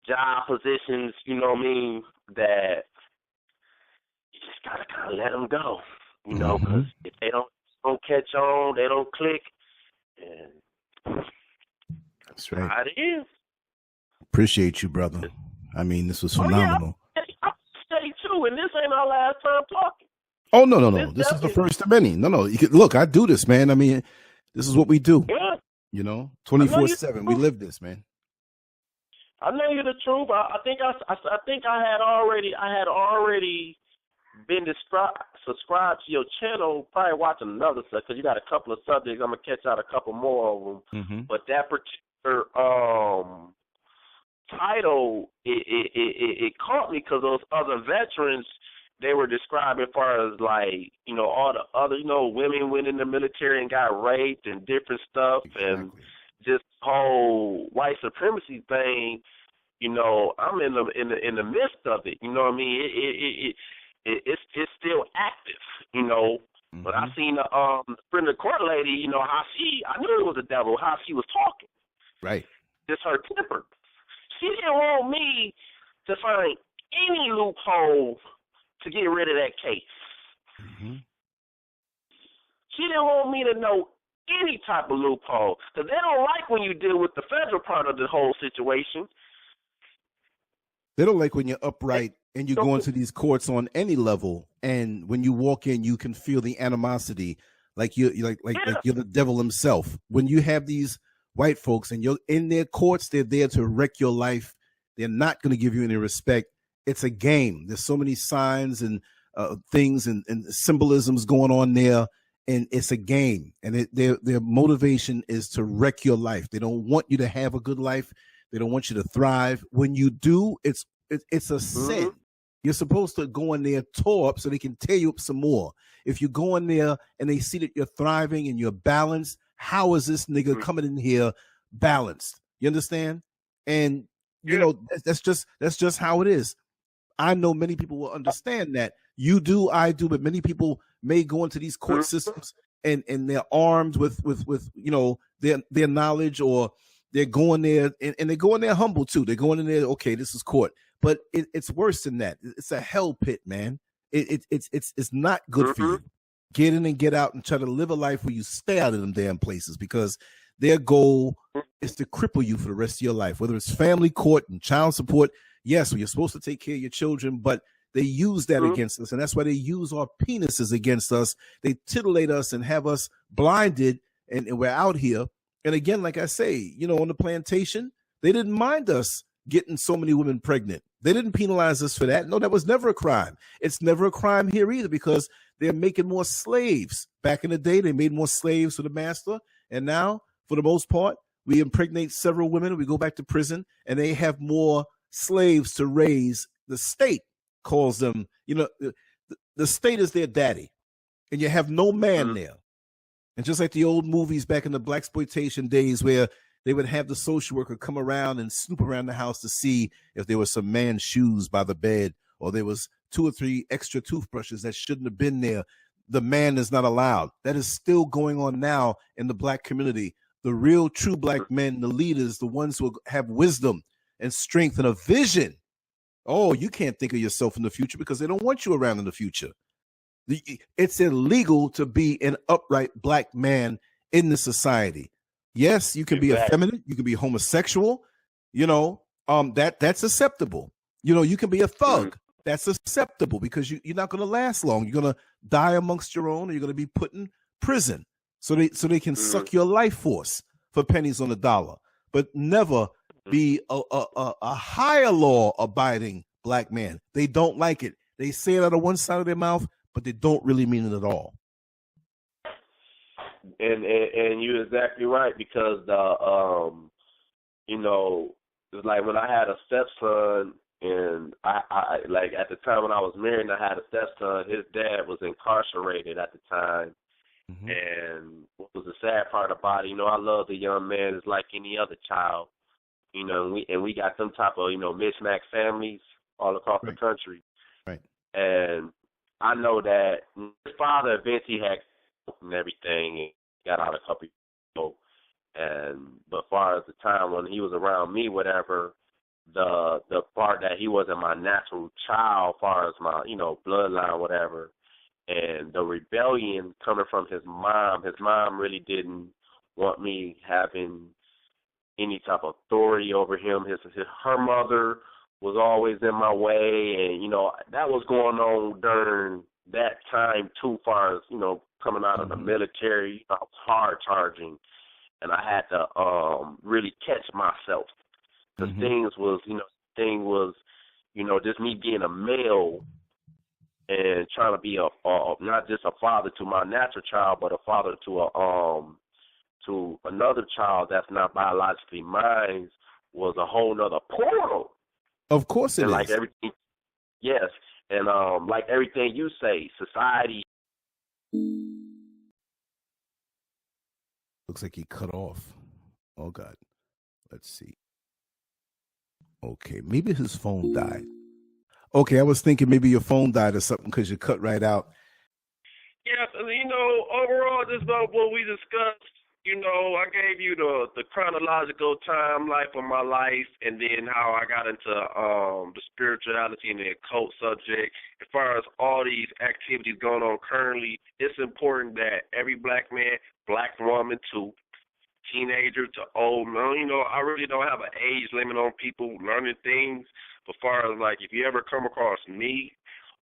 job positions, that you just gotta kind of let them go, because if they don't catch on, they don't click, and that's right. How it is. Appreciate you, brother. This was phenomenal. I'm steady too, and this ain't our last time talking. Oh no! This is the first of many. No. Look, I do this, man. This is what we do. Yeah. 24/7. We live this, man. I know you're the truth. I think I had already been subscribed to your channel. Probably watching another stuff because you got a couple of subjects. I'm gonna catch out a couple more of them. Mm-hmm. But that particular title, it caught me because those other veterans, they were describing as far as like, all the other, women went in the military and got raped and different stuff. Exactly. And just whole white supremacy thing, I'm in the midst of it. You know what I mean? It's still active, Mm-hmm. But I seen the Supreme Court lady, how I knew it was the devil, how she was talking. Right. Just her temper. She didn't want me to find any loophole to get rid of that case. Mm-hmm. She didn't want me to know any type of loophole because they don't like when you deal with the federal part of the whole situation. They don't like when you're upright and you go into these courts on any level, and when you walk in, you can feel the animosity, like you're the devil himself. When you have these white folks and you're in their courts, they're there to wreck your life. They're not going to give you any respect. It's a game. There's so many signs and things and symbolisms going on there, and it's a game. And their motivation is to wreck your life. They don't want you to have a good life. They don't want you to thrive. When you do, it's a sin. You're supposed to go in there, tore up, so they can tear you up some more. If you go in there and they see that you're thriving and you're balanced, how is this nigga coming in here balanced? You understand? And that's just how it is. I know many people will understand that. You do, I do, but many people may go into these court systems and they're armed with their knowledge, or they're going there and they're going there humble too. They're going in there, okay, this is court. but it's worse than that. It's a hell pit, man. It's not good for you. Get in and get out and try to live a life where you stay out of them damn places, because their goal is to cripple you for the rest of your life, whether it's family court and child support. Yes, you're supposed to take care of your children, but they use that against us, and that's why they use our penises against us. They titillate us and have us blinded, and we're out here. And again, like I say, you know, on the plantation, they didn't mind us getting so many women pregnant. They didn't penalize us for that. No, that was never a crime. It's never a crime here either, because they're making more slaves. Back in the day, they made more slaves for the master, and now, for the most part, we impregnate several women, we go back to prison, and they have more slaves to raise. The state calls them, you know, the state is their daddy, and you have no man there. And just like the old movies back in the blaxploitation days, where they would have the social worker come around and snoop around the house to see if there was some man's shoes by the bed, or there was 2 or 3 extra toothbrushes that shouldn't have been there. The man is not allowed. That is still going on now in the black community. The real true black men, the leaders, the ones who have wisdom and strength and a vision. Oh, you can't think of yourself in the future because they don't want you around in the future. It's illegal to be an upright black man in the society. Yes, you can be effeminate, you can be homosexual, you know, that's acceptable. You know, you can be a thug. That's acceptable, because you're not going to last long. You're going to die amongst your own, or you're going to be put in prison. So they can suck your life force for pennies on the dollar, but never be a higher law abiding black man. They don't like it. They say it out of one side of their mouth, but they don't really mean it at all. And you're exactly right, because you know, it's like when I had a stepson, and I like at the time when I was married and I had a stepson, his dad was incarcerated at the time. And what was the sad part about it, you know, I love the young man as like any other child, you know, and we got them type of, you know, mismatched families all across the country. Right. And I know that his father eventually had and everything and got out a couple years ago. But as far as the time when he was around me, whatever, the part that he wasn't my natural child, as far as my, you know, bloodline, whatever, and the rebellion coming from his mom really didn't want me having any type of authority over him. Her mother was always in my way, and, you know, that was going on during that time too, far as, you know, coming out of the military. I was hard charging, and I had to really catch myself. Because thing was, you know, just me being a male and trying to be not just a father to my natural child, but a father to another child that's not biologically mine, was a whole nother portal. Of course it is. Like everything, yes, and like everything you say, society. Looks like he cut off. Oh God, let's see. Okay, maybe his phone died. Okay, I was thinking maybe your phone died or something because you cut right out. Yeah, you know, overall, just about what we discussed, you know, I gave you the chronological timeline of my life, and then how I got into the spirituality and the occult subject. As far as all these activities going on currently, it's important that every black man, black woman too, teenager to old man, you know, I really don't have an age limit on people learning things. As far as, like, if you ever come across me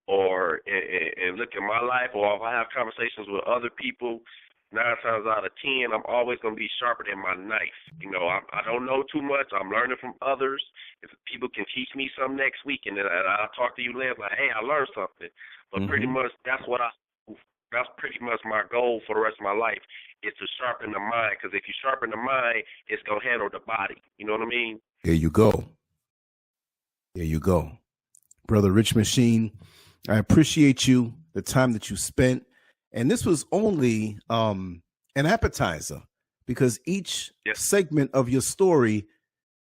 or and look at my life, or if I have conversations with other people, 9 times out of 10, I'm always going to be sharper than my knife. You know, I don't know too much. I'm learning from others. If people can teach me something next week, and then I'll talk to you later, like, hey, I learned something. But pretty much that's pretty much my goal for the rest of my life, is to sharpen the mind. Because if you sharpen the mind, it's going to handle the body. You know what I mean? There you go. There you go. Brother Richmachine, I appreciate you, the time that you spent. And this was only an appetizer, because each segment of your story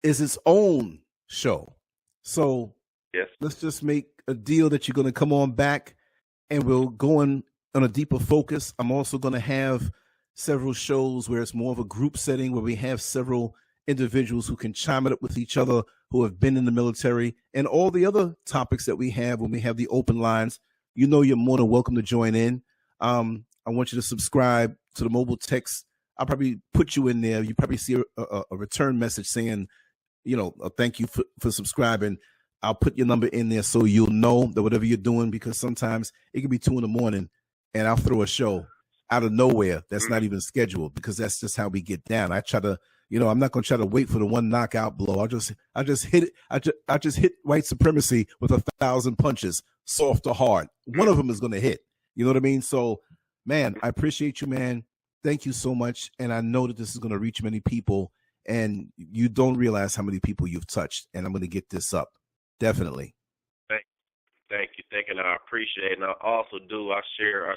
is its own show. So let's just make a deal that you're going to come on back, and we'll go on a deeper focus. I'm also going to have several shows where it's more of a group setting, where we have several individuals who can chime it up with each other who have been in the military, and all the other topics that we have when we have the open lines. You know, you're more than welcome to join in. I want you to subscribe to the mobile text. I'll probably put you in there. You probably see a return message saying, you know, thank you for subscribing. I'll put your number in there so you'll know that whatever you're doing, because sometimes it can be 2 a.m. and I'll throw a show out of nowhere that's not even scheduled, because that's just how we get down. I try to, you know, I'm not going to try to wait for the one knockout blow. I just hit it. I just hit white supremacy with 1,000 punches, soft or hard. One of them is going to hit. You know what I mean? So, man, I appreciate you, man. Thank you so much. And I know that this is going to reach many people, and you don't realize how many people you've touched. And I'm going to get this up. Definitely. Thank you. And I appreciate it. And I also do, I share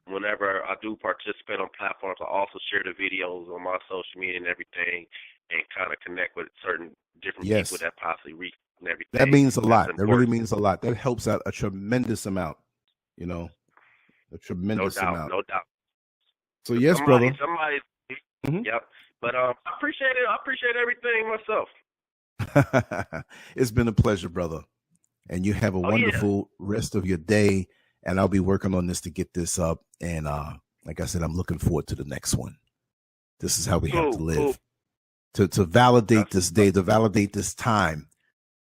whenever I do participate on platforms, I also share the videos on my social media and everything, and kind of connect with certain different people that possibly reach and everything. That means a lot. That really means a lot. That helps out a tremendous amount, you know, a tremendous amount. No doubt. So yes, brother. Yep. But I appreciate it. I appreciate everything myself. It's been a pleasure, brother. And you have a wonderful rest of your day. And I'll be working on this to get this up. And like I said, I'm looking forward to the next one. This is how we have to live. To validate this day, to validate this time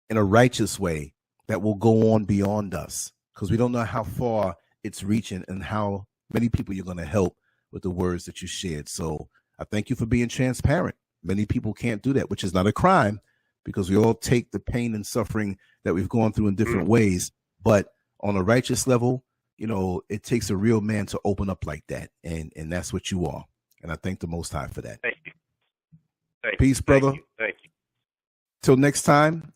in a righteous way that will go on beyond us. Because we don't know how far it's reaching and how many people you're going to help with the words that you shared. So I thank you for being transparent. Many people can't do that, which is not a crime, because we all take the pain and suffering that we've gone through in different ways. But on a righteous level, you know, it takes a real man to open up like that. And that's what you are. And I thank the Most High for that. Thank you. Peace, brother. Thank you. Till next time. And